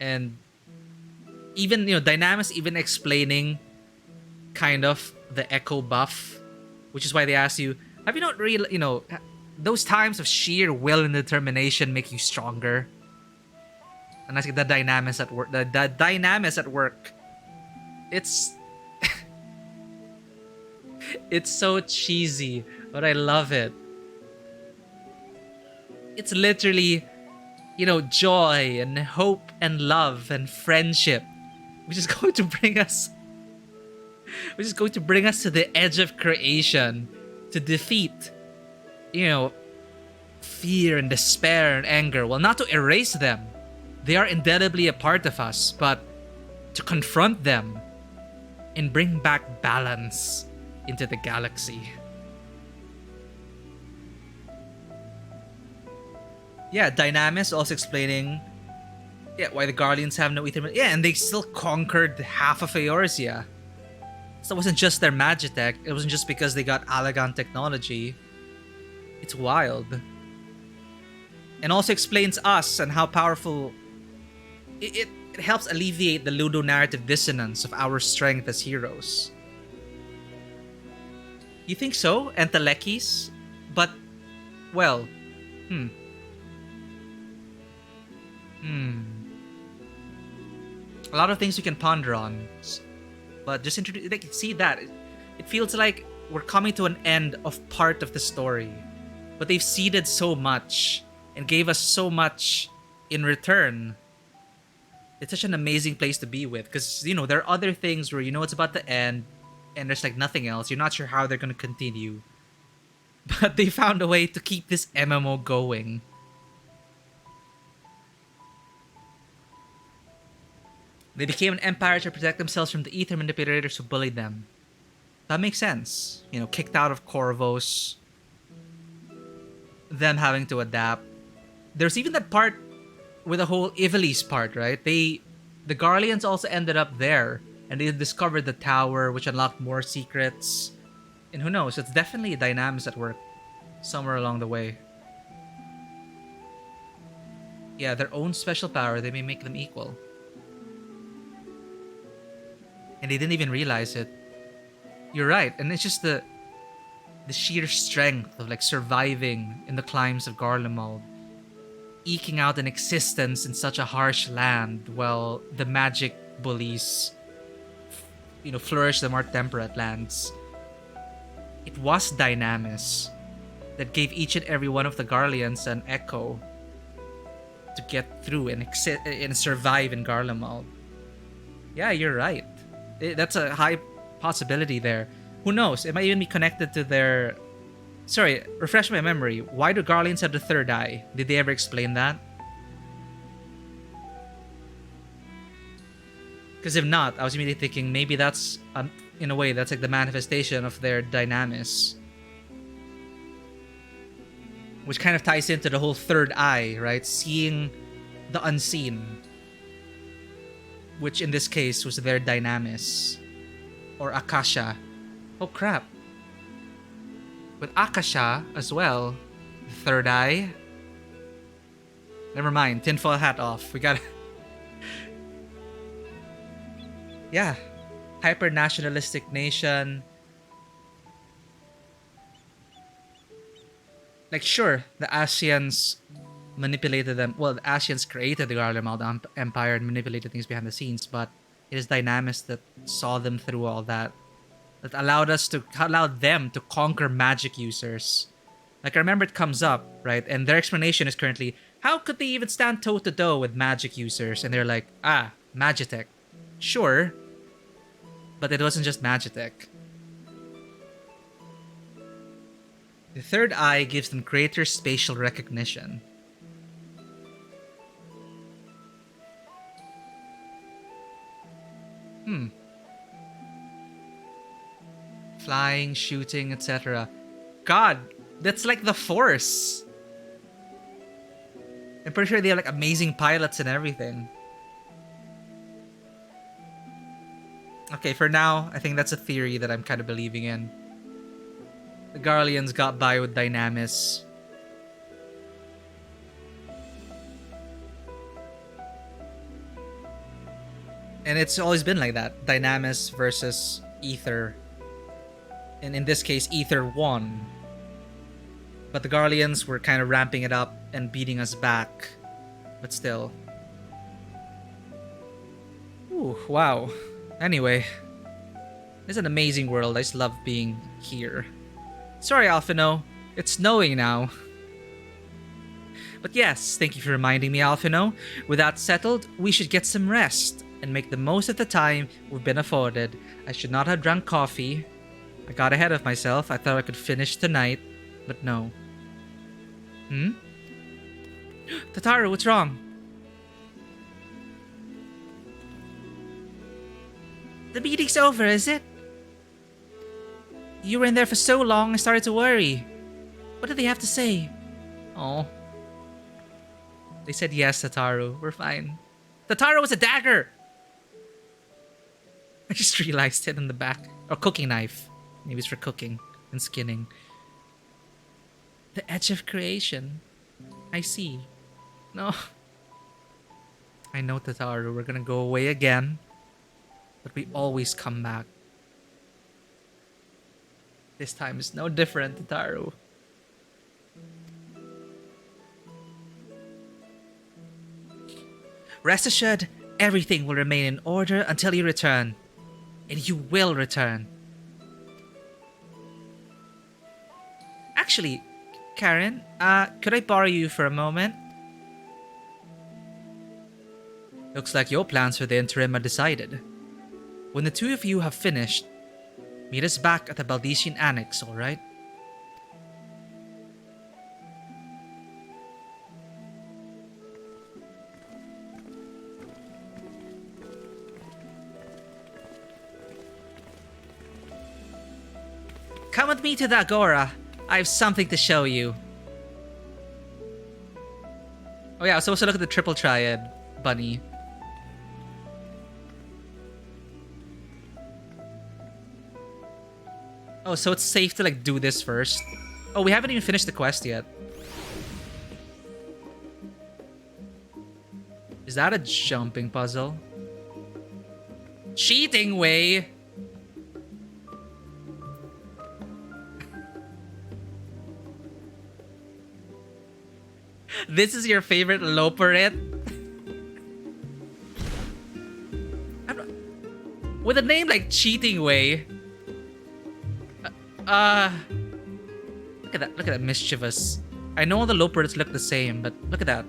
and even, you know, dynamis even explaining kind of the echo buff, which is why they ask you, have you not really, you know, those times of sheer will and determination make you stronger? And that's like the dynamis at work. The dynamis at work. It's it's so cheesy, but I love it. It's literally, you know, joy and hope and love and friendship, which is going to bring us to the edge of creation to defeat, you know, fear and despair and anger. Well, not to erase them. They are indelibly a part of us, but to confront them and bring back balance into the galaxy. Yeah, Dynamis also explaining why the Garleans have no ether. Yeah, and they still conquered half of Eorzea. So it wasn't just their magitech. It wasn't just because they got Allagan technology. It's wild. And also explains us and how powerful... It helps alleviate the ludonarrative dissonance of our strength as heroes. You think so, Entelekis? But, well... A lot of things you can ponder on. But just introduce, like, see that. It feels like we're coming to an end of part of the story. But they've seeded so much and gave us so much in return. It's such an amazing place to be with. Because, you know, there are other things where you know it's about to end and there's like nothing else. You're not sure how they're going to continue. But they found a way to keep this MMO going. They became an empire to protect themselves from the ether manipulators who bullied them. That makes sense. You know, kicked out of Corvos. Them having to adapt. There's even that part with the whole Ivalice part, right? The Garleans also ended up there. And they discovered the tower, which unlocked more secrets. And who knows, it's definitely a Dynamis at work. Somewhere along the way. Yeah, their own special power, they may make them equal. And they didn't even realize it. You're right, and it's just the sheer strength of like surviving in the climes of Garlemald, eking out an existence in such a harsh land while the magic bullies, you know, flourish the more temperate lands. It was Dynamis that gave each and every one of the Garleans an echo. to get through and survive in Garlemald. Yeah, you're right. That's a high possibility there. Who knows? It might even be connected to their... Sorry, refresh my memory. Why do Garleans have the third eye? Did they ever explain that? Because if not, I was immediately thinking maybe that's, in a way, that's like the manifestation of their dynamis. Which kind of ties into the whole third eye, right? Seeing the unseen. Which in this case was their dynamis. Or Akasha. Oh crap. With Akasha as well, the third eye. Never mind, tinfoil hat off. We gotta... Yeah. Hyper-nationalistic nation. Like, sure, the Ascians manipulated them. Well, the Ascians created the Garlean Empire and manipulated things behind the scenes, but it is Dynamis that saw them through all that. That allowed them to conquer magic users. Like, I remember it comes up, right? And their explanation is currently, how could they even stand toe-to-toe with magic users? And they're like, Magitech. Sure. But it wasn't just Magitech. The third eye gives them greater spatial recognition. Flying, shooting, etc. God, that's like the Force. I'm pretty sure they have like amazing pilots and everything. Okay, for now, I think that's a theory that I'm kind of believing in. The Garleans got by with Dynamis. And it's always been like that. Dynamis versus Ether. And in this case, Ether won. But the Garleans were kind of ramping it up and beating us back. But still. Ooh, wow. Anyway. It's an amazing world. I just love being here. Sorry, Alphino. It's snowing now. But yes, thank you for reminding me, Alphino. With that settled, we should get some rest and make the most of the time we've been afforded. I should not have drunk coffee. I got ahead of myself. I thought I could finish tonight, but no. Tataru, what's wrong? The meeting's over, is it? You were in there for so long, I started to worry. What did they have to say? Oh. They said yes, Tataru. We're fine. Tataru was a dagger! I just realized it in the back. Or cooking knife. Maybe it's for cooking and skinning. The edge of creation. I see. No. I know, Tataru. We're gonna go away again. But we always come back. This time is no different, Tataru. Rest assured, everything will remain in order until you return. And you will return. Actually, Karen, could I borrow you for a moment? Looks like your plans for the interim are decided. When the two of you have finished, meet us back at the Baldician Annex, alright? Come with me to the Agora. I have something to show you. Oh yeah, I was supposed to look at the Triple Triad bunny. Oh, so it's safe to like do this first. Oh, we haven't even finished the quest yet. Is that a jumping puzzle? Cheating way! This is your favorite Loperit? With a name like Cheating Way. Look at that mischievous. I know all the Loperits look the same, but look at that.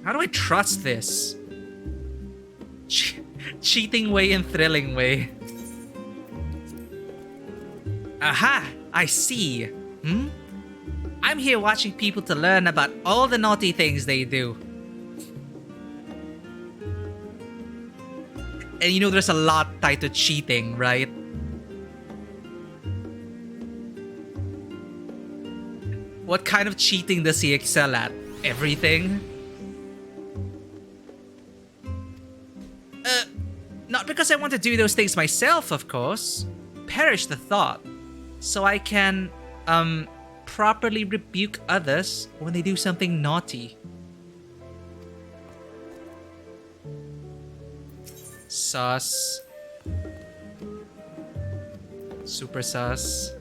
How do I trust this? Cheating way and thrilling way. Aha! I see. I'm here watching people to learn about all the naughty things they do. And you know there's a lot tied to cheating, right? What kind of cheating does he excel at? Everything? Not because I want to do those things myself, of course. Perish the thought. So I can, properly rebuke others when they do something naughty. Sus. Super sus.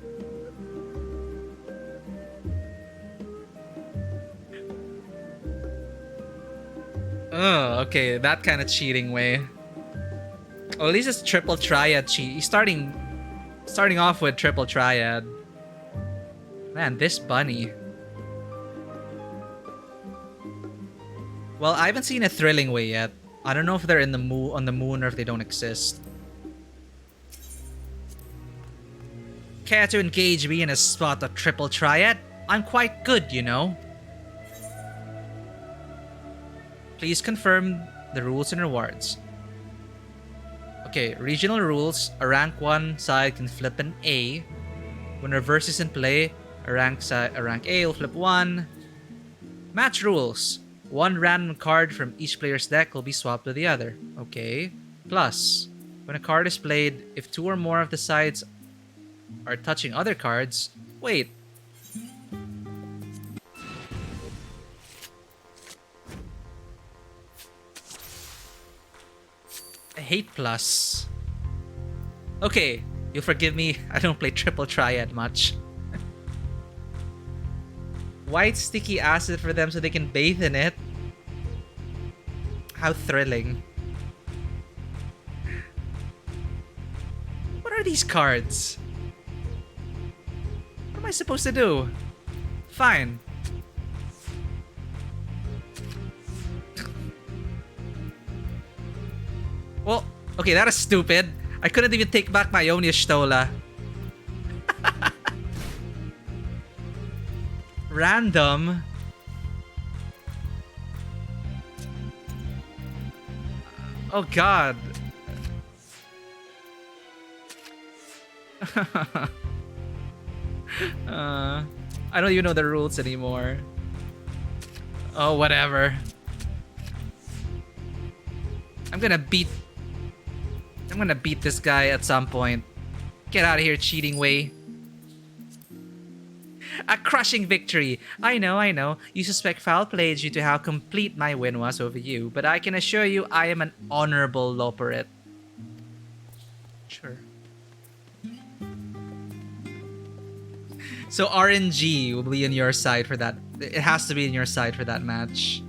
Oh, okay, that kind of cheating way. Oh, at least it's triple triad cheat. He's starting off with triple triad. Man, this bunny. Well, I haven't seen a thrilling way yet. I don't know if they're in the on the moon or if they don't exist. Care to engage me in a spot of triple triad? I'm quite good, you know. Please confirm the rules and rewards. Okay, regional rules. A rank 1 side can flip an A. When reverse is in play, a rank A will flip 1. Match rules. One random card from each player's deck will be swapped with the other. Okay. Plus, when a card is played, if 2 or more of the sides are touching other cards... Wait. I hate plus. Okay, you'll forgive me. I don't play triple triad much. White sticky acid for them so they can bathe in it. How thrilling. What are these cards? What am I supposed to do? Fine. Well, okay, that is stupid. I couldn't even take back my own Y'shtola. Random. Oh god. I don't even know the rules anymore. Oh, whatever. I'm gonna beat this guy at some point. Get out of here, cheating way. A crushing victory. I know. You suspect foul play due to how complete my win was over you, but I can assure you I am an honorable Loperit. Sure. So RNG will be on your side for that. It has to be on your side for that match.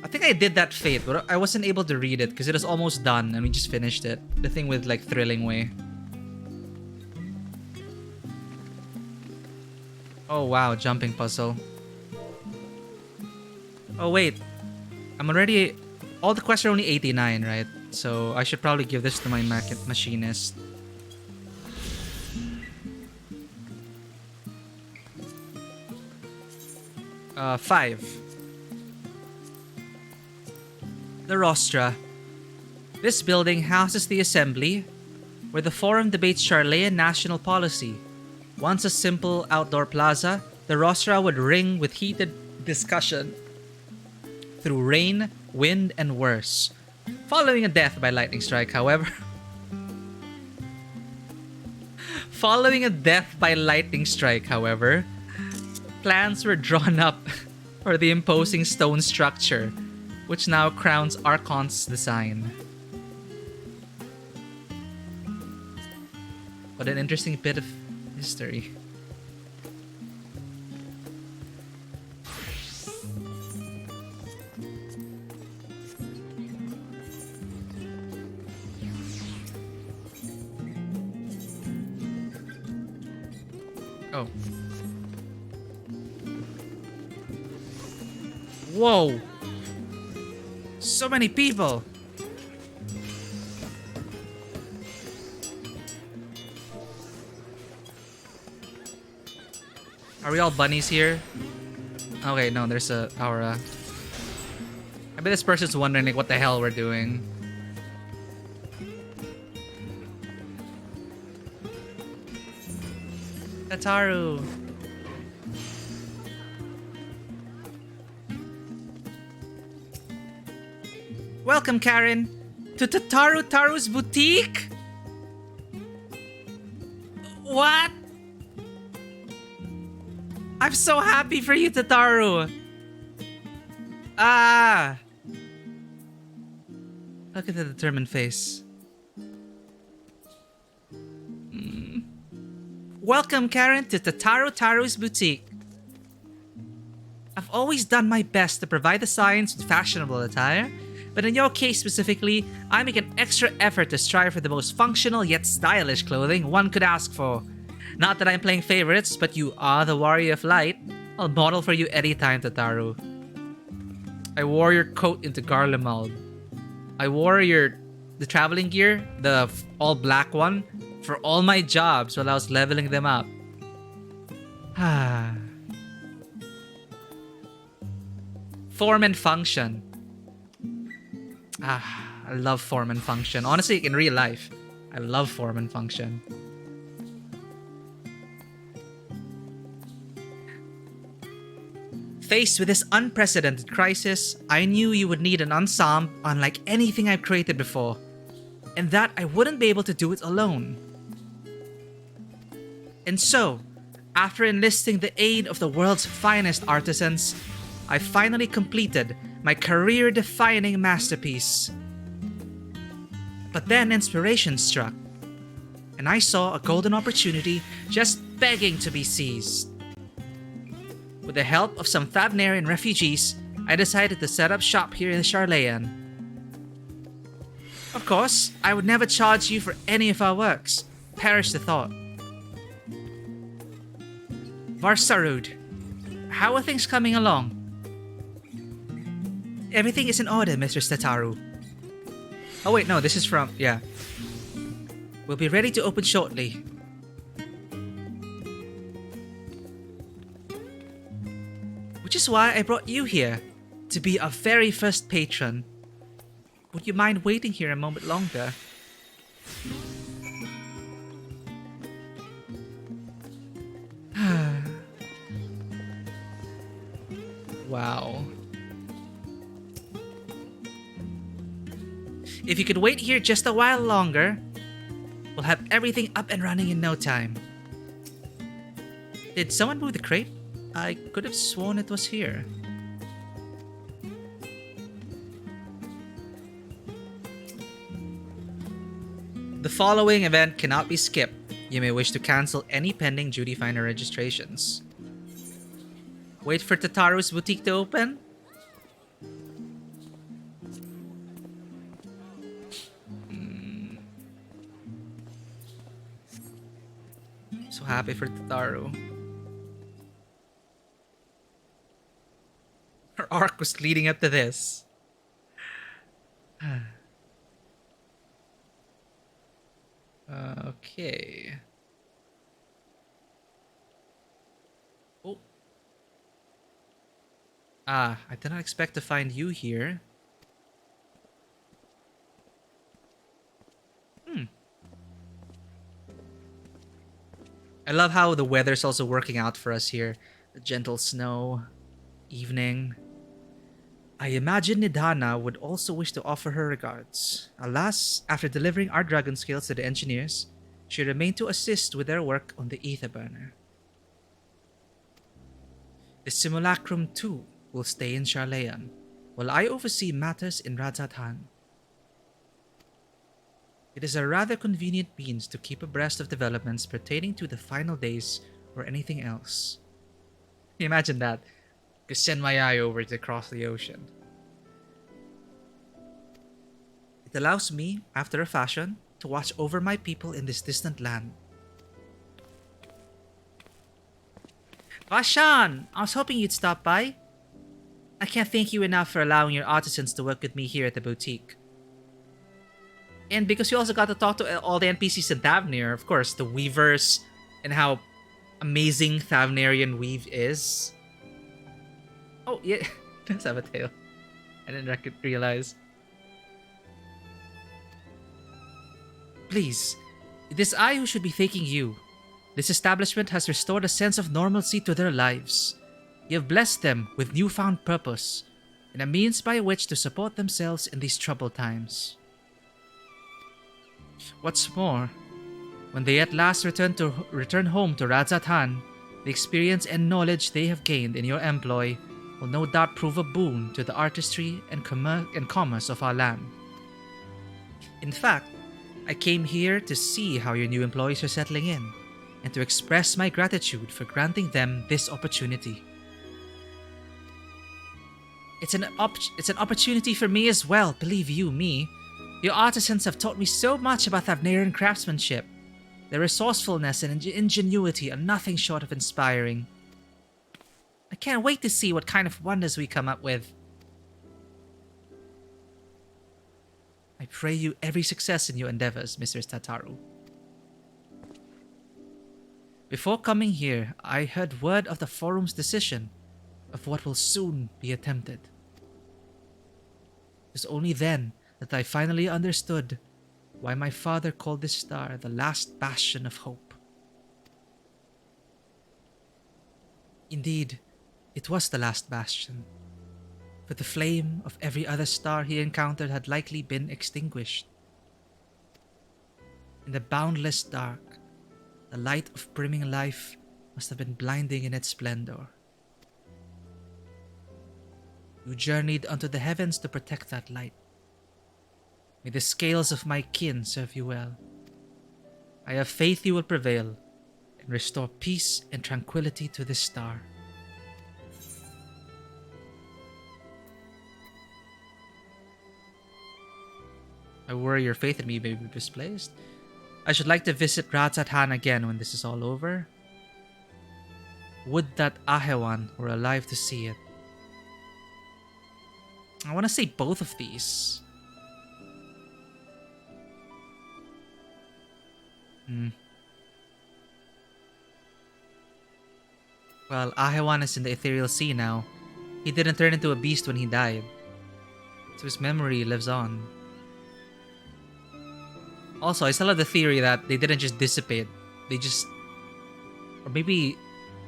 I think I did that fate, but I wasn't able to read it because it was almost done and we just finished it. The thing with like thrilling way. Oh wow, jumping puzzle. Oh wait, I'm already... All the quests are only 89, right? So I should probably give this to my machinist. Five. The Rostra. This building houses the Assembly, where the Forum debates Sharlayan national policy. Once a simple outdoor plaza, the Rostra would ring with heated discussion through rain, wind, and worse. Following a death by lightning strike, however... plans were drawn up for the imposing stone structure, which now crowns Archon's design. What an interesting bit of history. Oh. Whoa! So many people! Are we all bunnies here? Okay, no, there's a aura. I bet this person's wondering like what the hell we're doing. Tataru. Welcome, Karen, to Taru's boutique. What? I'm so happy for you, Tataru. Ah. Look at the determined face. Welcome, Karen, to Taru's boutique. I've always done my best to provide the science with fashionable attire, but in your case specifically, I make an extra effort to strive for the most functional yet stylish clothing one could ask for. Not that I'm playing favorites, but you are the warrior of light. I'll model for you anytime, Tataru. I wore your coat into Garlemald. I wore the traveling gear, the all black one, for all my jobs while I was leveling them up. Form and function. I love form and function. Honestly, in real life, I love form and function. Faced with this unprecedented crisis, I knew you would need an ensemble unlike anything I've created before, and that I wouldn't be able to do it alone. And so, after enlisting the aid of the world's finest artisans, I finally completed my career-defining masterpiece. But then inspiration struck, and I saw a golden opportunity just begging to be seized. With the help of some Thavnairian refugees, I decided to set up shop here in Sharlayan. Of course, I would never charge you for any of our works. Perish the thought. Varsarud, how are things coming along? Everything is in order, Mr. Tataru. Oh wait, no, this is from... yeah. We'll be ready to open shortly. Which is why I brought you here, to be our very first patron. Would you mind waiting here a moment longer? Wow. If you could wait here just a while longer, we'll have everything up and running in no time. Did someone move the crate? I could have sworn it was here. The following event cannot be skipped. You may wish to cancel any pending duty finder registrations. Wait for Tataru's boutique to open? So happy for Tataru. Her arc was leading up to this. Okay. Oh. I did not expect to find you here. I love how the weather's also working out for us here. The gentle snow, evening. I imagine Nidhana would also wish to offer her regards. Alas, after delivering our dragon scales to the engineers, she remained to assist with their work on the ether burner. The simulacrum too will stay in Sharlayan, while I oversee matters in Rajathan. It is a rather convenient means to keep abreast of developments pertaining to the final days or anything else. Imagine that. Just send my eye over to cross the ocean. It allows me, after a fashion, to watch over my people in this distant land. Vashan! I was hoping you'd stop by. I can't thank you enough for allowing your artisans to work with me here at the boutique. And because you also got to talk to all the NPCs in Thavnair, of course, the weavers, and how amazing Thavnairian weave is. Oh, yeah, it does have a tail. I didn't realize. Please, it is I who should be thanking you. This establishment has restored a sense of normalcy to their lives. You have blessed them with newfound purpose, and a means by which to support themselves in these troubled times. What's more, when they at last return home to Radzatan, the experience and knowledge they have gained in your employ will no doubt prove a boon to the artistry and commerce of our land. In fact, I came here to see how your new employees are settling in, and to express my gratitude for granting them this opportunity. It's an opportunity for me as well, believe you me. Your artisans have taught me so much about Thavnairian craftsmanship. Their resourcefulness and ingenuity are nothing short of inspiring. I can't wait to see what kind of wonders we come up with. I pray you every success in your endeavors, Mr. Tataru. Before coming here, I heard word of the forum's decision of what will soon be attempted. It was only then that I finally understood why my father called this star the last bastion of hope. Indeed, it was the last bastion, for the flame of every other star he encountered had likely been extinguished. In the boundless dark, the light of brimming life must have been blinding in its splendor. You journeyed unto the heavens to protect that light. May the scales of my kin serve you well. I have faith you will prevail and restore peace and tranquility to this star. I worry your faith in me may be misplaced. I should like to visit Radzatan again when this is all over. Would that Ahewan were alive to see it. I want to say both of these. Well, Ahewan is in the ethereal sea now. He didn't turn into a beast when he died, so his memory lives on. Also, I still have the theory that they didn't just dissipate. They just... Or maybe...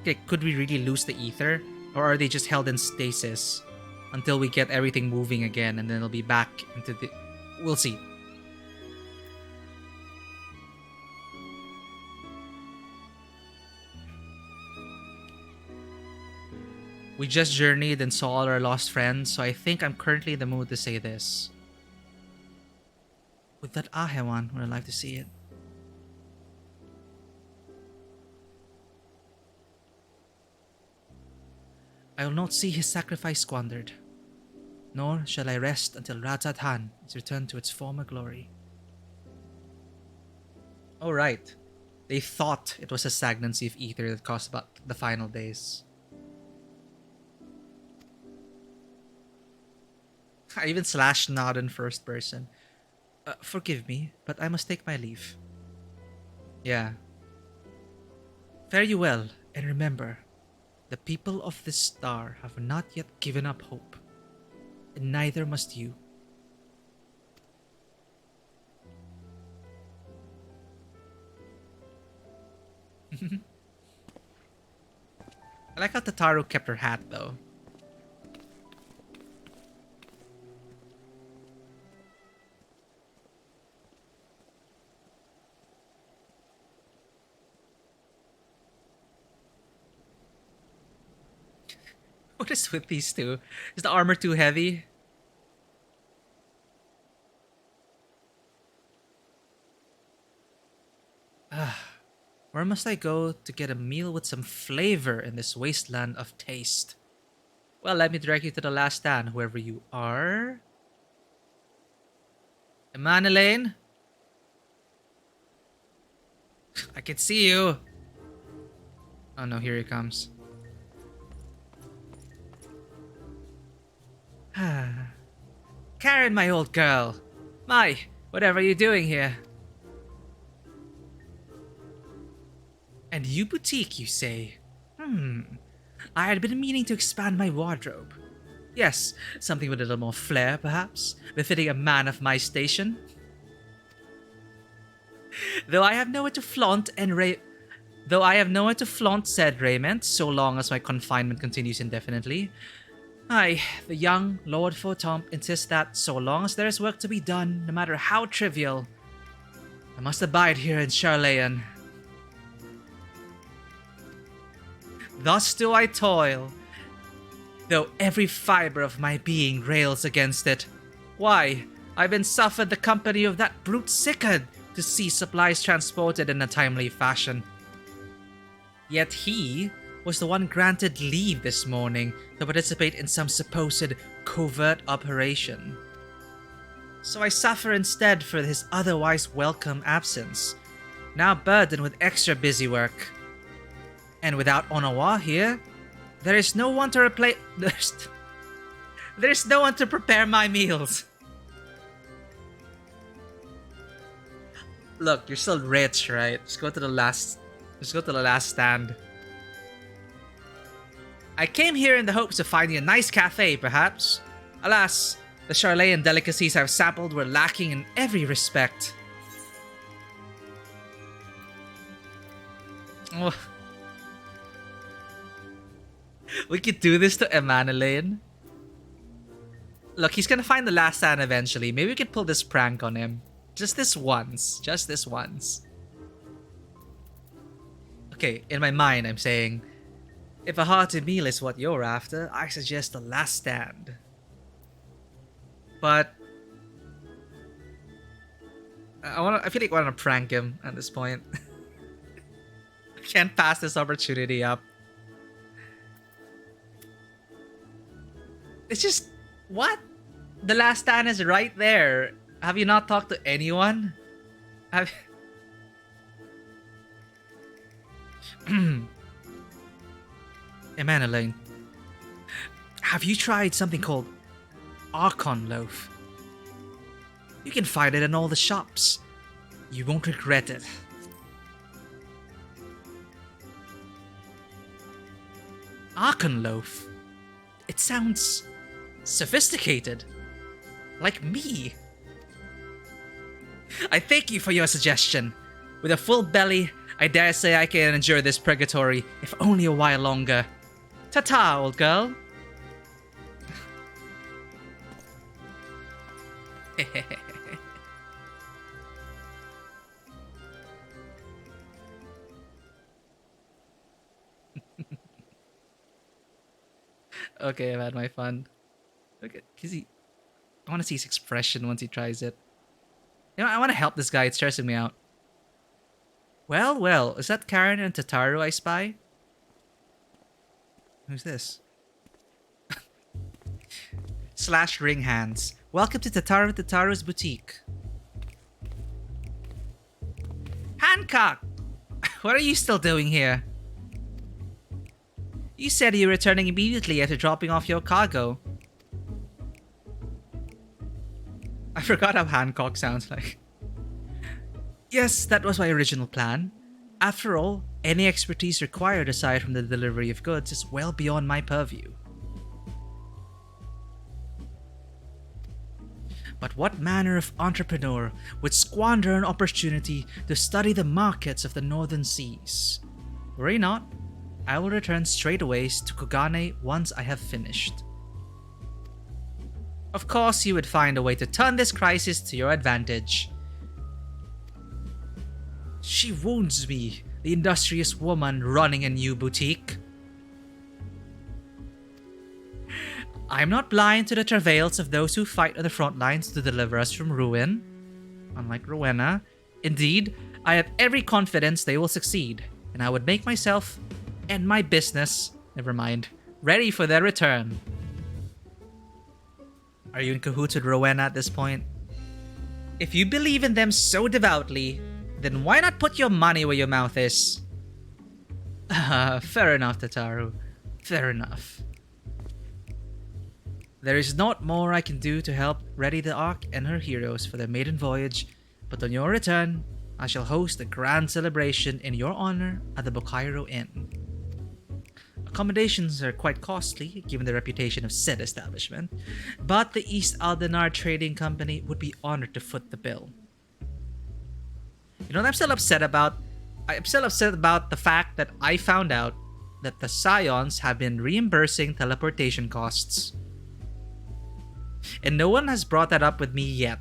Okay, could we really lose the ether? Or are they just held in stasis until we get everything moving again and then it'll be back into the... We'll see. We just journeyed and saw all our lost friends, so I think I'm currently in the mood to say this. With that Ahewan, would I like to see it? I will not see his sacrifice squandered, nor shall I rest until Radzatan is returned to its former glory. Oh right, they thought it was a stagnancy of ether that caused about the final days. I even slash nod in first person. Forgive me, but I must take my leave. Yeah. Fare you well, and remember, the people of this star have not yet given up hope, and neither must you. I like how Tataru kept her hat though. What is with these two? Is the armor too heavy? Where must I go to get a meal with some flavor in this wasteland of taste? Well, let me direct you to the last stand, whoever you are. Emanuelaine? I can see you. Oh no, here he comes. Karen, my old girl. My, whatever are you doing here? And you boutique, you say? I had been meaning to expand my wardrobe. Yes, something with a little more flair, perhaps, befitting a man of my station. Though I have nowhere to flaunt said raiment, so long as my confinement continues indefinitely. Aye, the young Lord Fortomp insists that so long as there is work to be done, no matter how trivial, I must abide here in Sharlayan. Thus do I toil, though every fibre of my being rails against it. Why, I've been suffered the company of that brute Sickard to see supplies transported in a timely fashion. Yet he was the one granted leave this morning to participate in some supposed covert operation. So I suffer instead for his otherwise welcome absence, now burdened with extra busy work. And without Onawa here, there is no one to replace. There's no one to prepare my meals. Look, you're still rich, right? Just go to the last stand. I came here in the hopes of finding a nice cafe, perhaps. Alas, the Sharlayan delicacies I've sampled were lacking in every respect. Oh. We could do this to Emanelaine. Look, he's gonna find the last stand eventually. Maybe we could pull this prank on him. Just this once. Just this once. Okay, in my mind, I'm saying, if a hearty meal is what you're after, I suggest the last stand. But I feel like I want to prank him at this point. I can't pass this opportunity up. It's just, what? The last stand is right there. Have you not talked to anyone? Emanelaine, have you tried something called Archon Loaf? You can find it in all the shops. You won't regret it. Archon Loaf? It sounds sophisticated. Like me. I thank you for your suggestion. With a full belly, I dare say I can endure this purgatory, if only a while longer. Ta-ta, old girl. Okay, I've had my fun. Okay, I want to see his expression once he tries it. You know, I want to help this guy. It's stressing me out. Well, well, is that Karen and Tataru I spy? Who's this? Slash ring hands. Welcome to Tataru's boutique. Hancock! What are you still doing here? You said you were returning immediately after dropping off your cargo. I forgot how Hancock sounds like. Yes, that was my original plan. After all, any expertise required aside from the delivery of goods is well beyond my purview. But what manner of entrepreneur would squander an opportunity to study the markets of the northern seas? Worry not, I will return straight away to Kogane once I have finished. Of course, you would find a way to turn this crisis to your advantage. She wounds me, the industrious woman running a new boutique. I am not blind to the travails of those who fight on the front lines to deliver us from ruin. Unlike Rowena, indeed, I have every confidence they will succeed, and I would make myself and my business, never mind, ready for their return. Are you in cahoots with Rowena at this point? If you believe in them so devoutly, then why not put your money where your mouth is? Fair enough, Tataru. Fair enough. There is not more I can do to help ready the Ark and her heroes for their maiden voyage, but on your return, I shall host a grand celebration in your honor at the Bokairo Inn. Accommodations are quite costly, given the reputation of said establishment, but the East Aldenar Trading Company would be honored to foot the bill. You know what I'm still upset about? I'm still upset about the fact that I found out that the Scions have been reimbursing teleportation costs. And no one has brought that up with me yet.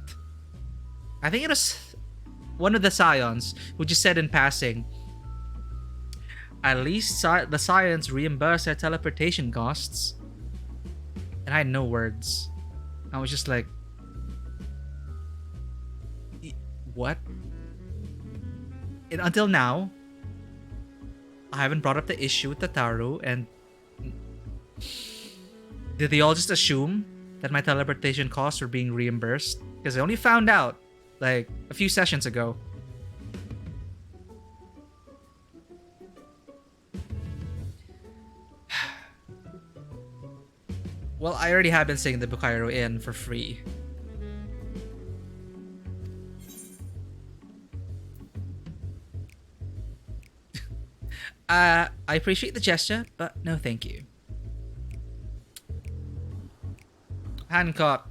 I think it was one of the Scions who just said in passing, at least the Scions reimburse their teleportation costs. And I had no words. I was just like, what? And until now, I haven't brought up the issue with Tataru, and did they all just assume that my teleportation costs were being reimbursed? Because I only found out like a few sessions ago. Well, I already have been staying the Bokairo Inn for free. I appreciate the gesture, but no thank you. Hancock,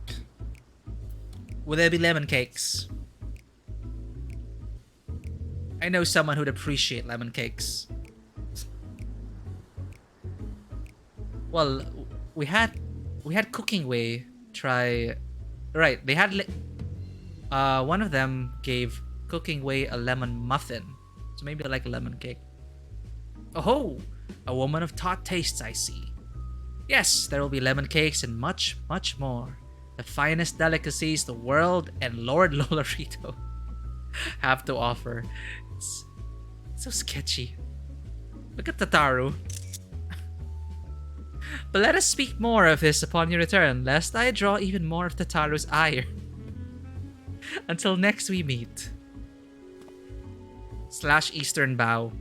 will there be lemon cakes? I know someone who'd appreciate lemon cakes. Well, we had Cooking Way try. Right, they had one of them gave Cooking Way a lemon muffin, so maybe I like a lemon cake. Oh, a woman of taught tastes, I see. Yes, there will be lemon cakes and much, much more. The finest delicacies the world and Lord Lolarito have to offer. It's so sketchy. Look at Tataru. But let us speak more of this upon your return, lest I draw even more of Tataru's ire. Until next we meet. / Eastern Bow.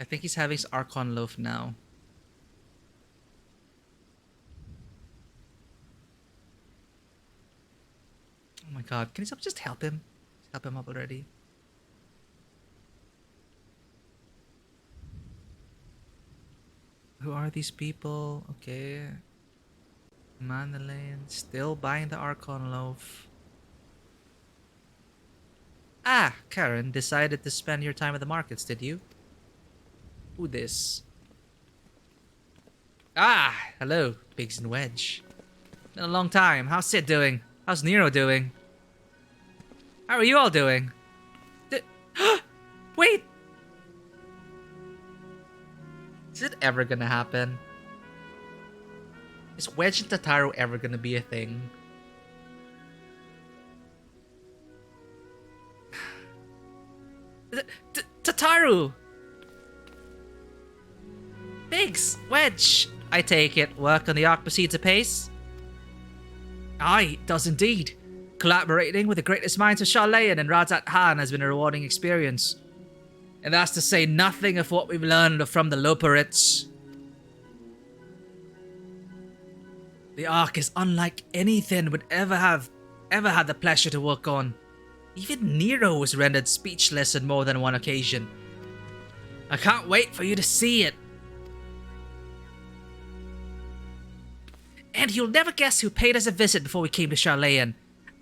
I think he's having his Archon Loaf now. Oh my god, can someone just help him? Help him up already. Who are these people? Okay. Mandalane, still buying the Archon Loaf. Ah, Karen, decided to spend your time at the markets, did you? Who this? Ah, hello, Pigs and Wedge. Been a long time. How's Sid doing? How's Nero doing? How are you all doing? Wait! Is it ever gonna happen? Is Wedge and Tataru ever gonna be a thing? Tataru! Biggs! Wedge! I take it work on the Ark proceeds apace? Aye, it does indeed. Collaborating with the greatest minds of Sharlayan and Rajat Han has been a rewarding experience. And that's to say nothing of what we've learned from the Loperites. The Ark is unlike anything we'd ever had the pleasure to work on. Even Nero was rendered speechless on more than one occasion. I can't wait for you to see it. And you'll never guess who paid us a visit before we came to Sharlayan.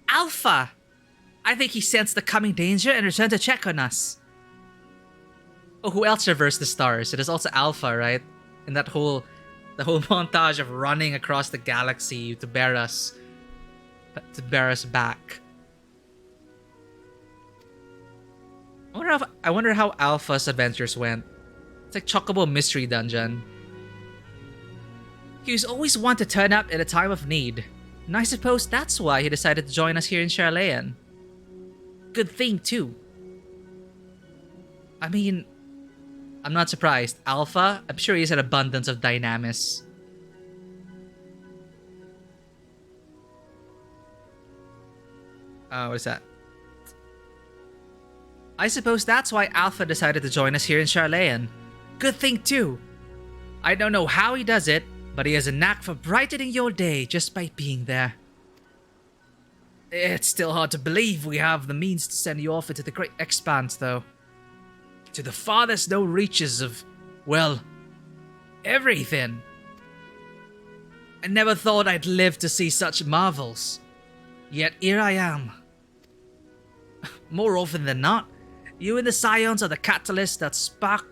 Alpha! I think he sensed the coming danger and returned to check on us. Oh, who else reversed the stars? It is also Alpha, right? In the whole montage of running across the galaxy to bear us back. I wonder how Alpha's adventures went. It's like Chocobo Mystery Dungeon. He was always one to turn up at a time of need, and I suppose that's why he decided to join us here in Sharlayan. Good thing, too. I mean, I'm not surprised. Alpha, I'm sure he has an abundance of dynamis. What is that? I suppose that's why Alpha decided to join us here in Sharlayan. Good thing too. I don't know how he does it, but he has a knack for brightening your day just by being there. It's still hard to believe we have the means to send you off into the great expanse, though. To the farthest known reaches of, well, everything. I never thought I'd live to see such marvels. Yet here I am. More often than not, you and the Scions are the catalyst that sparks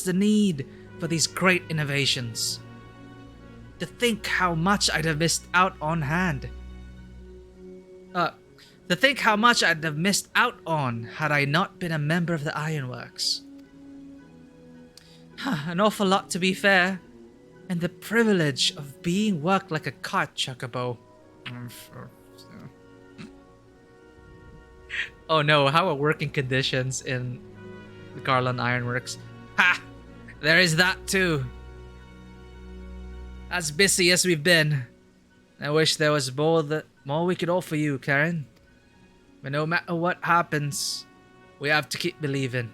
the need for these great innovations. To think how much I'd have missed out on had I not been a member of the Ironworks. An awful lot, to be fair, and the privilege of being worked like a cart chocobo. Oh no, how are working conditions in the Garlean Ironworks? Ha! There is that too. As busy as we've been, I wish there was more we could offer you, Karen. But no matter what happens, we have to keep believing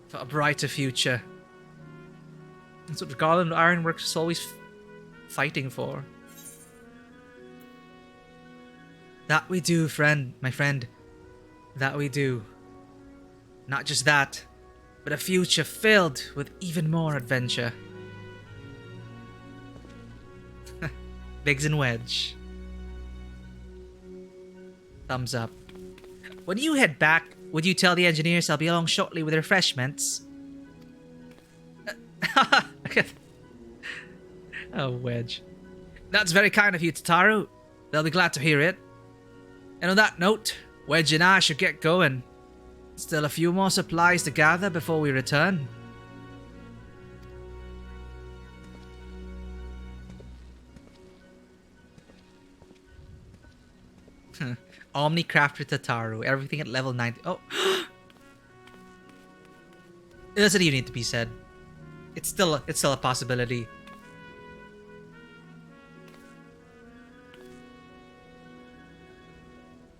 for a brighter future. That's what the Garlean Ironworks is always fighting for. That we do, my friend. That we do. Not just that, but a future filled with even more adventure. Biggs and Wedge. Thumbs up. When you head back, would you tell the engineers I'll be along shortly with refreshments? Oh, Wedge. That's very kind of you, Tataru. They'll be glad to hear it. And on that note, Wedge and I should get going. Still a few more supplies to gather before we return. Omni Crafter Tataru. Everything at level 90. Oh. It doesn't even need to be said. It's still a possibility.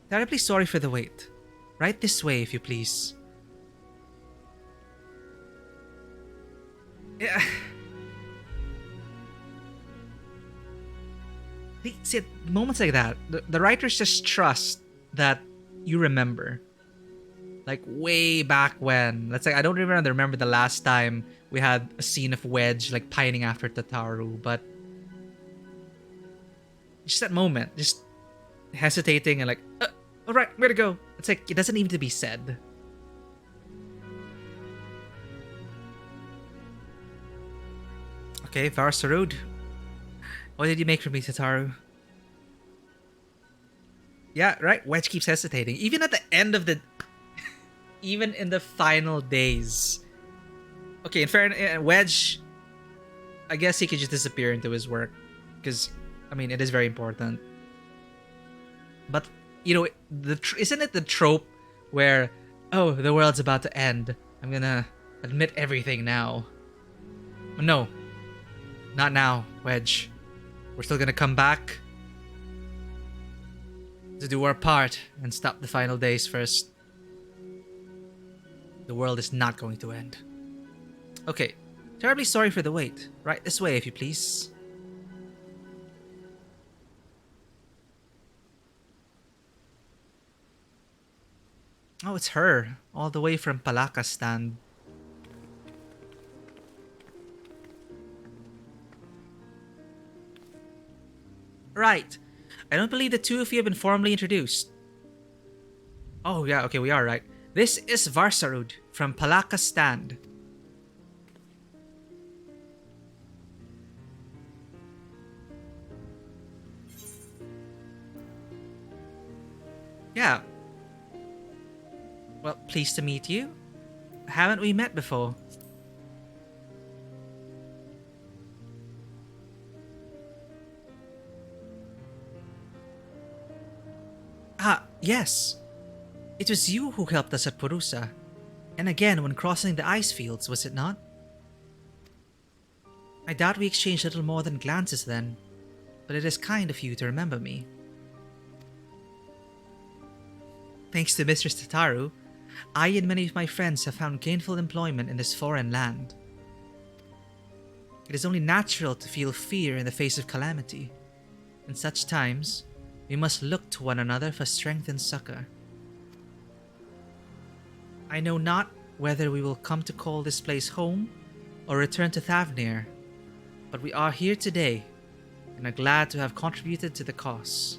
Terribly sorry for the wait. Right this way, if you please. Yeah. See, at moments like that, the writers just trust that you remember. Like, way back when. Let's say, I don't even remember the last time we had a scene of Wedge, like, pining after Tataru, but... just that moment, just hesitating and like, alright, where to go? It's like, it doesn't need to be said. Okay, Varsarud. What did you make for me, Tataru? Yeah, right? Wedge keeps hesitating. Even at the end of the... even in the final days. Okay, in fairness, Wedge... I guess he could just disappear into his work. Because, I mean, it is very important. But, you know, isn't it the trope where, oh, the world's about to end. I'm gonna admit everything now. No. Not now, Wedge. We're still gonna come back to do our part and stop the final days first. The world is not going to end. Okay, terribly sorry for the wait. Right this way, if you please. Oh, it's her. All the way from Palakastan. Right. I don't believe the two of you have been formally introduced. Oh, yeah, okay, we are right. This is Varsarud from Palakastan. Yeah. Well, pleased to meet you. Haven't we met before? Ah, yes. It was you who helped us at Purusa. And again when crossing the ice fields, was it not? I doubt we exchanged little more than glances then, but it is kind of you to remember me. Thanks to Mistress Tataru, I and many of my friends have found gainful employment in this foreign land. It is only natural to feel fear in the face of calamity. In such times, we must look to one another for strength and succor. I know not whether we will come to call this place home or return to Thavnair, but we are here today and are glad to have contributed to the cause.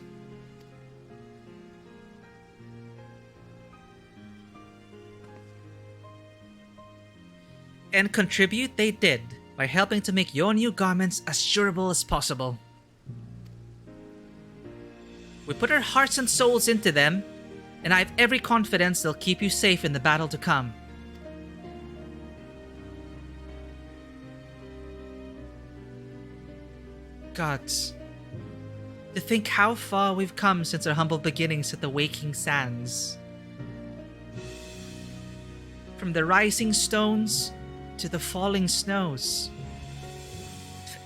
And contribute they did by helping to make your new garments as durable as possible. We put our hearts and souls into them, and I have every confidence they'll keep you safe in the battle to come. Gods, to think how far we've come since our humble beginnings at the Waking Sands. From the rising stones to the falling snows,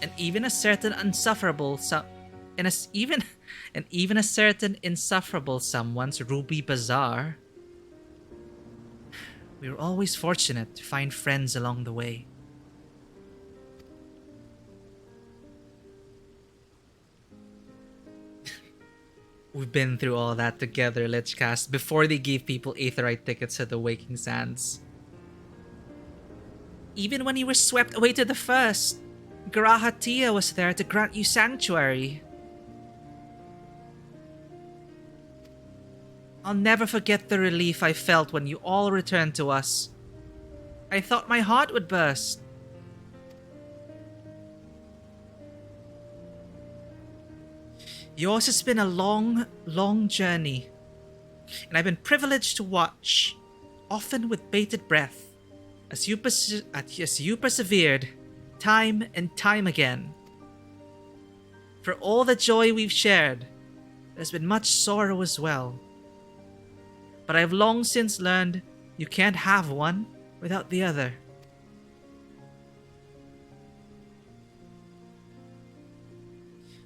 and even a certain insufferable someone's Ruby Bazaar. We were always fortunate to find friends along the way. We've been through all that together, Lichcast, before they gave people Aetheryte tickets at the Waking Sands. Even when you were swept away to the first, Garahatia was there to grant you sanctuary. I'll never forget the relief I felt when you all returned to us. I thought my heart would burst. Yours has been a long, long journey, and I've been privileged to watch, often with bated breath, as you persevered, time and time again. For all the joy we've shared, there's been much sorrow as well. But I've long since learned you can't have one without the other.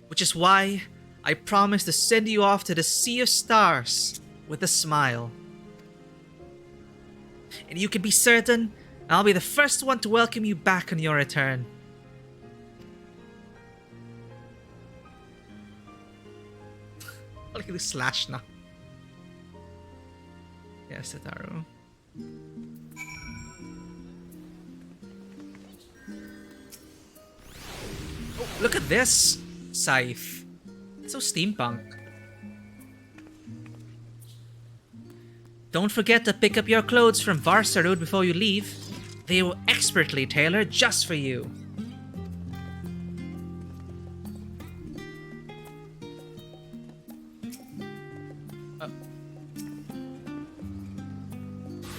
Which is why I promise to send you off to the Sea of Stars with a smile. And you can be certain I'll be the first one to welcome you back on your return. Look at the slash now. Yes, Tataru. Oh, look at this scythe. It's so steampunk. Don't forget to pick up your clothes from Varsarud before you leave. They were expertly tailored just for you.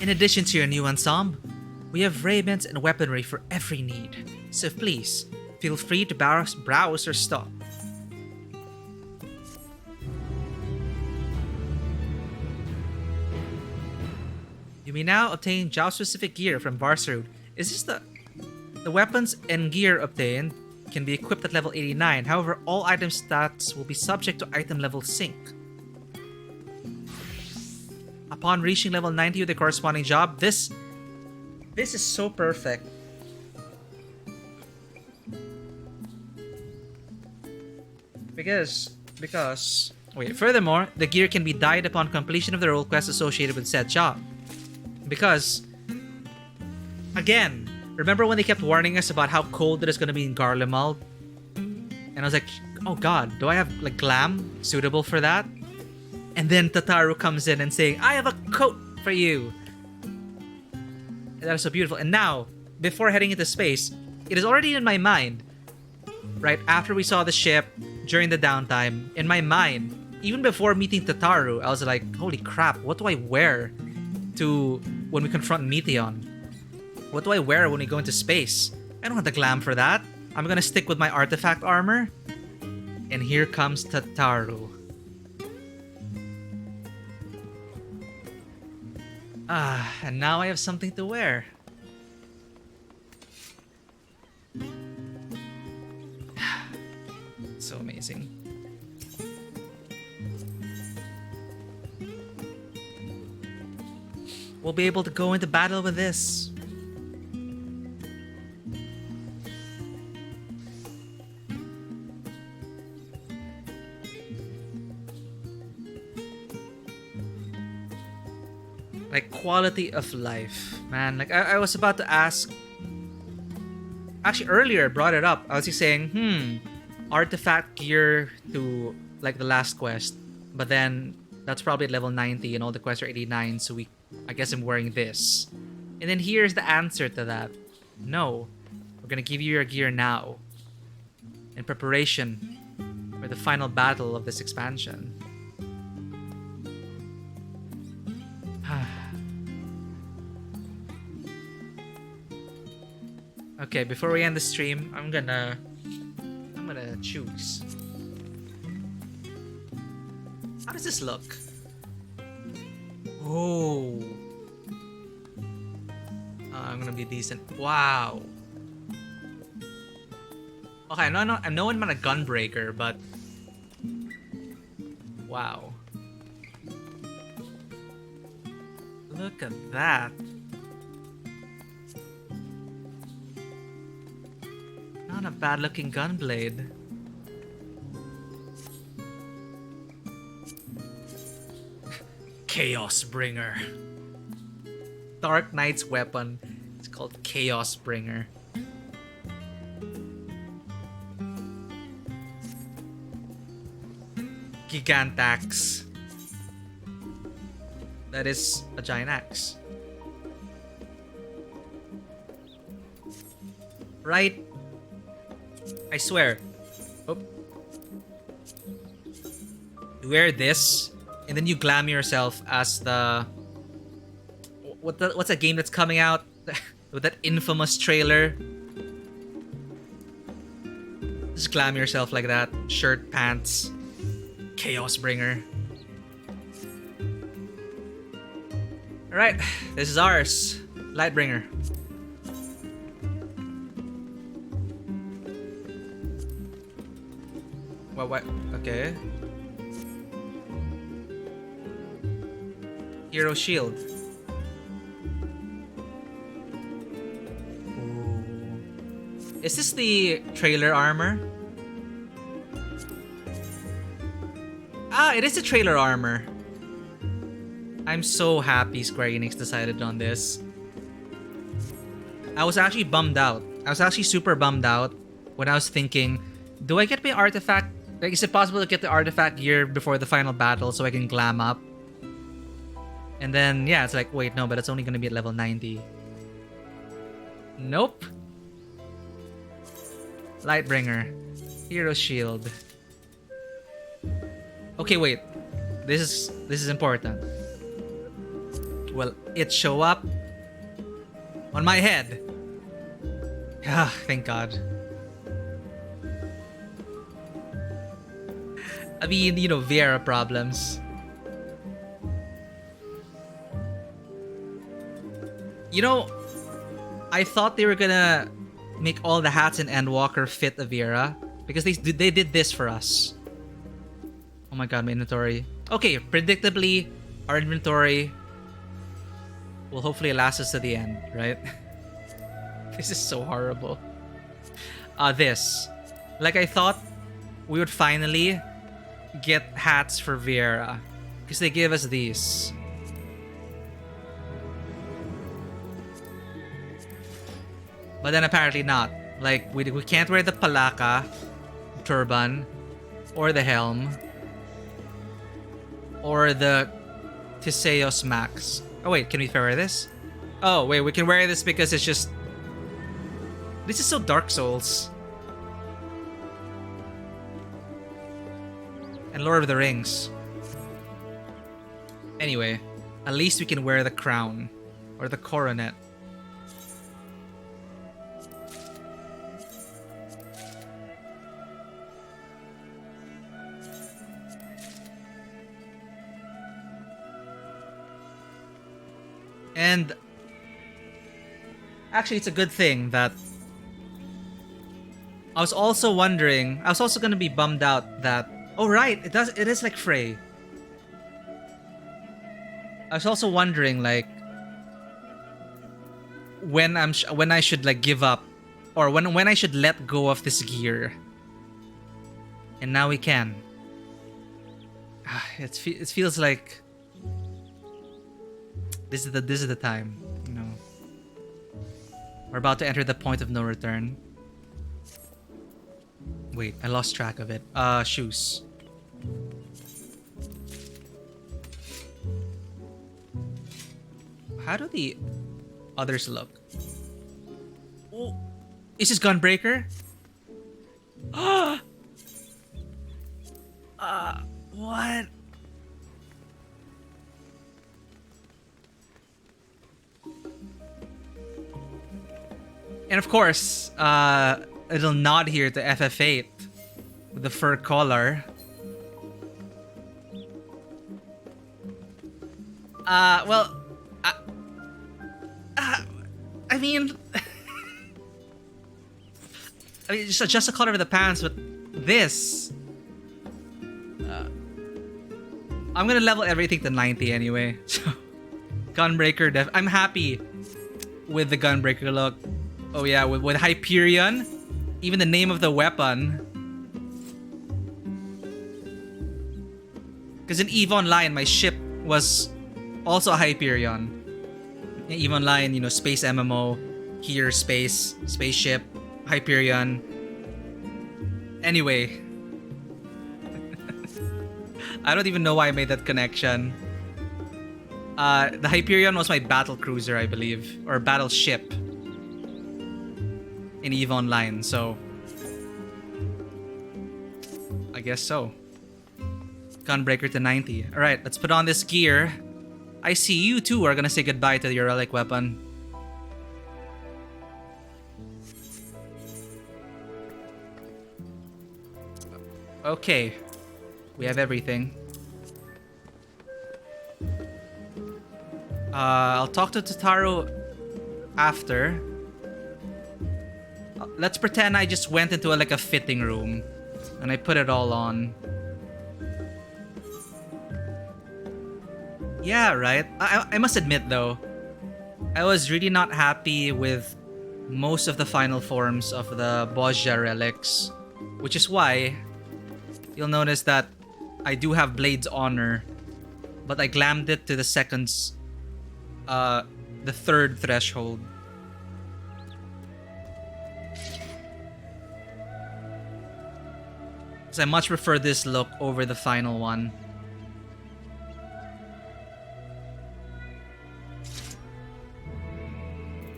In addition to your new ensemble, we have raiment and weaponry for every need. So please, feel free to browse or stop. You may now obtain job-specific gear from Varsarud. Is this the weapons and gear obtained can be equipped at level 89. However, all item stats will be subject to item level sync. Upon reaching level 90 with the corresponding job, this is so perfect. Because wait, furthermore, the gear can be dyed upon completion of the role quest associated with said job. Because, again, remember when they kept warning us about how cold it is going to be in Garlemald? And I was like, oh god, do I have like glam suitable for that? And then Tataru comes in and saying, I have a coat for you. And that is so beautiful. And now, before heading into space, it is already in my mind, right after we saw the ship, during the downtime, in my mind, even before meeting Tataru, I was like, holy crap, what do I wear to when we confront Meteon? What do I wear when we go into space? I don't have the glam for that. I'm gonna stick with my artifact armor. And here comes Tataru. And now I have something to wear. So amazing. we'll be able to go into battle with this. Like, quality of life, man. Like, I was about to ask. Actually, earlier I brought it up. I was just saying, artifact gear to like the last quest, but then that's probably at level 90 and all the quests are 89, so I guess I'm wearing this. And then here's the answer to that. No, we're gonna give you your gear now in preparation for the final battle of this expansion. Okay, before we end the stream, I'm gonna choose. How does this look? Oh, I'm gonna be decent. Wow. Okay, I'm not a gunbreaker, but wow. Look at that. Not a bad looking gunblade. Chaos Bringer. Dark Knight's weapon. It's called Chaos Bringer. Gigantaxe. That is a giant axe. Right? I swear. Oh. You wear this, and then you glam yourself as the... What's that game that's coming out? With that infamous trailer? Just glam yourself like that. Shirt, pants. Chaos Bringer. Alright, this is ours. Lightbringer. What? Okay. Hero Shield. Ooh. Is this the trailer armor? Ah, it is the trailer armor. I'm so happy Square Enix decided on this. I was actually bummed out. I was actually super bummed out when I was thinking, do I get my artifact? Like, is it possible to get the artifact gear before the final battle so I can glam up? And then, yeah, it's like, wait, no, but it's only gonna be at level 90. Nope. Lightbringer. Hero Shield. Okay, wait. This is important. Will it show up on my head? Ah, thank God. I mean, you know, Viera problems. You know, I thought they were gonna make all the hats in Endwalker fit a Viera because they did this for us. Oh my God, my inventory. Okay, predictably, our inventory will hopefully last us to the end, right? This is so horrible. This. Like, I thought we would finally get hats for Viera because they gave us these. But then apparently not. Like, we can't wear the palaka, turban, or the helm, or the Tiseos Max. Oh wait, can we wear this? Oh wait, we can wear this because it's just... This is so Dark Souls. And Lord of the Rings. Anyway, at least we can wear the crown. Or the coronet. And actually, it's a good thing that I was also wondering. I was also gonna be bummed out that, oh right, it is like Frey. I was also wondering, like, when when I should like give up, or when I should let go of this gear. And now we can. It feels like this is the time, you know. We're about to enter the point of no return. Wait, I lost track of it. Shoes. How do the others look? Oh, is this Gunbreaker? What? And of course, a little nod here to FF8 with the fur collar. Well, I mean, just adjust the color of the pants, but this, I'm gonna level everything to 90 anyway. So, Gunbreaker, I'm happy with the Gunbreaker look. Oh yeah, with Hyperion, even the name of the weapon. Because in EVE Online, my ship was also a Hyperion. In EVE Online, you know, space MMO, here space, spaceship, Hyperion. Anyway. I don't even know why I made that connection. The Hyperion was my battle cruiser, I believe. Or battleship. In EVE Online, so... I guess so. Gunbreaker to 90. Alright, let's put on this gear. I see you too are gonna say goodbye to your relic weapon. Okay. We have everything. I'll talk to Tataru after. Let's pretend I just went into like a fitting room and I put it all on. Yeah, right. I must admit though, I was really not happy with most of the final forms of the Bozja relics, which is why you'll notice that I do have Blade's Honor, but I glammed it to the third threshold. Because I much prefer this look over the final one.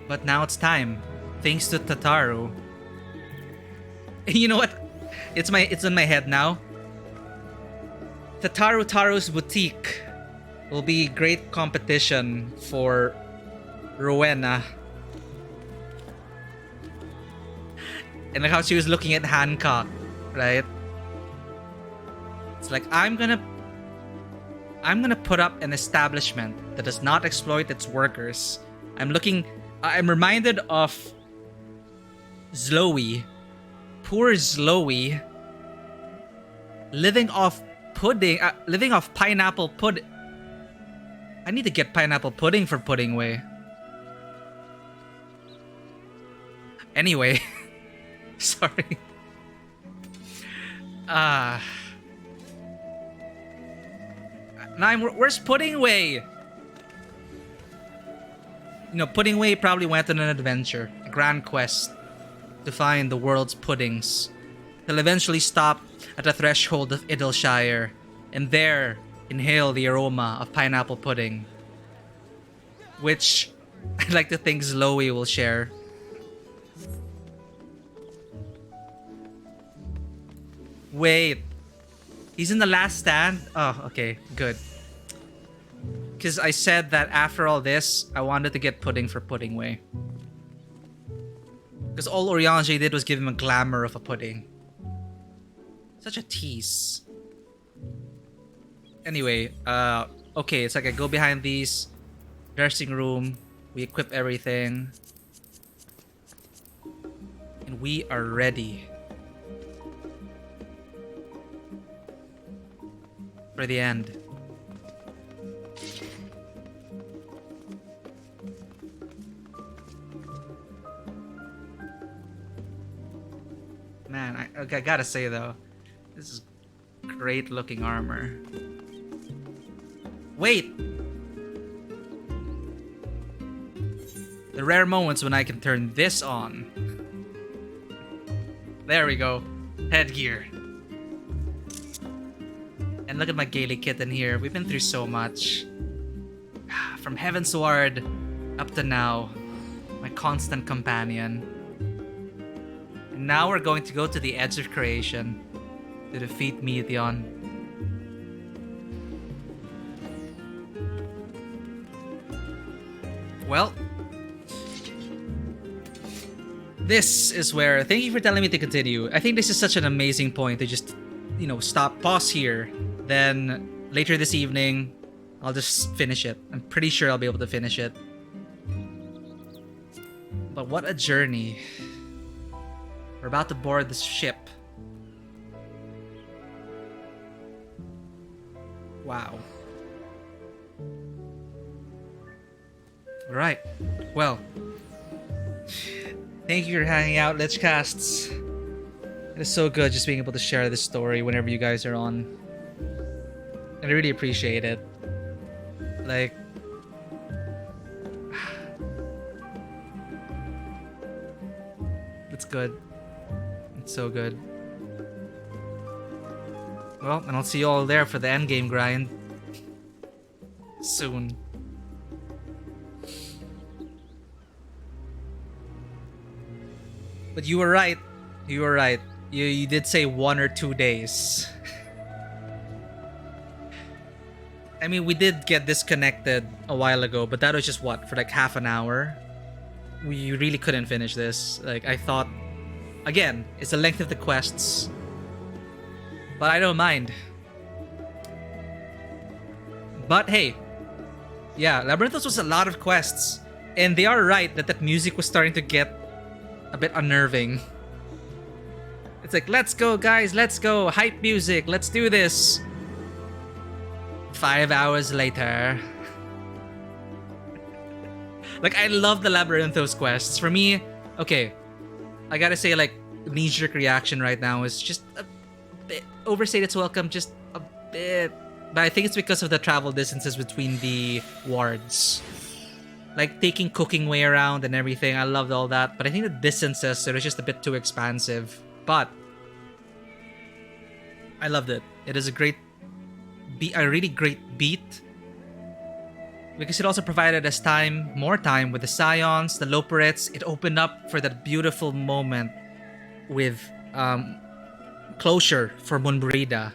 But now it's time, thanks to Tataru. You know what? It's in my head now. Tataru Taro's boutique will be great competition for Rowena. And like how she was looking at Hancock, right? It's like I'm gonna put up an establishment that does not exploit its workers. I'm reminded of Zloe. Poor Zloe. Living off pineapple pudding. I need to get pineapple pudding for Pudding Way. Anyway. Sorry. Where's Pudding Way? You know, Pudding Way probably went on an adventure, a grand quest, to find the world's puddings. He'll eventually stop at the threshold of Idleshire, and there inhale the aroma of pineapple pudding. Which I'd like to think Zloe will share. Wait. He's in the last stand? Oh, okay, good. Because I said that after all this, I wanted to get pudding for Pudding Way. Because all Oriange did was give him a glamour of a pudding. Such a tease. Anyway, okay, it's like I go behind these. Dressing room. We equip everything. And we are ready. For the end. Man, I gotta say though, this is great looking armor. Wait! The rare moments when I can turn this on. There we go. Headgear. And look at my Gaelic kitten here. We've been through so much. From Heavensward up to now. My constant companion. And now we're going to go to the edge of creation to defeat Meteon. Well, this is where, thank you for telling me to continue. I think this is such an amazing point to just, you know, pause here. Then later this evening, I'll just finish it. I'm pretty sure I'll be able to finish it. But what a journey. We're about to board this ship. Wow. Alright. Well. Thank you for hanging out, Lichcasts. It is so good just being able to share this story whenever you guys are on. And I really appreciate it. Like... It's good. It's so good. Well, and I'll see you all there for the endgame grind. Soon. But you were right. You were right. You did say 1 or 2 days. I mean, we did get disconnected a while ago, but that was just what? For like half an hour? We really couldn't finish this. Like, I thought... Again, it's the length of the quests. But I don't mind. But hey. Yeah, Labyrinthos was a lot of quests. And they are right that music was starting to get a bit unnerving. It's like, let's go guys, let's go. Hype music, let's do this. 5 hours later. Like, I love the Labyrinthos quests. For me, okay, I gotta say, like, knee-jerk reaction right now is just a bit overstayed its welcome, just a bit. But I think it's because of the travel distances between the wards. Like, taking cooking way around and everything, I loved all that. But I think the distances, it was just a bit too expansive. But I loved it. It is a really great beat. Because it also provided us more time with the Scions, the Loporits. It opened up for that beautiful moment with closure for Munbrida,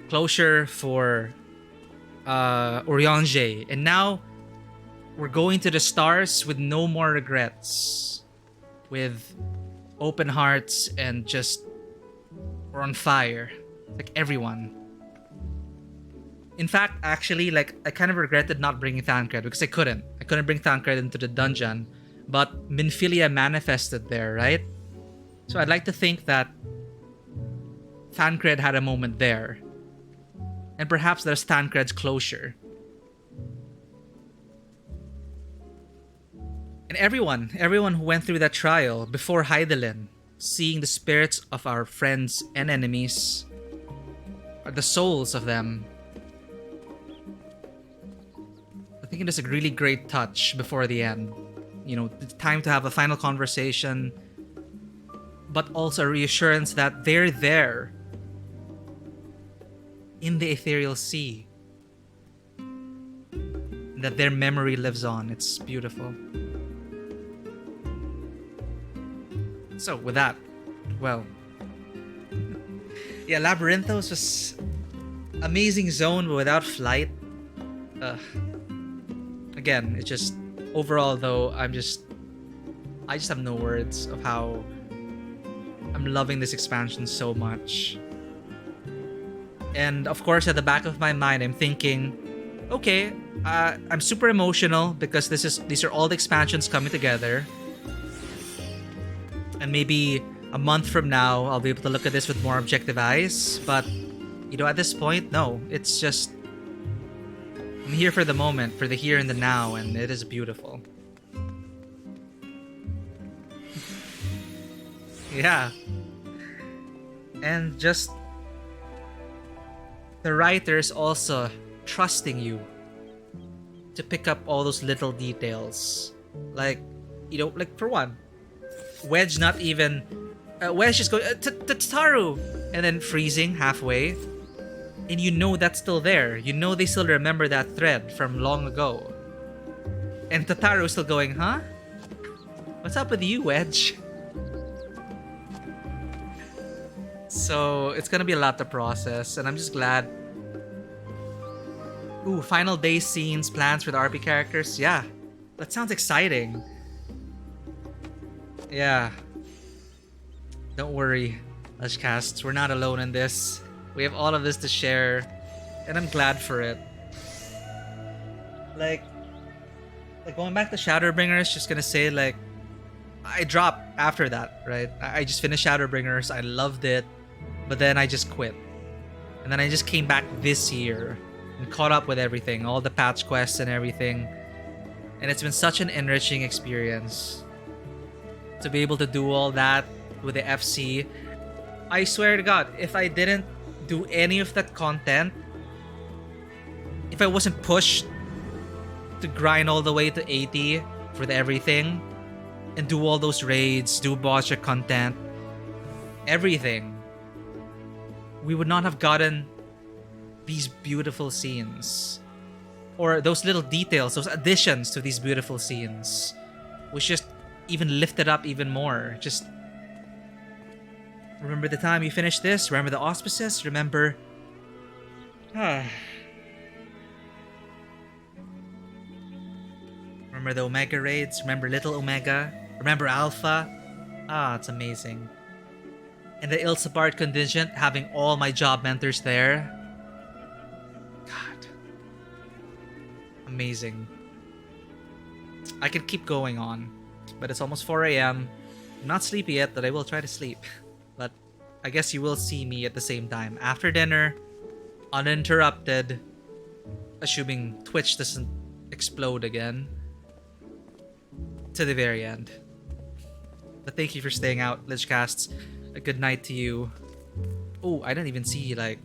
closure for Urianger, and now we're going to the stars with no more regrets, with open hearts, and just we're on fire, like everyone. In fact, actually, like, I kind of regretted not bringing Thancred because I couldn't bring Thancred into the dungeon, but Minfilia manifested there, right? So I'd like to think that Thancred had a moment there, and perhaps there's Thancred's closure. And everyone who went through that trial before Hydaelyn, seeing the spirits of our friends and enemies, or the souls of them, I think it is a really great touch before the end. You know, it's time to have a final conversation, but also a reassurance that they're there in the ethereal sea, and that their memory lives on. It's beautiful. So with that, well, yeah, Labyrinthos was amazing zone, but without flight. Again, it's just overall though, I just have no words of how I'm loving this expansion so much. And of course, at the back of my mind, I'm thinking, okay, I'm super emotional because these are all the expansions coming together. And maybe a month from now, I'll be able to look at this with more objective eyes. But, you know, at this point, no. It's just... I'm here for the moment, for the here and the now, and it is beautiful. Yeah. And just the writers also trusting you to pick up all those little details. Like, you know, like for one, Wedge not even... Wedge just going, Tataru! And then freezing halfway. And you know that's still there. You know they still remember that thread from long ago. And Tataru still going, huh? What's up with you, Wedge? So it's gonna be a lot to process, and I'm just glad. Ooh, final day scenes, plans for the RP characters. Yeah, that sounds exciting. Yeah. Don't worry, Lushcasts, we're not alone in this. We have all of this to share, and I'm glad for it. Like going back to Shadowbringers, just gonna say, like, I dropped after that, right? I just finished Shadowbringers, I loved it, but then I just quit. And then I just came back this year and caught up with everything, all the patch quests and everything. And it's been such an enriching experience to be able to do all that with the FC. I swear to God, if I didn't do any of that content, if I wasn't pushed to grind all the way to 80 for the everything and do all those raids, do Botcha content, everything, we would not have gotten these beautiful scenes, or those little details, those additions to these beautiful scenes, which just even lifted up even more. Just remember the time you finished this, remember the auspices, remember remember the Omega raids, remember Little Omega, remember Alpha. It's amazing. And the Ilsabard contingent, having all my job mentors there. God. Amazing. I could keep going on, but it's almost 4 a.m. I'm not sleepy yet, but I will try to sleep. But I guess you will see me at the same time. After dinner, uninterrupted, assuming Twitch doesn't explode again, to the very end. But thank you for staying out, Lichcasts. A good night to you. Oh, I didn't even see, like,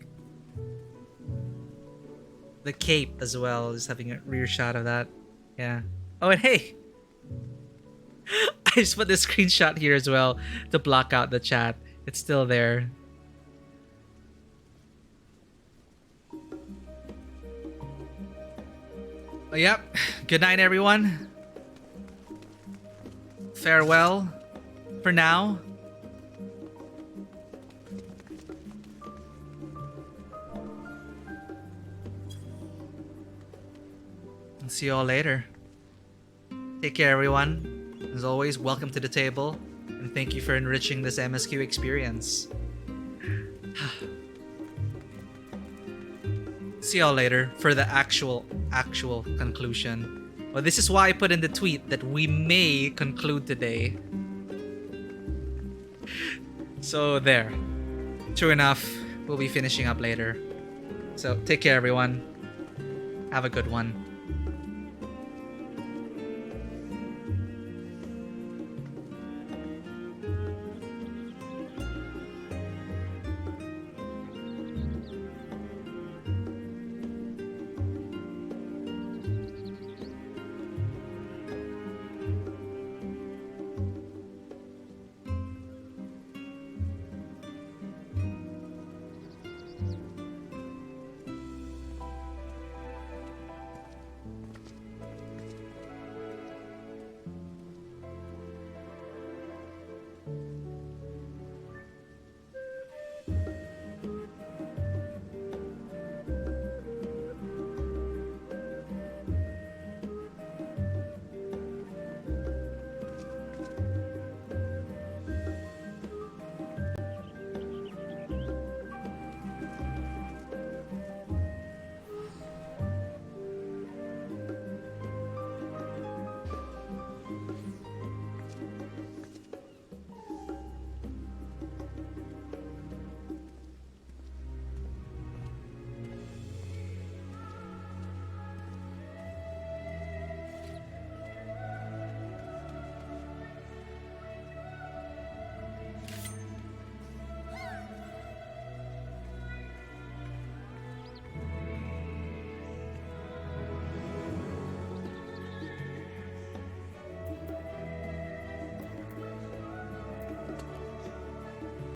the cape as well. Just having a rear shot of that. Yeah. Oh, and hey! I just put this screenshot here as well to block out the chat. It's still there. But yep. Good night, everyone. Farewell. For now. And see you all later. Take care, everyone. As always, welcome to the table, and thank you for enriching this MSQ experience. See y'all later for the actual conclusion. Well, this is why I put in the tweet that we may conclude today. So there. True enough, we'll be finishing up later. So take care, everyone. Have a good one.